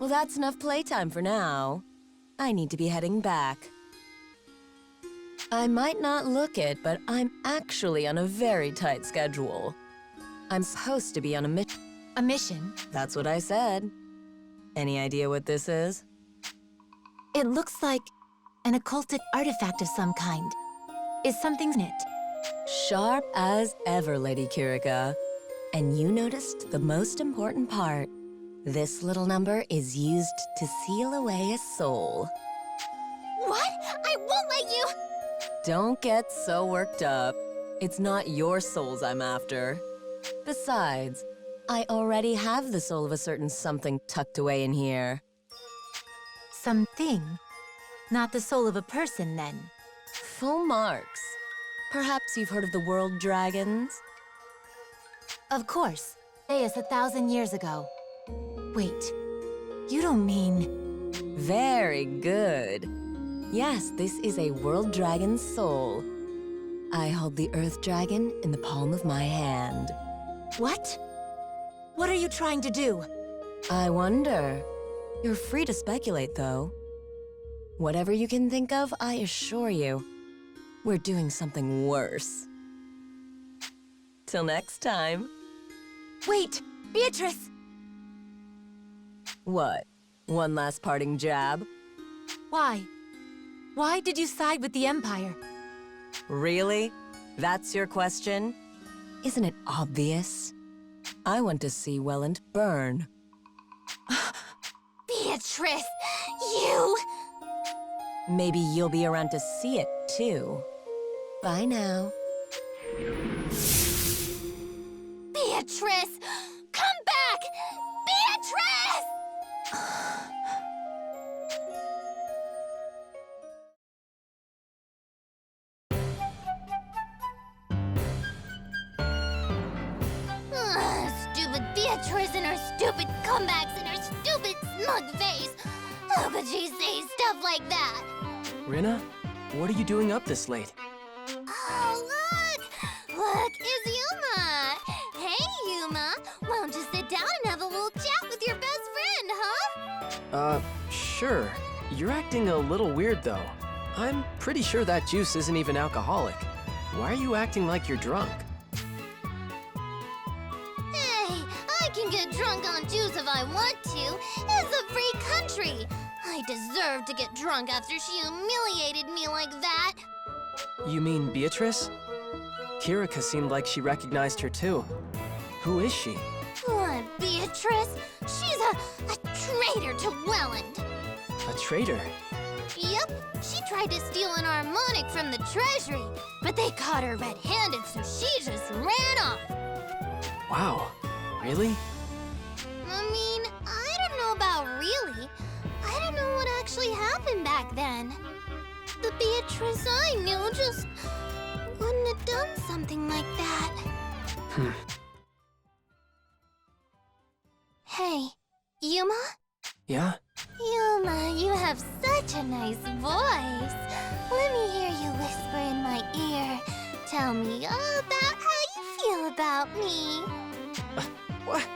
Well, that's enough playtime for now. I need to be heading back. I might not look it, but I'm actually on a very tight schedule. I'm supposed to be on a mission. A mission? That's what I said. Any idea what this is? It looks like an occultic artifact of some kind. Is something in it? Sharp as ever, Lady Kirika. And you noticed the most important part. This little number is used to seal away a soul. What? I won't let you! Don't get so worked up. It's not your souls I'm after. Besides, I already have the soul of a certain something tucked away in here. Something? Not the soul of a person, then? Full marks. Perhaps you've heard of the world dragons? Of course. Deus 1,000 years ago. Wait, you don't mean... Very good. Yes, this is a world dragon's soul. I hold the earth dragon in the palm of my hand. What? What are you trying to do? I wonder. You're free to speculate, though. Whatever you can think of, I assure you, we're doing something worse. Till next time. Wait! Beatrice! What? One last parting jab? Why? Why did you side with the Empire? Really? That's your question? Isn't it obvious? I want to see Welland burn. Beatrice, you! Maybe you'll be around to see it, too. Bye now. Beatrice! Come back! Beatrice! Stupid Beatrice and her stupid comebacks and her stupid smug face. How could she say stuff like that? Rinna, what are you doing up this late? Oh, look! Look, it's Yuma! Hey, Yuma! Won't you sit down and have a little chat with your best friend, huh? Sure. You're acting a little weird, though. I'm pretty sure that juice isn't even alcoholic. Why are you acting like you're drunk? Hey, I can get drunk on juice if I want to. It's a free country. I deserve to get drunk after she humiliated me like that. You mean Beatrice? Kirika seemed like she recognized her too. Who is she? What, Beatrice? She's a traitor to Welland. A traitor? Yep, she tried to steal an harmonic from the treasury, but they caught her red-handed, so she just ran off. Wow, really? I mean, I don't know about really. I don't know what actually happened back then. The Beatrice I knew just wouldn't have done something like that. Hey, Yuma? Yeah? Yuma, you have such a nice voice. Let me hear you whisper in my ear. Tell me all about how you feel about me. What?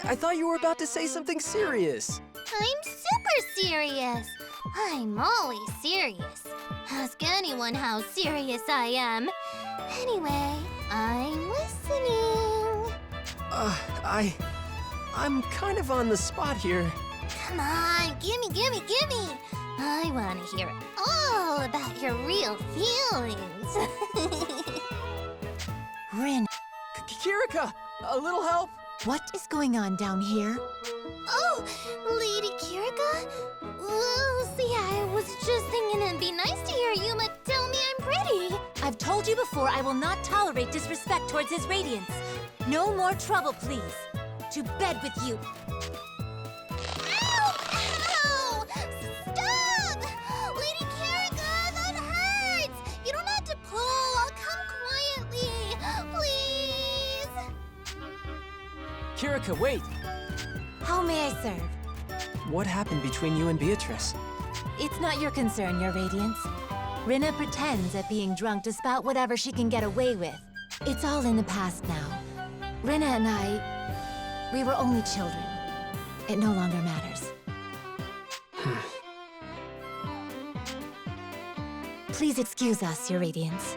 I thought you were about to say something serious. I'm super serious. I'm always serious. Ask anyone how serious I am. Anyway, I'm listening. I'm kind of on the spot here. Come on, gimme. I want to hear all about your real feelings. Rin. Kirika, a little help? What is going on down here? Oh, Lady Kirika? Well, see, I was just thinking it'd be nice to hear Yuma tell me I'm pretty. I've told you before I will not tolerate disrespect towards his radiance. No more trouble, please. To bed with you. Ow! Stop! Lady Kirika, that hurts! You don't have to pull. I'll come quietly. Please? Kirika, wait! How may I serve? What happened between you and Beatrice? It's not your concern, Your Radiance. Rinna pretends at being drunk to spout whatever she can get away with. It's all in the past now. Rinna and we were only children. It no longer matters. Please excuse us, Your Radiance.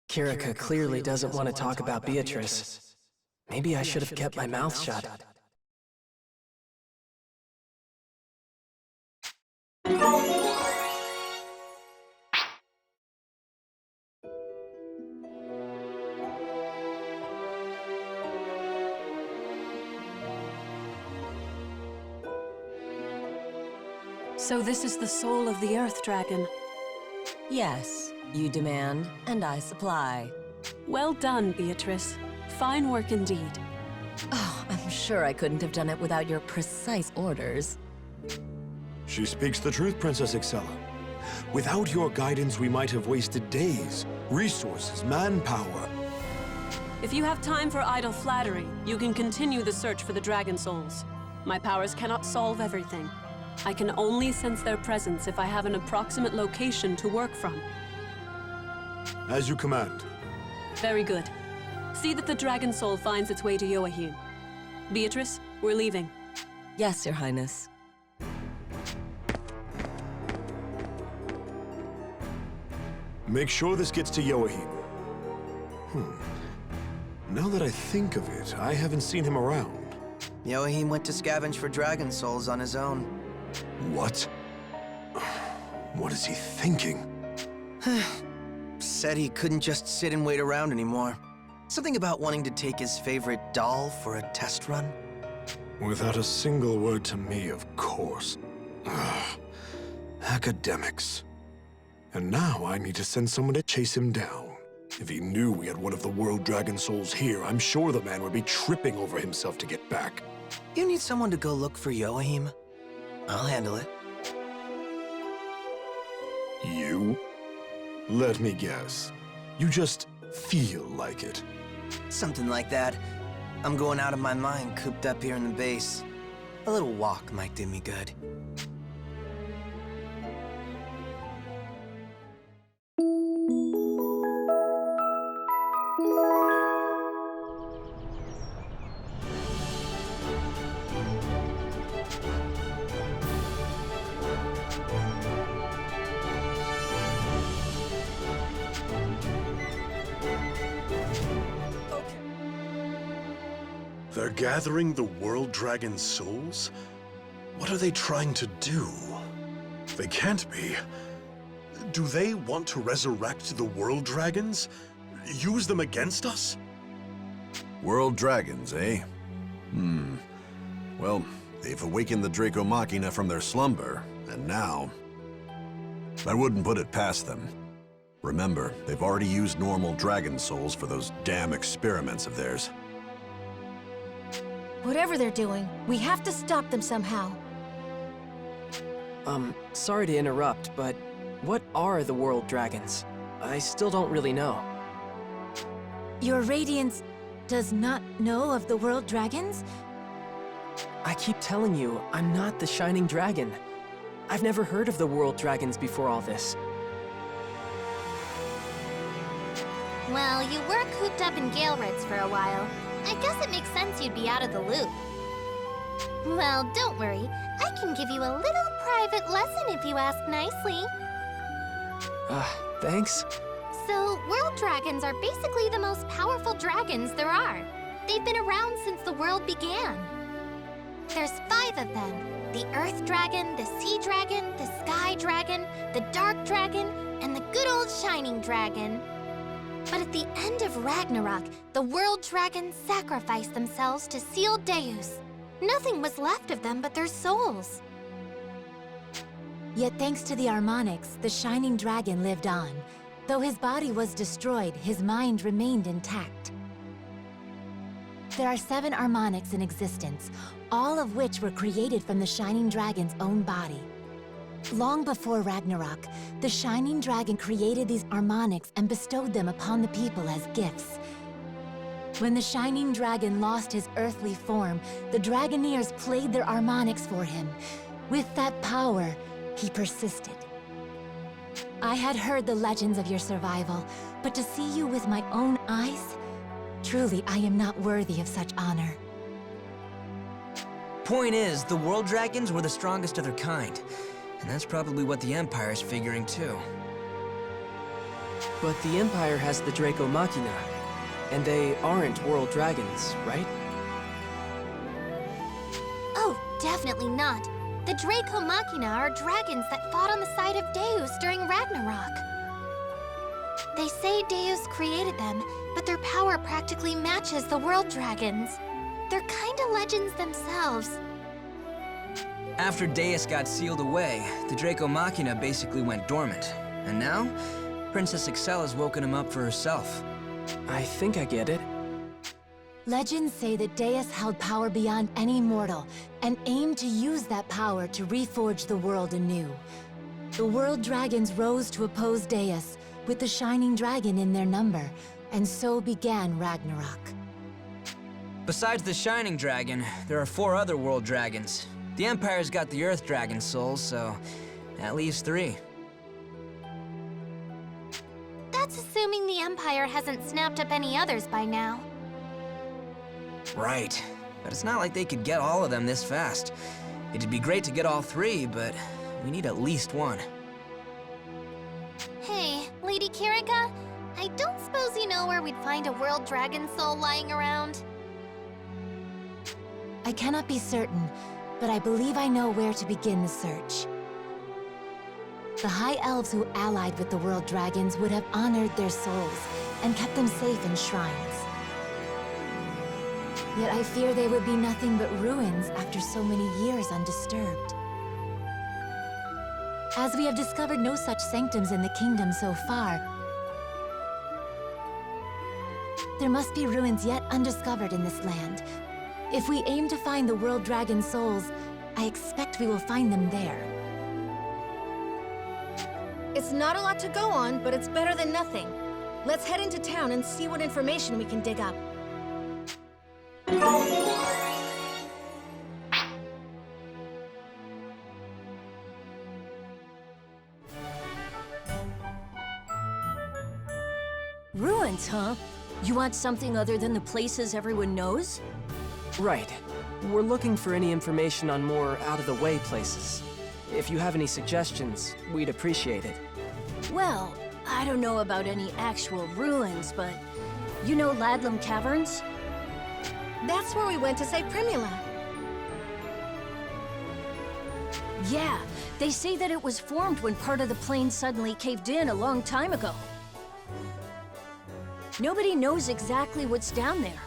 Kirika clearly doesn't want to talk about Beatrice. Maybe I should have kept my mouth shut. So this is the soul of the Earth Dragon. Yes, you demand, and I supply. Well done, Beatrice. Fine work indeed. Oh, I'm sure I couldn't have done it without your precise orders. She speaks the truth, Princess Excella. Without your guidance, we might have wasted days, resources, manpower. If you have time for idle flattery, you can continue the search for the Dragon Souls. My powers cannot solve everything. I can only sense their presence if I have an approximate location to work from. As you command. Very good. See that the Dragon Soul finds its way to Yoahim. Beatrice, we're leaving. Yes, Your Highness. Make sure this gets to Yoahim. Now that I think of it, I haven't seen him around. Yoahim went to scavenge for dragon souls on his own. What? What is he thinking? Said he couldn't just sit and wait around anymore. Something about wanting to take his favorite doll for a test run. Without a single word to me, of course. Ugh. Academics. And now I need to send someone to chase him down. If he knew we had one of the world dragon souls here, I'm sure the man would be tripping over himself to get back. You need someone to go look for Yoahim? I'll handle it. You? Let me guess. You just feel like it. Something like that. I'm going out of my mind cooped up here in the base. A little walk might do me good. They're gathering the world dragon souls? What are they trying to do? They can't be. Do they want to resurrect the world dragons? Use them against us? World dragons, eh? Well, they've awakened the Draco Machina from their slumber, and now... I wouldn't put it past them. Remember, they've already used normal dragon souls for those damn experiments of theirs. Whatever they're doing, we have to stop them somehow. Sorry to interrupt, but what are the world dragons? I still don't really know. Your Radiance does not know of the world dragons? I keep telling you, I'm not the Shining Dragon. I've never heard of the world dragons before all this. Well, you were cooped up in Gaelred's for a while. I guess it makes sense you'd be out of the loop. Well, don't worry. I can give you a little private lesson if you ask nicely. Thanks. So, world dragons are basically the most powerful dragons there are. They've been around since the world began. There's 5 of them. The Earth Dragon, the Sea Dragon, the Sky Dragon, the Dark Dragon, and the good old Shining Dragon. But at the end of Ragnarok, the world dragons sacrificed themselves to seal Deus. Nothing was left of them but their souls. Yet thanks to the Harmonics, the Shining Dragon lived on. Though his body was destroyed, his mind remained intact. There are 7 Harmonics in existence, all of which were created from the Shining Dragon's own body. Long before Ragnarok, the Shining Dragon created these Harmonics and bestowed them upon the people as gifts. When the Shining Dragon lost his earthly form, the Dragoneers played their Harmonics for him. With that power, he persisted. I had heard the legends of your survival, but to see you with my own eyes, truly I am not worthy of such honor. Point is, the world dragons were the strongest of their kind. And that's probably what the Empire's figuring too. But the Empire has the Draco Machina, and they aren't world dragons, right? Oh, definitely not. The Draco Machina are dragons that fought on the side of Deus during Ragnarok. They say Deus created them, but their power practically matches the world dragons. They're kinda legends themselves. After Deus got sealed away, the Draco Machina basically went dormant. And now, Princess Excel has woken him up for herself. I think I get it. Legends say that Deus held power beyond any mortal, and aimed to use that power to reforge the world anew. The world dragons rose to oppose Deus, with the Shining Dragon in their number, and so began Ragnarok. Besides the Shining Dragon, there are 4 other world dragons. The Empire's got the Earth Dragon souls, so that leaves 3. That's assuming the Empire hasn't snapped up any others by now. Right. But it's not like they could get all of them this fast. It'd be great to get all 3, but we need at least 1. Hey, Lady Kirika, I don't suppose you know where we'd find a world dragon soul lying around? I cannot be certain, but I believe I know where to begin the search. The High Elves who allied with the world dragons would have honored their souls and kept them safe in shrines. Yet I fear they would be nothing but ruins after so many years undisturbed. As we have discovered no such sanctums in the kingdom so far, there must be ruins yet undiscovered in this land. If we aim to find the world dragon souls, I expect we will find them there. It's not a lot to go on, but it's better than nothing. Let's head into town and see what information we can dig up. Ruins, huh? You want something other than the places everyone knows? Right. We're looking for any information on more out-of-the-way places. If you have any suggestions, we'd appreciate it. Well, I don't know about any actual ruins, but you know Ladlam Caverns? That's where we went to save Primula. Yeah, they say that it was formed when part of the plain suddenly caved in a long time ago. Nobody knows exactly what's down there.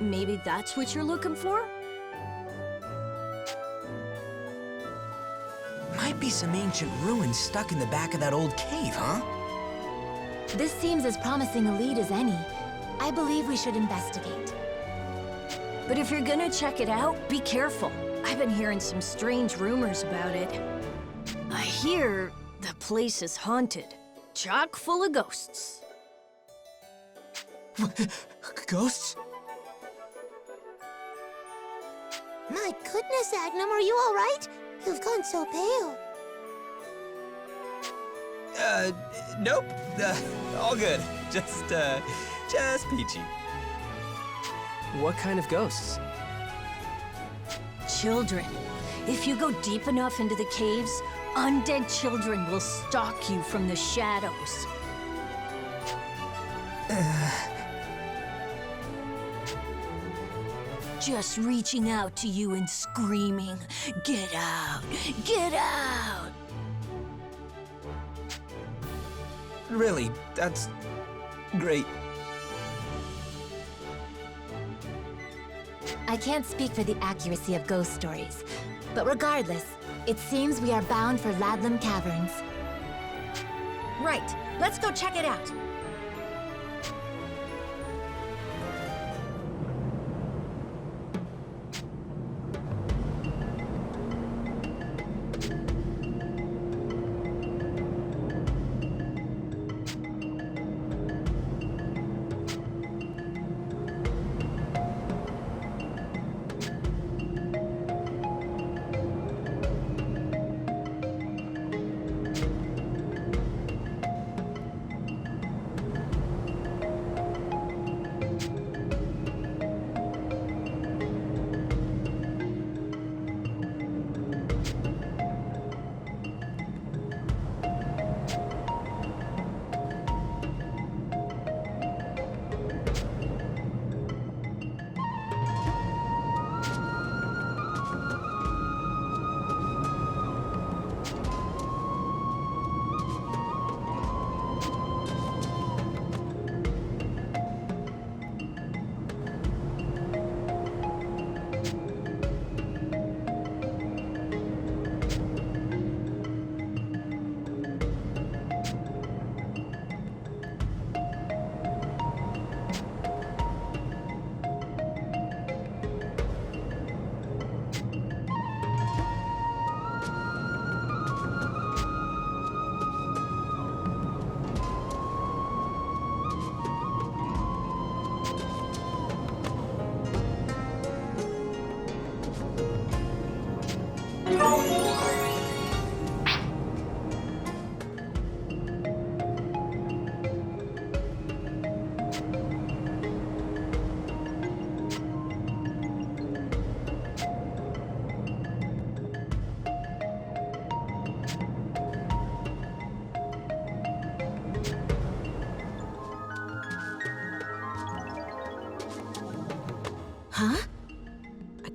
Maybe that's what you're looking for? Might be some ancient ruins stuck in the back of that old cave, huh? This seems as promising a lead as any. I believe we should investigate. But if you're gonna check it out, be careful. I've been hearing some strange rumors about it. I hear the place is haunted, chock full of ghosts. Ghosts? My goodness, Agnum, are you all right? You've gone so pale. Nope. All good. Just peachy. What kind of ghosts? Children. If you go deep enough into the caves, undead children will stalk you from the shadows. Just reaching out to you and screaming, "Get out! Get out!" Really, that's great. I can't speak for the accuracy of ghost stories, but regardless, it seems we are bound for Ladlam Caverns. Right, let's go check it out.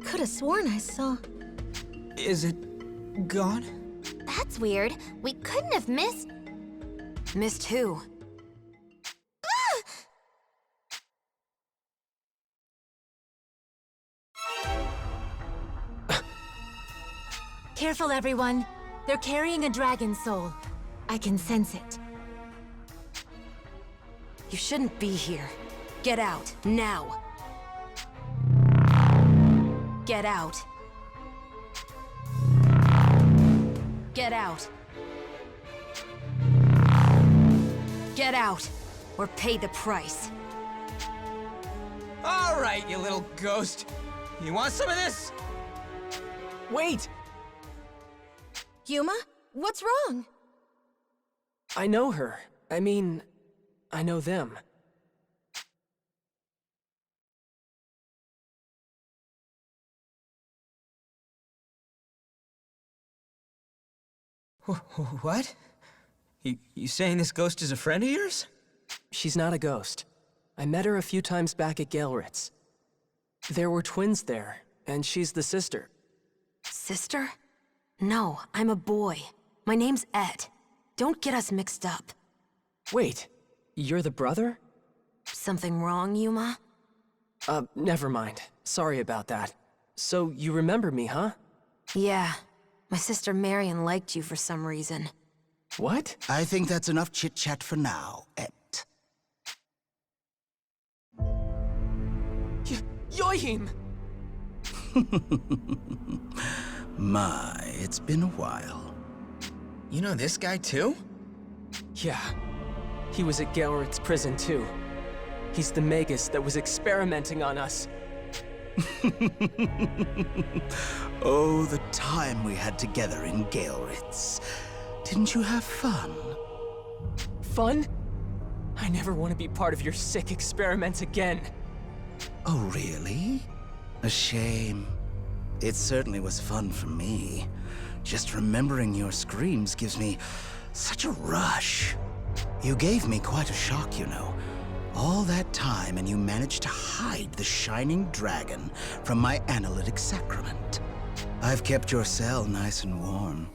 could have sworn I saw... Is it gone? That's weird. We couldn't have missed... Missed who? Careful, everyone. They're carrying a dragon soul. I can sense it. You shouldn't be here. Get out, now. Get out. Get out. Get out, or pay the price. All right, you little ghost. You want some of this? Wait! Yuma? What's wrong? I know her. I mean, I know them. What? You saying this ghost is a friend of yours? She's not a ghost. I met her a few times back at Gaelritz. There were twins there, and she's the sister. Sister? No, I'm a boy. My name's Ed. Don't get us mixed up. Wait, you're the brother? Something wrong, Yuma? Never mind. Sorry about that. So you remember me, huh? Yeah. My sister Marion liked you for some reason. What? I think that's enough chit-chat for now, Ed. Yohim! My, it's been a while. You know this guy too? Yeah. He was at Gaelritz prison too. He's the Magus that was experimenting on us. Oh, the time we had together in Gaelritz. Didn't you have fun? Fun? I never want to be part of your sick experiments again. Oh, really? A shame. It certainly was fun for me. Just remembering your screams gives me such a rush. You gave me quite a shock, you know. All that time, and you managed to hide the Shining Dragon from my analytic sacrament. I've kept your cell nice and warm.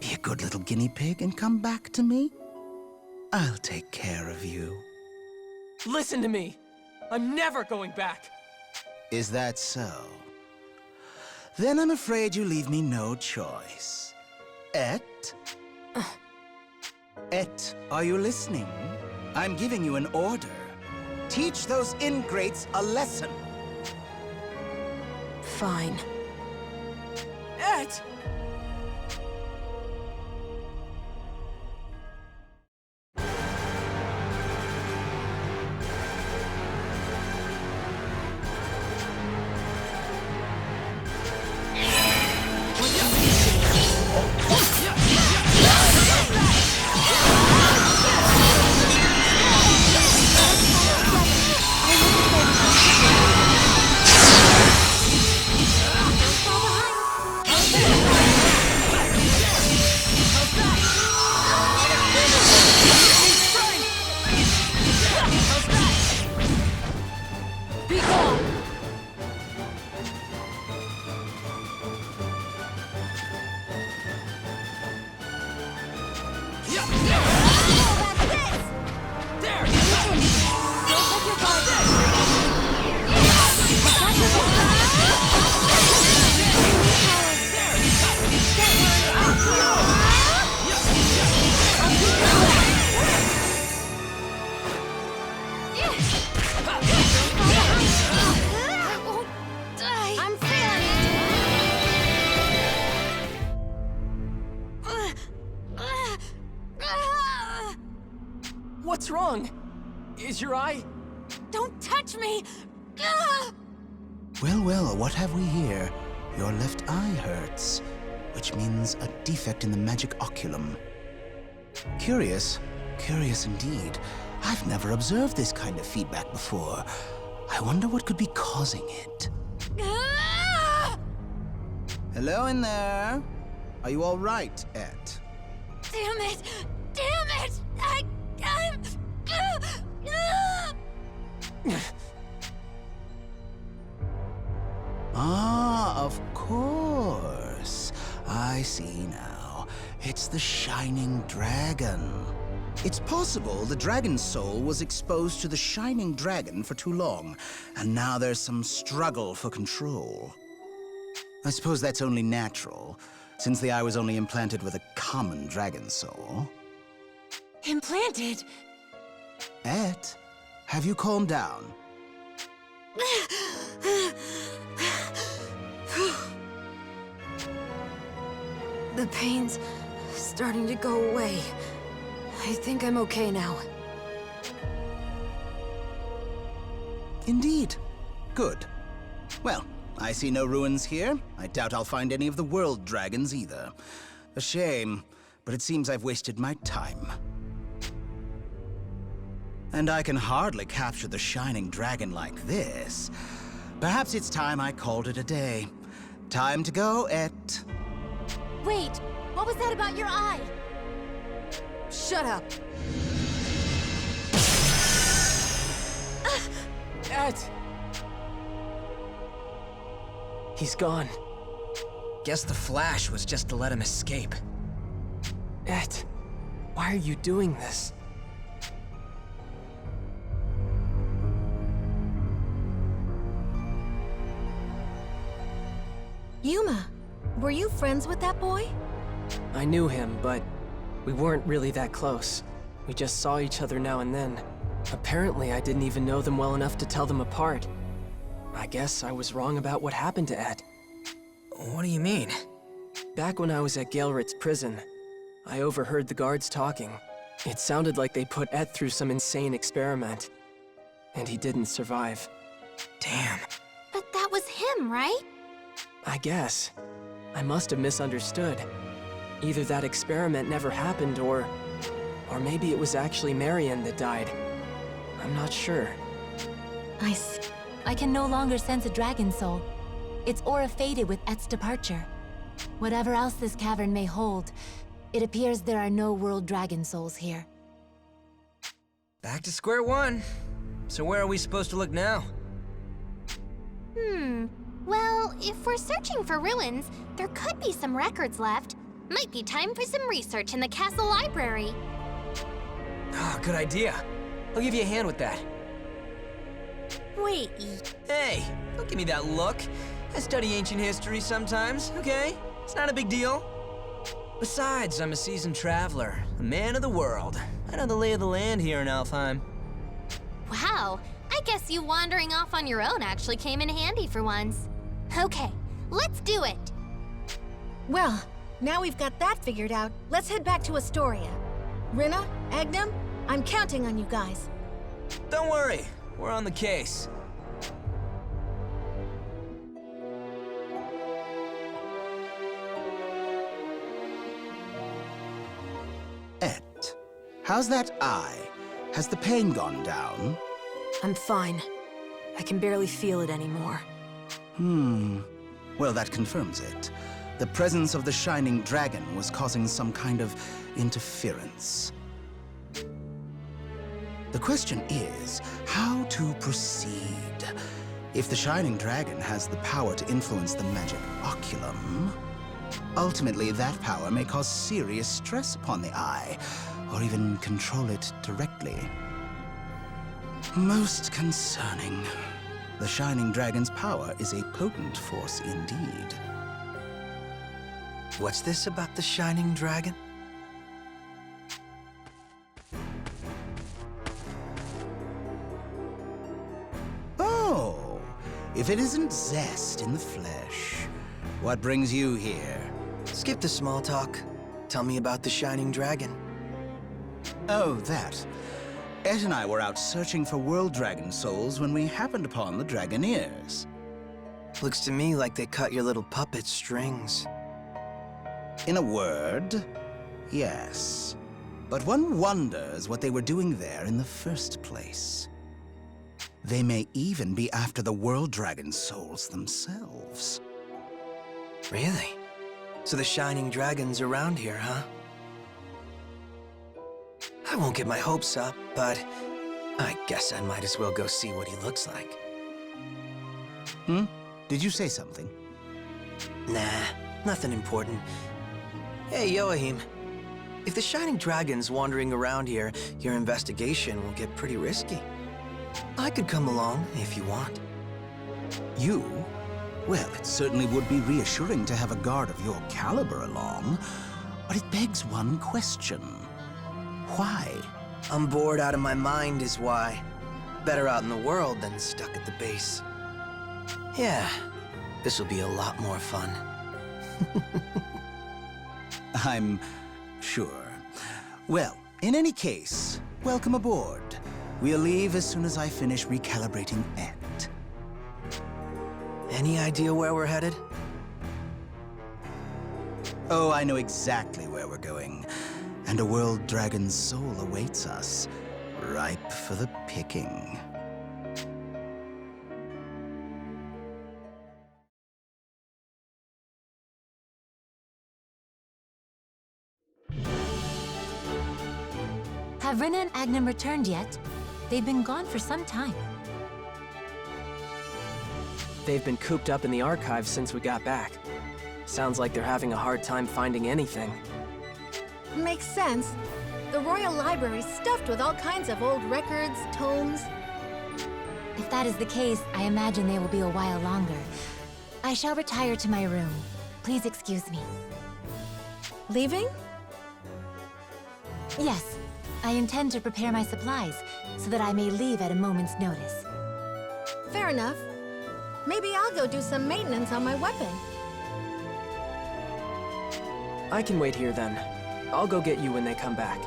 Be a good little guinea pig and come back to me. I'll take care of you. Listen to me! I'm never going back! Is that so? Then I'm afraid you leave me no choice. Et? Et, are you listening? I'm giving you an order. Teach those ingrates a lesson. Fine. Et! What's wrong? Is your eye... Don't touch me! Well, well, what have we here? Your left eye hurts, which means a defect in the magic oculum. Curious. Curious indeed. I've never observed this kind of feedback before. I wonder what could be causing it. Hello in there. Are you all right, Ed? Damn it! Damn it! I'm... Ah, Of course. I see now. It's the Shining Dragon. It's possible the Dragon Soul was exposed to the Shining Dragon for too long, and now there's some struggle for control. I suppose that's only natural, since the eye was only implanted with a common Dragon Soul. Implanted? Et, have you calmed down? The pain's starting to go away. I think I'm okay now. Indeed. Good. Well, I see no ruins here. I doubt I'll find any of the world dragons either. A shame, but it seems I've wasted my time. And I can hardly capture the Shining Dragon like this. Perhaps it's time I called it a day. Time to go, Et. Wait, what was that about your eye? Shut up. Et! He's gone. Guess the flash was just to let him escape. Et, why are you doing this? Yuma, were you friends with that boy? I knew him, but we weren't really that close. We just saw each other now and then. Apparently, I didn't even know them well enough to tell them apart. I guess I was wrong about what happened to Et. What do you mean? Back when I was at Gaelrit's prison, I overheard the guards talking. It sounded like they put Et through some insane experiment. And he didn't survive. Damn. But that was him, right? I guess. I must have misunderstood. Either that experiment never happened, or maybe it was actually Marion that died. I'm not sure. I see. I can no longer sense a dragon soul. Its aura faded with Et's departure. Whatever else this cavern may hold, it appears there are no world dragon souls here. Back to square one. So where are we supposed to look now? Well, if we're searching for ruins, there could be some records left. Might be time for some research in the castle library. Oh, good idea. I'll give you a hand with that. Wait. Hey, don't give me that look. I study ancient history sometimes, okay? It's not a big deal. Besides, I'm a seasoned traveler, a man of the world. I know the lay of the land here in Alheim. Wow, I guess you wandering off on your own actually came in handy for once. Okay, let's do it. Well, now we've got that figured out, let's head back to Astoria. Rinna, Agnum, I'm counting on you guys. Don't worry, we're on the case. Et, how's that eye? Has the pain gone down? I'm fine. I can barely feel it anymore. Well, that confirms it. The presence of the Shining Dragon was causing some kind of interference. The question is, how to proceed? If the Shining Dragon has the power to influence the magic oculum, ultimately that power may cause serious stress upon the eye, or even control it directly. Most concerning. The Shining Dragon's power is a potent force indeed. What's this about the Shining Dragon? Oh, if it isn't Zest in the flesh, what brings you here? Skip the small talk. Tell me about the Shining Dragon. Oh, that. Et and I were out searching for world dragon souls when we happened upon the Dragoneers. Looks to me like they cut your little puppet's strings. In a word, yes. But one wonders what they were doing there in the first place. They may even be after the world dragon souls themselves. Really? So the Shining Dragon's around here, huh? I won't get my hopes up, but I guess I might as well go see what he looks like. Did you say something? Nah, nothing important. Hey, Alheim. If the Shining Dragon's wandering around here, your investigation will get pretty risky. I could come along if you want. You? Well, it certainly would be reassuring to have a guard of your caliber along, but it begs one question. Why? I'm bored out of my mind is why. Better out in the world than stuck at the base. Yeah, this will be a lot more fun. I'm sure. Well, in any case, welcome aboard. We'll leave as soon as I finish recalibrating Ant. Any idea where we're headed? Oh, I know exactly where we're going. And a world dragon's soul awaits us, ripe for the picking. Have Rinna and Agnum returned yet? They've been gone for some time. They've been cooped up in the archives since we got back. Sounds like they're having a hard time finding anything. Makes sense. The Royal Library's stuffed with all kinds of old records, tomes. If that is the case, I imagine they will be a while longer. I shall retire to my room. Please excuse me. Leaving? Yes. I intend to prepare my supplies, so that I may leave at a moment's notice. Fair enough. Maybe I'll go do some maintenance on my weapon. I can wait here then. I'll go get you when they come back.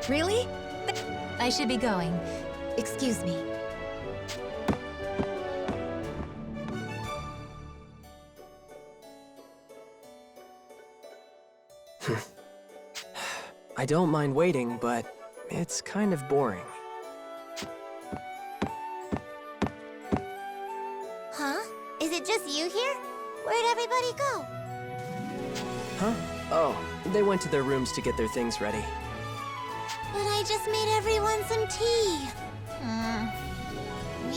Really? I should be going. Excuse me. I don't mind waiting, but it's kind of boring. Huh? Is it just you here? Where'd everybody go? Huh? Oh, they went to their rooms to get their things ready. But I just made everyone some tea.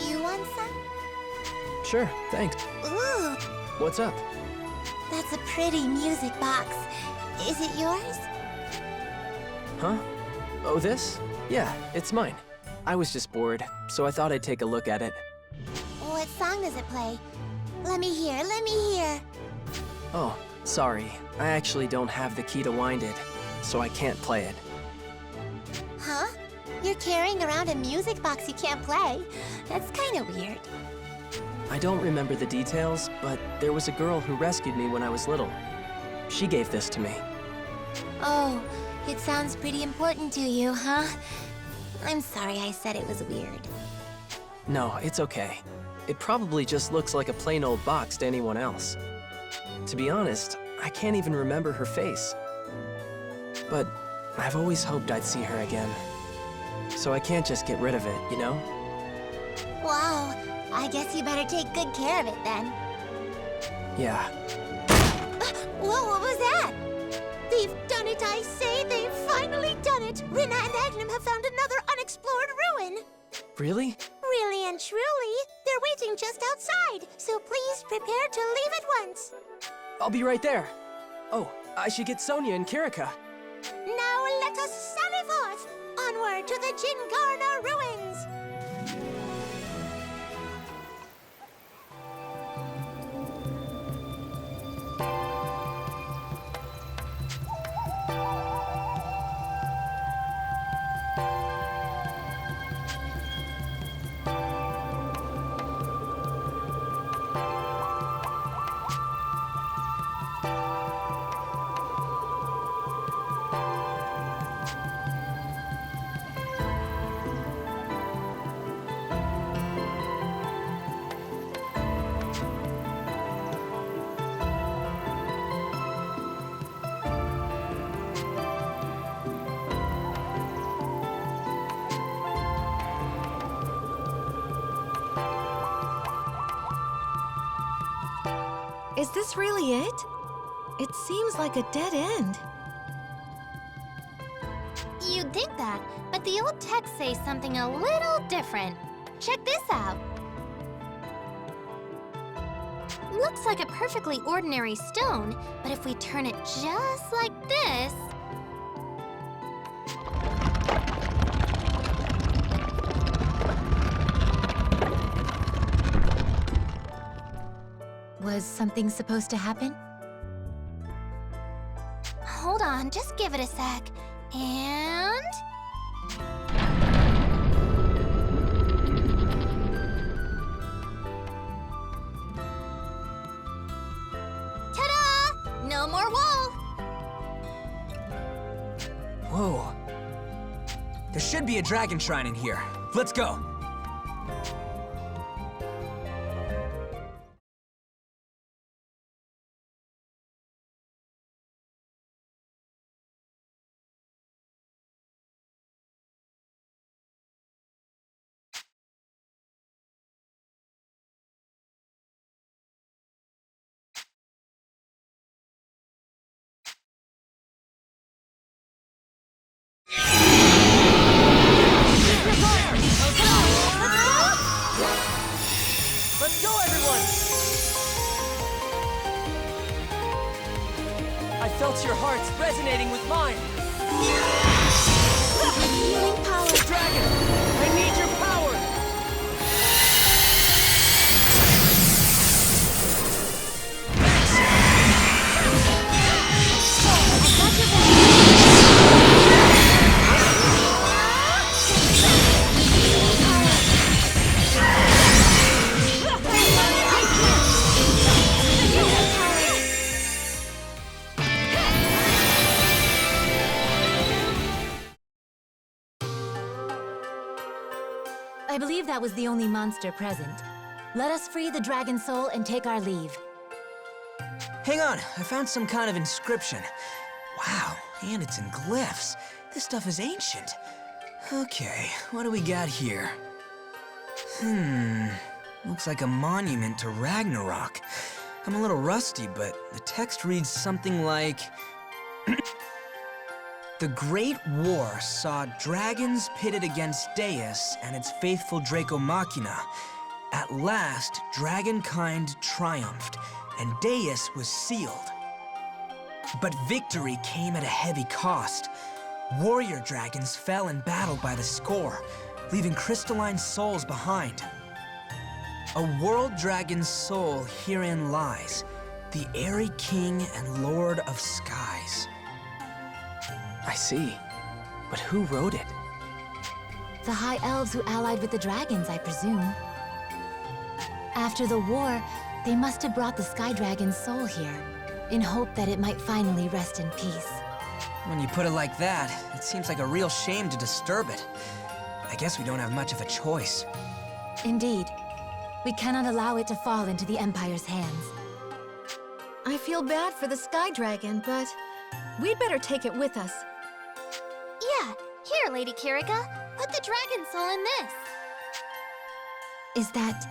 You want some? Sure, thanks. Ooh, What's up? that's a pretty music box. Is it yours? Huh? Oh, this? Yeah, it's mine. I was just bored, so I thought I'd take a look at it. What song does it play? Let me hear, let me hear. Oh, sorry. I actually don't have the key to wind it, so I can't play it. Huh? You're carrying around a music box you can't play? That's kind of weird. I don't remember the details, but there was a girl who rescued me when I was little. She gave this to me. Oh, it sounds pretty important to you, huh? I'm sorry I said it was weird. No, it's okay. It probably just looks like a plain old box to anyone else. To be honest, I can't even remember her face. But I've always hoped I'd see her again. So I can't just get rid of it, you know? Wow, I guess you better take good care of it then. Yeah. Whoa, what was that? They've done it, I say! They've finally done it! Rinna and Agnum have found another unexplored ruin! Really? Really and truly, they're waiting just outside, so please prepare to leave at once. I'll be right there. Oh, I should get Sonia and Kirika. Now let us sally forth, onward to the Jingarna ruins! Is this really it? It seems like a dead end. You'd think that, but the old texts say something a little different. Check this out. Looks like a perfectly ordinary stone, but if we turn it just like this... Was something supposed to happen? Hold on, just give it a sec. And... ta-da! No more wall! Whoa. There should be a dragon shrine in here. Let's go. Let's go, everyone! I felt your hearts resonating with mine. Healing power. Dragon, I need your power! I believe that was the only monster present. Let us free the dragon soul and take our leave. Hang on, I found some kind of inscription. Wow, and it's in glyphs. This stuff is ancient. Okay, what do we got here? Looks like a monument to Ragnarok. I'm a little rusty, but the text reads something like... The Great War saw dragons pitted against Deus and its faithful Draco Machina. At last, dragonkind triumphed, and Deus was sealed. But victory came at a heavy cost. Warrior dragons fell in battle by the score, leaving crystalline souls behind. A world dragon's soul herein lies, the airy king and lord of skies. I see. But who wrote it? The High Elves who allied with the dragons, I presume. After the war, they must have brought the Sky Dragon's soul here, in hope that it might finally rest in peace. When you put it like that, it seems like a real shame to disturb it. I guess we don't have much of a choice. Indeed. We cannot allow it to fall into the Empire's hands. I feel bad for the Sky Dragon, but we'd better take it with us. Yeah, here, Lady Kirika. Put the dragon soul in this. Is that...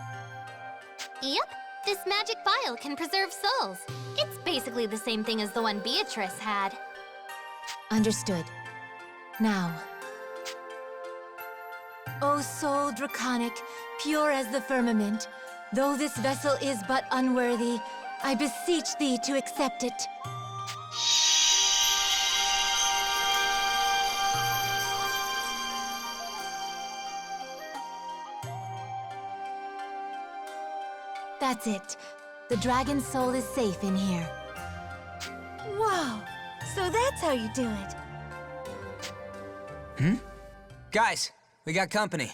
Yep, this magic vial can preserve souls. It's basically the same thing as the one Beatrice had. Understood. Now... O soul draconic, pure as the firmament, though this vessel is but unworthy, I beseech thee to accept it. That's it. The dragon's soul is safe in here. Wow, so that's how you do it. Guys, we got company.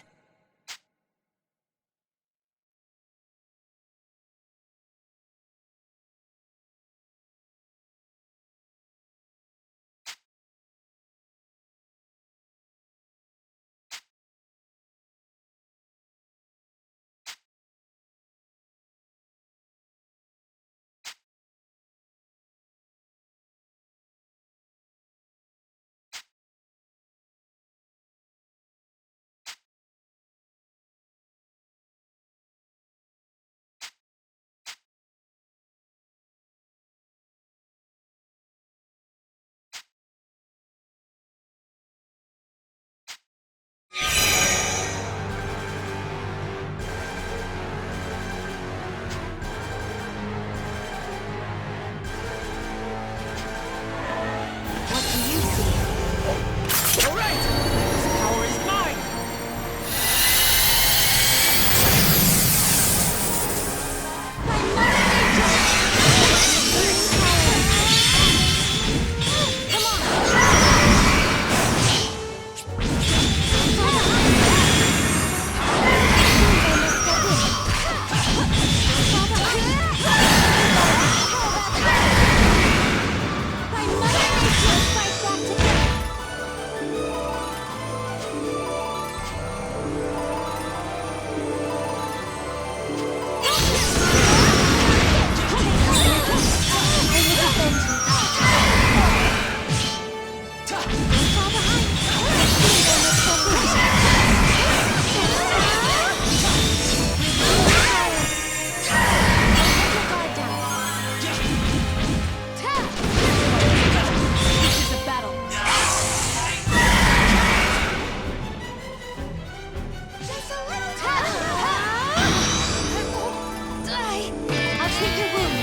treat your wounds.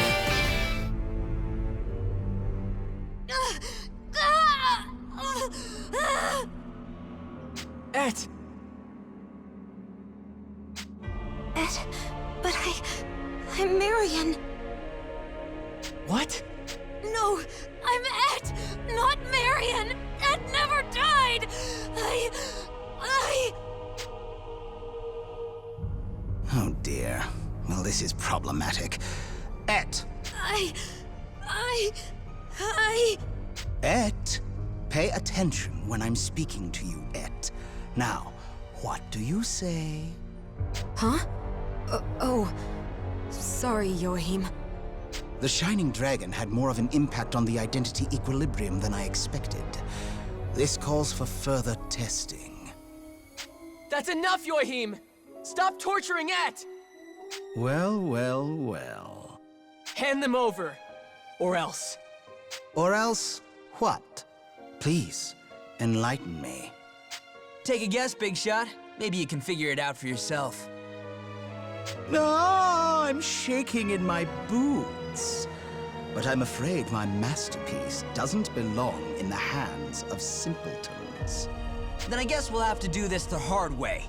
Et! Et, but I'm Marion. What? No, I'm Et, not Marion. Et never died. Oh dear. Well, this is problematic. Et! Et! Pay attention when I'm speaking to you, Et. Now, what do you say? Huh? Sorry, Yoahim. The Shining Dragon had more of an impact on the identity equilibrium than I expected. This calls for further testing. That's enough, Yoahim! Stop torturing Et! Well, well, well. Hand them over. Or else. Or else what? Please, enlighten me. Take a guess, Big Shot. Maybe you can figure it out for yourself. No, I'm shaking in my boots. But I'm afraid my masterpiece doesn't belong in the hands of simpletons. Then I guess we'll have to do this the hard way.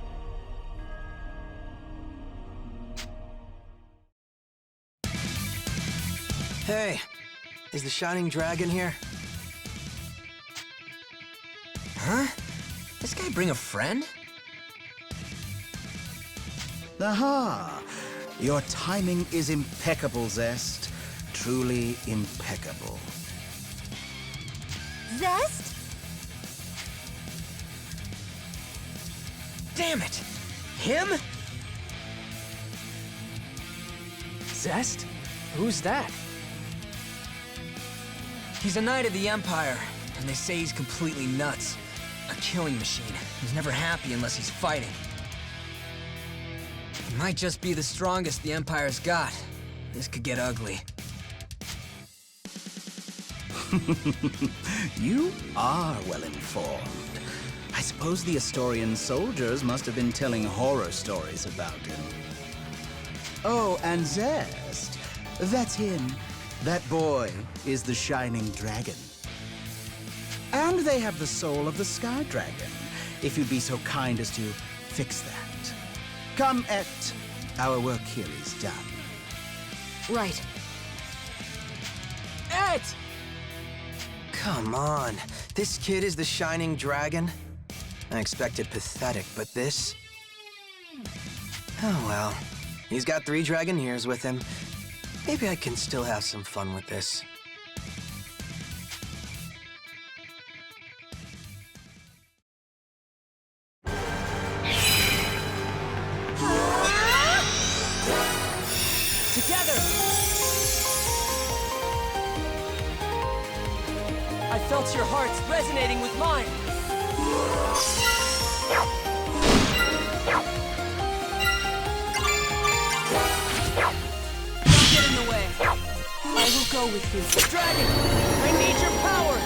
Hey, is the Shining Dragon here? Huh? This guy bring a friend? Aha! Your timing is impeccable, Zest. Truly impeccable. Zest? Damn it! Him? Zest? Who's that? He's a knight of the Empire, and they say he's completely nuts. A killing machine. He's never happy unless he's fighting. He might just be the strongest the Empire's got. This could get ugly. You are well informed. I suppose the Astorian soldiers must have been telling horror stories about him. Oh, and Zest. That's him. That boy is the Shining Dragon. And they have the soul of the Sky Dragon, if you'd be so kind as to fix that. Come, Et. Our work here is done. Right. Et! Come on. This kid is the Shining Dragon? I expected pathetic, but this? Oh well. He's got 3 Dragoneers with him. Maybe I can still have some fun with this. Together! I felt your hearts resonating with mine. Don't get in the way. I will go with you. Dragon, I need your power!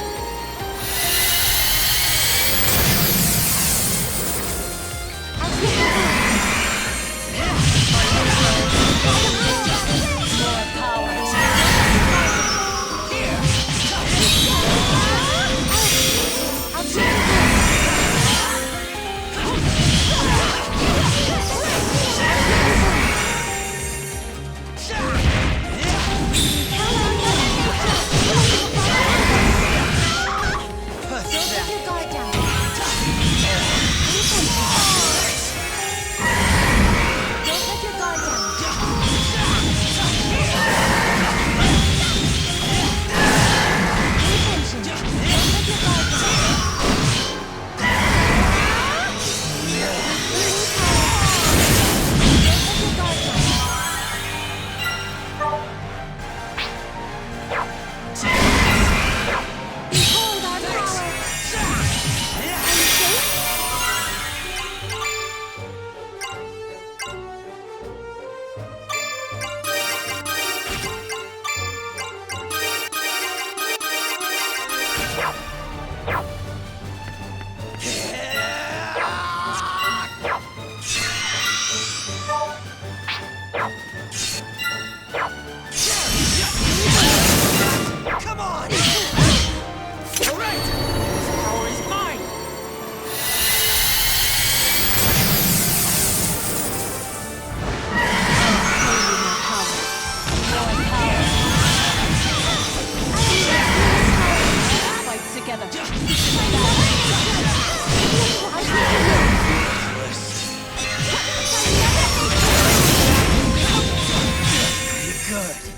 it!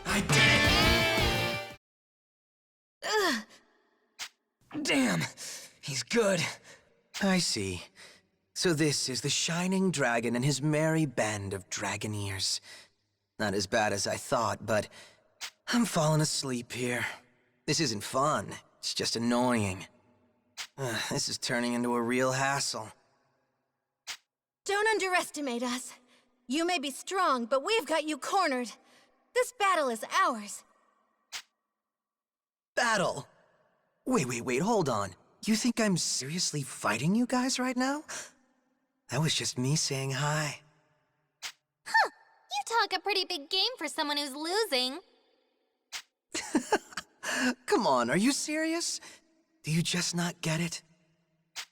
I did it! Ugh. Damn, he's good. I see. So this is the Shining Dragon and his merry band of Dragoneers. Not as bad as I thought, but I'm falling asleep here. This isn't fun. It's just annoying. This is turning into a real hassle. Don't underestimate us. You may be strong, but we've got you cornered. This battle is ours. Battle? Wait, hold on. You think I'm seriously fighting you guys right now? That was just me saying hi. Huh! You talk a pretty big game for someone who's losing. Come on, are you serious? Do you just not get it?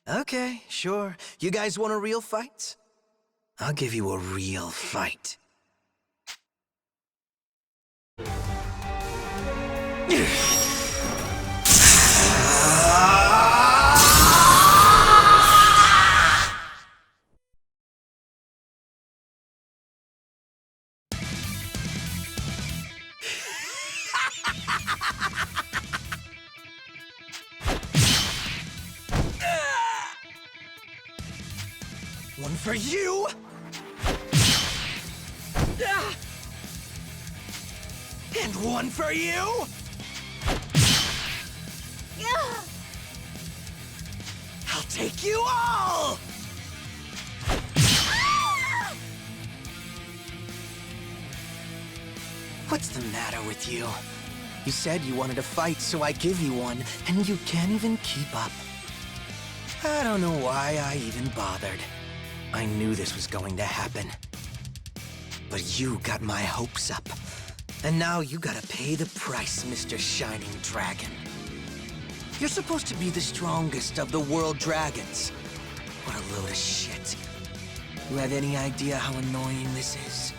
Okay, sure. You guys want a real fight? I'll give you a real fight. One for you! And one for you! I'll take you all! What's the matter with you? You said you wanted a fight, so I give you one, and you can't even keep up. I don't know why I even bothered. I knew this was going to happen. But you got my hopes up. And now you gotta pay the price, Mr. Shining Dragon. You're supposed to be the strongest of the world dragons. What a load of shit. You have any idea how annoying this is?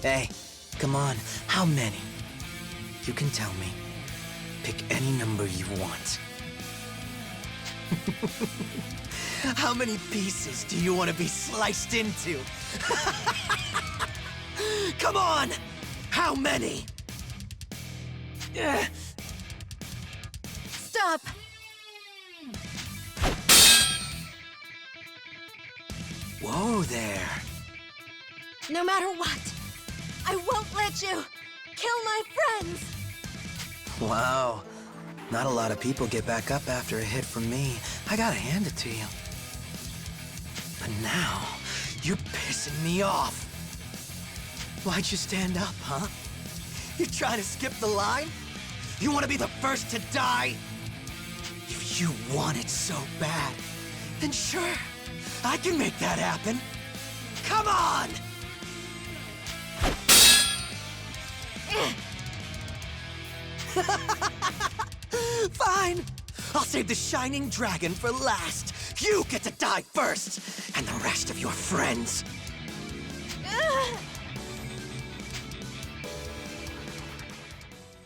Hey, come on, how many? You can tell me. Pick any number you want. How many pieces do you want to be sliced into? Come on! How many? Stop! Whoa there. No matter what, I won't let you kill my friends! Wow. Not a lot of people get back up after a hit from me. I gotta hand it to you. But now, you're pissing me off. Why'd you stand up, huh? You trying to skip the line? You want to be the first to die? If you want it so bad, then sure, I can make that happen. Come on! Fine! I'll save the Shining Dragon for last. You get to die first, and the rest of your friends.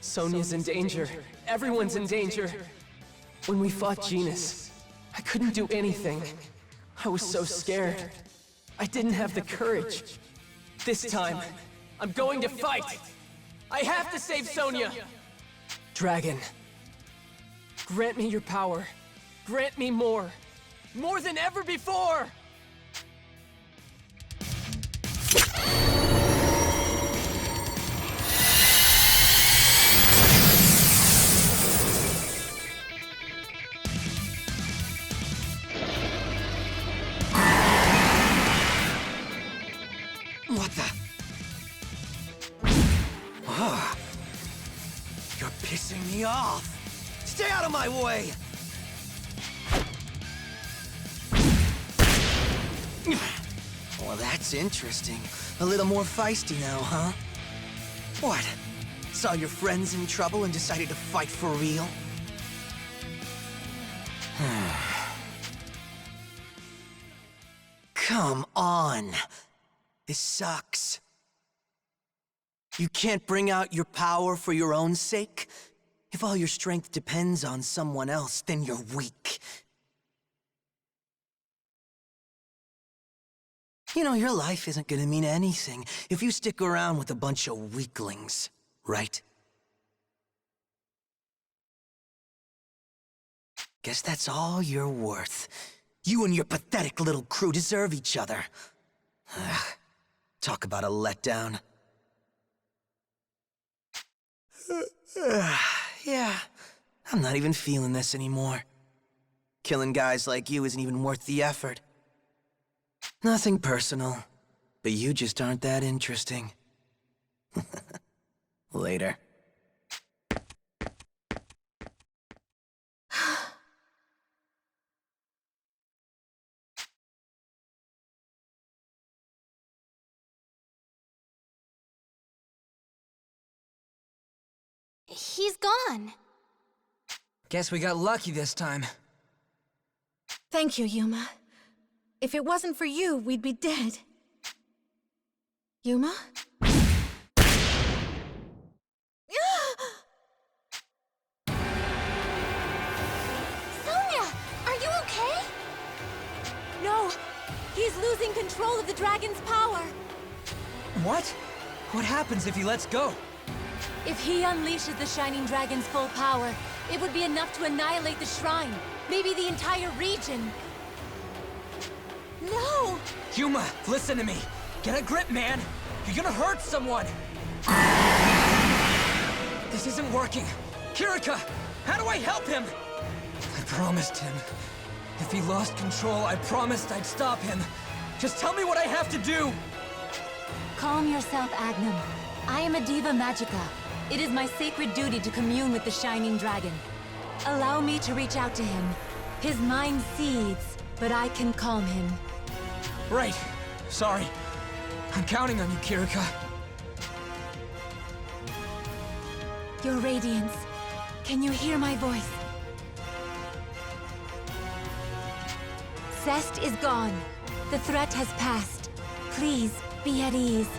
Sonya's in danger. Everyone's in danger. When we fought Genus, I couldn't do anything. I was so scared. I didn't have the courage. This time, I'm going to fight! I have to save Sonya! Dragon, grant me your power. Grant me more. More than ever before! What the? Ah, you're pissing me off. Stay out of my way. Well, that's interesting. A little more feisty now, huh? What? Saw your friends in trouble and decided to fight for real? Come on. This sucks. You can't bring out your power for your own sake? If all your strength depends on someone else, then you're weak. You know, your life isn't gonna mean anything if you stick around with a bunch of weaklings, right? Guess that's all you're worth. You and your pathetic little crew deserve each other. Talk about a letdown. Yeah, I'm not even feeling this anymore. Killing guys like you isn't even worth the effort. Nothing personal, but you just aren't that interesting. Later. He's gone. Guess we got lucky this time. Thank you, Yuma. If it wasn't for you, we'd be dead. Yuma? Sonia, are you okay? No! He's losing control of the dragon's power! What? What happens if he lets go? If he unleashes the Shining Dragon's full power, it would be enough to annihilate the shrine. Maybe the entire region. No! Yuma, listen to me. Get a grip, man. You're gonna hurt someone. This isn't working. Kirika, how do I help him? I promised him. If he lost control, I promised I'd stop him. Just tell me what I have to do. Calm yourself, Agnum. I am a Diva Magica. It is my sacred duty to commune with the Shining Dragon. Allow me to reach out to him. His mind seethes, but I can calm him. Right. Sorry. I'm counting on you, Kirika. Your Radiance. Can you hear my voice? Zest is gone. The threat has passed. Please, be at ease.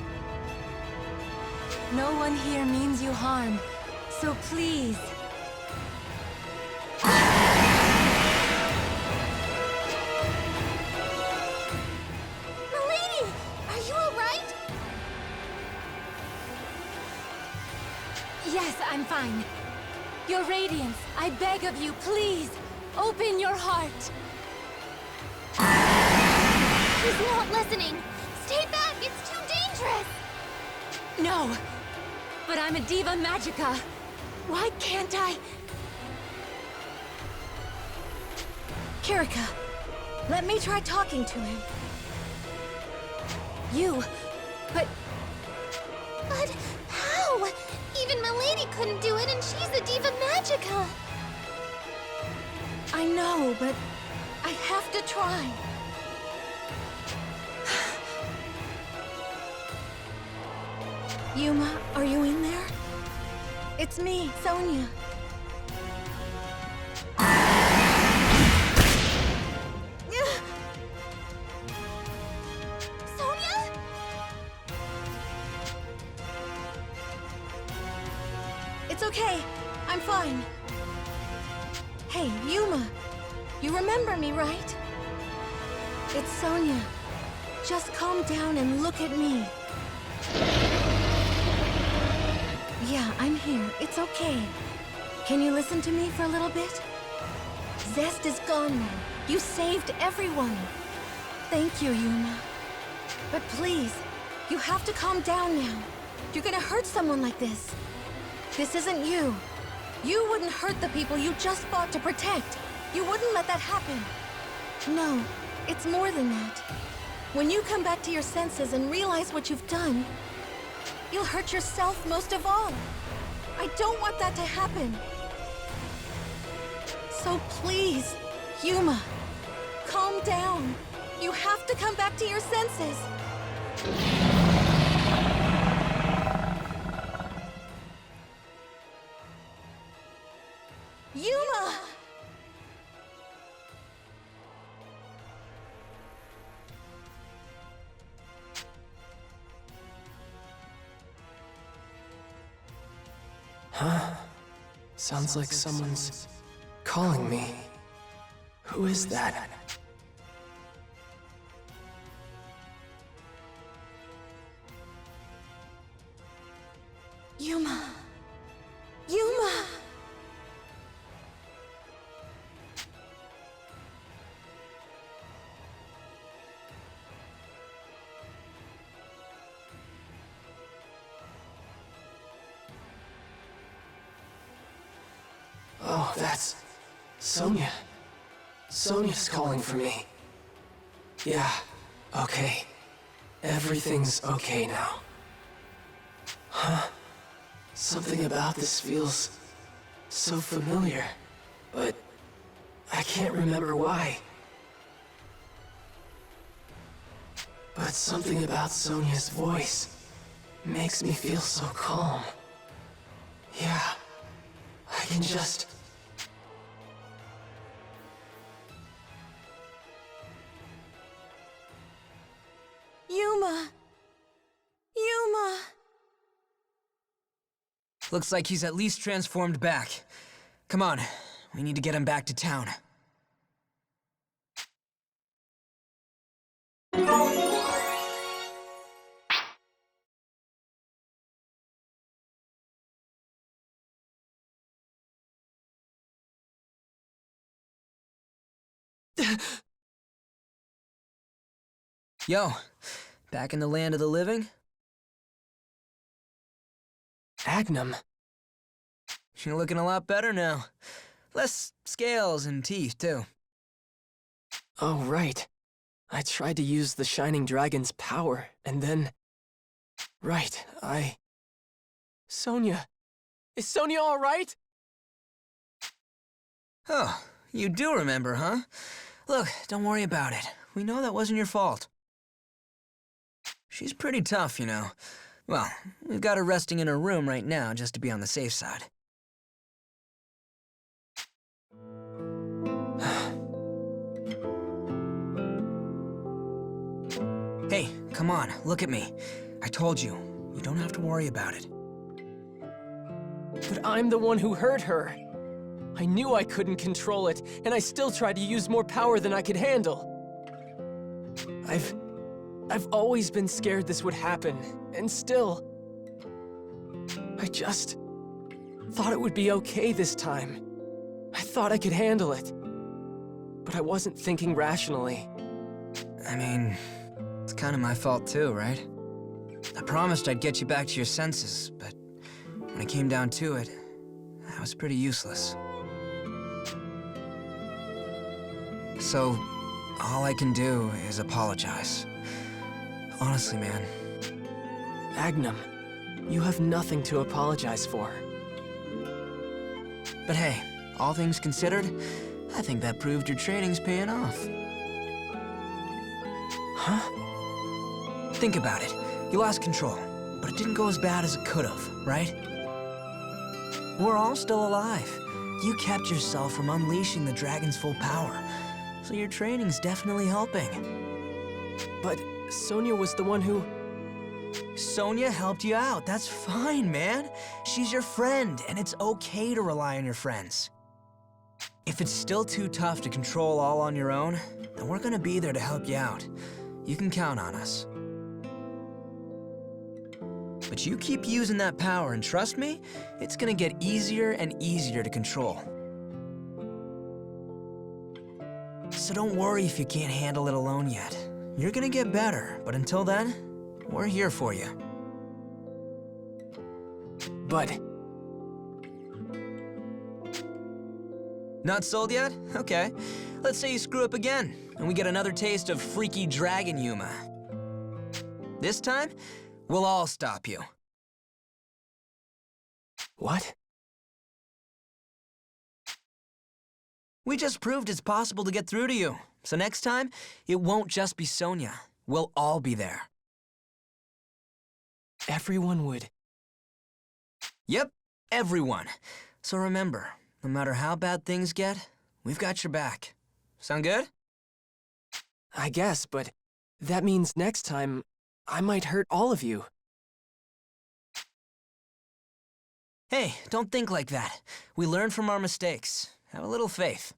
No one here means you harm, so please. Milady, are you alright? Yes, I'm fine. Your Radiance, I beg of you, please, open your heart. He's not listening. Stay back, it's too dangerous. No, but I'm a Diva Magica. Why can't I? Kirika, let me try talking to him. But how? Even Milady couldn't do it, and she's a Diva Magica. I know, but I have to try. Yuma, are you in there? It's me, Sonia. Sonia? It's okay. I'm fine. Hey, Yuma. You remember me, right? It's Sonia. Just calm down and look at me. Yeah, I'm here. It's okay. Can you listen to me for a little bit? Zest is gone now. You saved everyone. Thank you, Yuma. But please, you have to calm down now. You're gonna hurt someone like this. This isn't you. You wouldn't hurt the people you just fought to protect. You wouldn't let that happen. No, it's more than that. When you come back to your senses and realize what you've done, you'll hurt yourself most of all. I don't want that to happen. So please, Yuma, calm down. You have to come back to your senses. Yuma! Huh? Sounds like someone's calling me. Who is that? Yuma. Yuma! Oh, that's... Sonya. Sonya's calling for me. Yeah, okay. Everything's okay now. Huh? Something about this feels so familiar, but I can't remember why. But something about Sonya's voice makes me feel so calm. Yeah, I can just... Yuma! Yuma! Looks like he's at least transformed back. Come on, we need to get him back to town. Yo, back in the land of the living? Agnum. You're looking a lot better now. Less scales and teeth, too. Oh, right. I tried to use the Shining Dragon's power, and then... Right, Sonya. Is Sonya all right? Oh, you do remember, huh? Look, don't worry about it. We know that wasn't your fault. She's pretty tough, you know. Well, we've got her resting in her room right now just to be on the safe side. Hey, come on, look at me. I told you, you don't have to worry about it. But I'm the one who hurt her. I knew I couldn't control it, and I still tried to use more power than I could handle. I've always been scared this would happen, and still... I just thought it would be okay this time. I thought I could handle it. But I wasn't thinking rationally. I mean, it's kind of my fault too, right? I promised I'd get you back to your senses, but when it came down to it, I was pretty useless. So, all I can do is apologize. Honestly, man. Agnum, you have nothing to apologize for. But hey, all things considered, I think that proved your training's paying off. Huh? Think about it. You lost control, but it didn't go as bad as it could've, right? We're all still alive. You kept yourself from unleashing the dragon's full power, so your training's definitely helping. But Sonya was the one who... Sonya helped you out. That's fine, man. She's your friend, and it's okay to rely on your friends. If it's still too tough to control all on your own, then we're gonna be there to help you out. You can count on us. But you keep using that power, and trust me, it's gonna get easier and easier to control. So don't worry if you can't handle it alone yet. You're gonna get better, but until then, we're here for you. But... Not sold yet? Okay. Let's say you screw up again, and we get another taste of freaky dragon Yuma. This time, we'll all stop you. What? We just proved it's possible to get through to you. So next time, it won't just be Sonya. We'll all be there. Everyone would... Yep, everyone. So remember, no matter how bad things get, we've got your back. Sound good? I guess, but that means next time, I might hurt all of you. Hey, don't think like that. We learn from our mistakes. Have a little faith.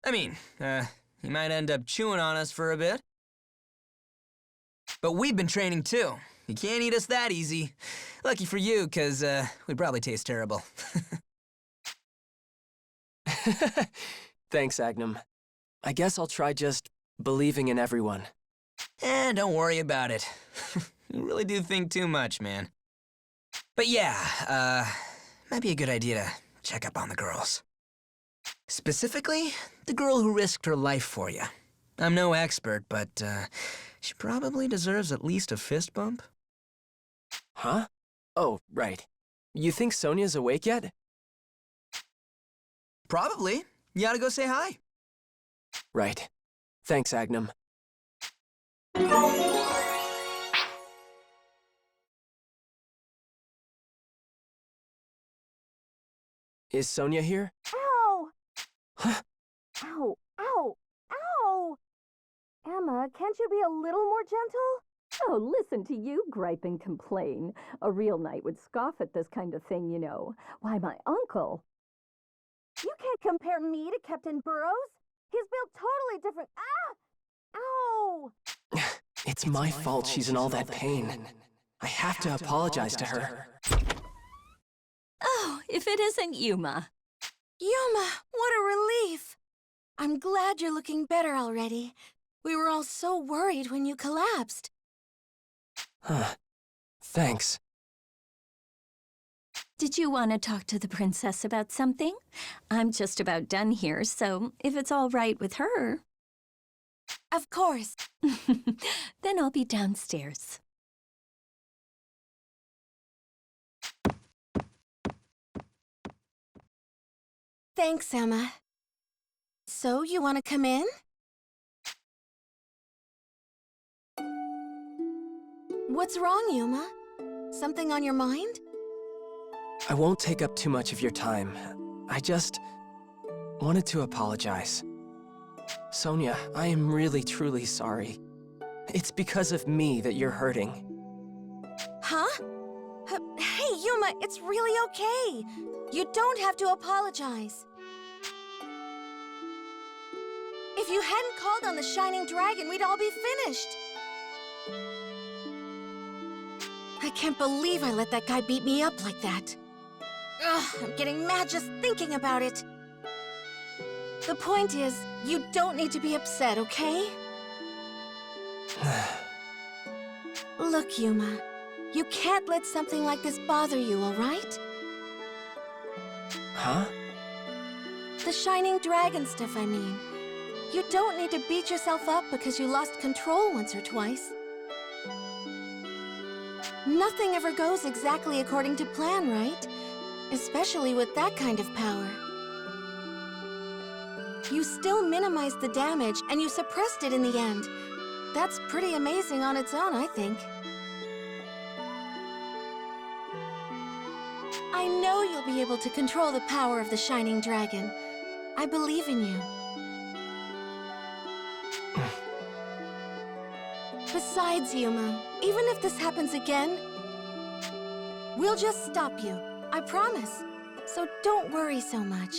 I mean, you might end up chewing on us for a bit. But we've been training too. You can't eat us that easy. Lucky for you, 'cause we probably taste terrible. Thanks, Agnum. I guess I'll try just believing in everyone. Don't worry about it. You really do think too much, man. But yeah, might be a good idea to check up on the girls. Specifically, the girl who risked her life for you. I'm no expert, but she probably deserves at least a fist bump. Huh? Oh, right. You think Sonia's awake yet? Probably. You ought to go say hi. Right. Thanks, Agnum. Is Sonia here? Ow! Huh? Ow! Ow! Ow! Emma, can't you be a little more gentle? Oh, listen to you gripe and complain. A real knight would scoff at this kind of thing, you know. Why, my uncle... You can't compare me to Captain Burrows. He's built totally different. Ah! Ow! It's my fault she's in all that pain. I have to apologize to her. Oh, if it isn't Yuma. Yuma, what a relief. I'm glad you're looking better already. We were all so worried when you collapsed. Huh. Thanks. Did you want to talk to the princess about something? I'm just about done here, so if it's all right with her... Of course. Then I'll be downstairs. Thanks, Emma. So, you want to come in? What's wrong, Yuma? Something on your mind? I won't take up too much of your time. I just wanted to apologize. Sonia, I am really truly sorry. It's because of me that you're hurting. Huh? Hey, Yuma, it's really okay. You don't have to apologize. If you hadn't called on the Shining Dragon, we'd all be finished. I can't believe I let that guy beat me up like that. Ugh, I'm getting mad just thinking about it. The point is, you don't need to be upset, okay? Look, Yuma, you can't let something like this bother you, all right? Huh? The Shining Dragon stuff, I mean. You don't need to beat yourself up because you lost control once or twice. Nothing ever goes exactly according to plan, right? Especially with that kind of power. You still minimized the damage, and you suppressed it in the end. That's pretty amazing on its own, I think. I know you'll be able to control the power of the Shining Dragon. I believe in you. Besides, Yuma, even if this happens again, we'll just stop you. I promise. So don't worry so much.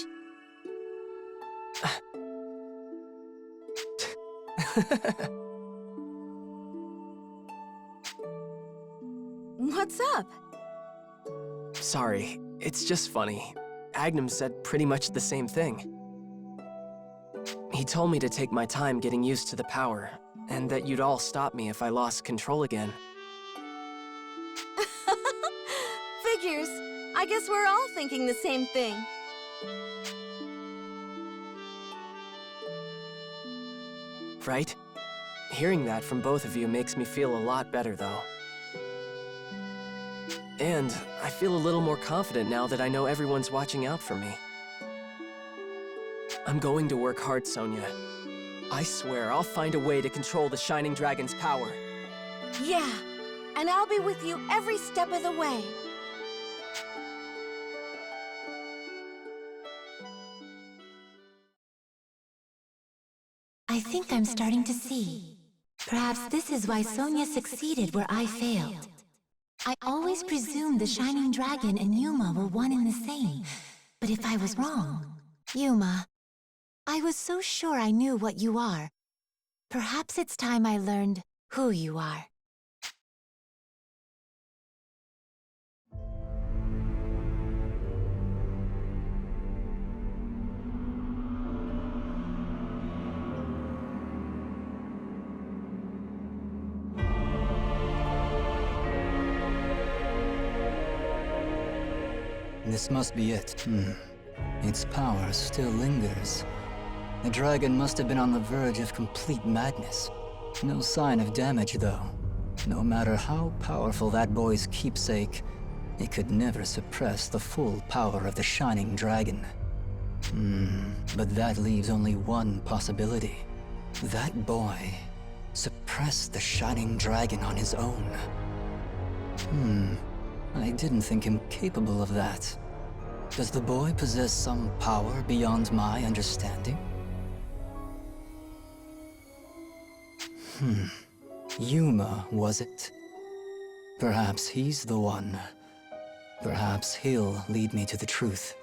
What's up? Sorry, it's just funny. Agnum said pretty much the same thing. He told me to take my time getting used to the power, and that you'd all stop me if I lost control again. Figures. I guess we're all thinking the same thing. Right? Hearing that from both of you makes me feel a lot better, though. And I feel a little more confident now that I know everyone's watching out for me. I'm going to work hard, Sonia. I swear I'll find a way to control the Shining Dragon's power. Yeah, and I'll be with you every step of the way. I think I'm starting to see. Perhaps this is why Sonia succeeded where I failed. I always presumed the Shining Dragon and Yuma were one and the same. But if I was wrong... Yuma, I was so sure I knew what you are. Perhaps it's time I learned who you are. This must be it. Its power still lingers. The dragon must have been on the verge of complete madness. No sign of damage, though. No matter how powerful that boy's keepsake, it could never suppress the full power of the Shining Dragon. But that leaves only one possibility. That boy suppressed the Shining Dragon on his own. I didn't think him capable of that. Does the boy possess some power beyond my understanding? Yuma, was it? Perhaps he's the one. Perhaps he'll lead me to the truth.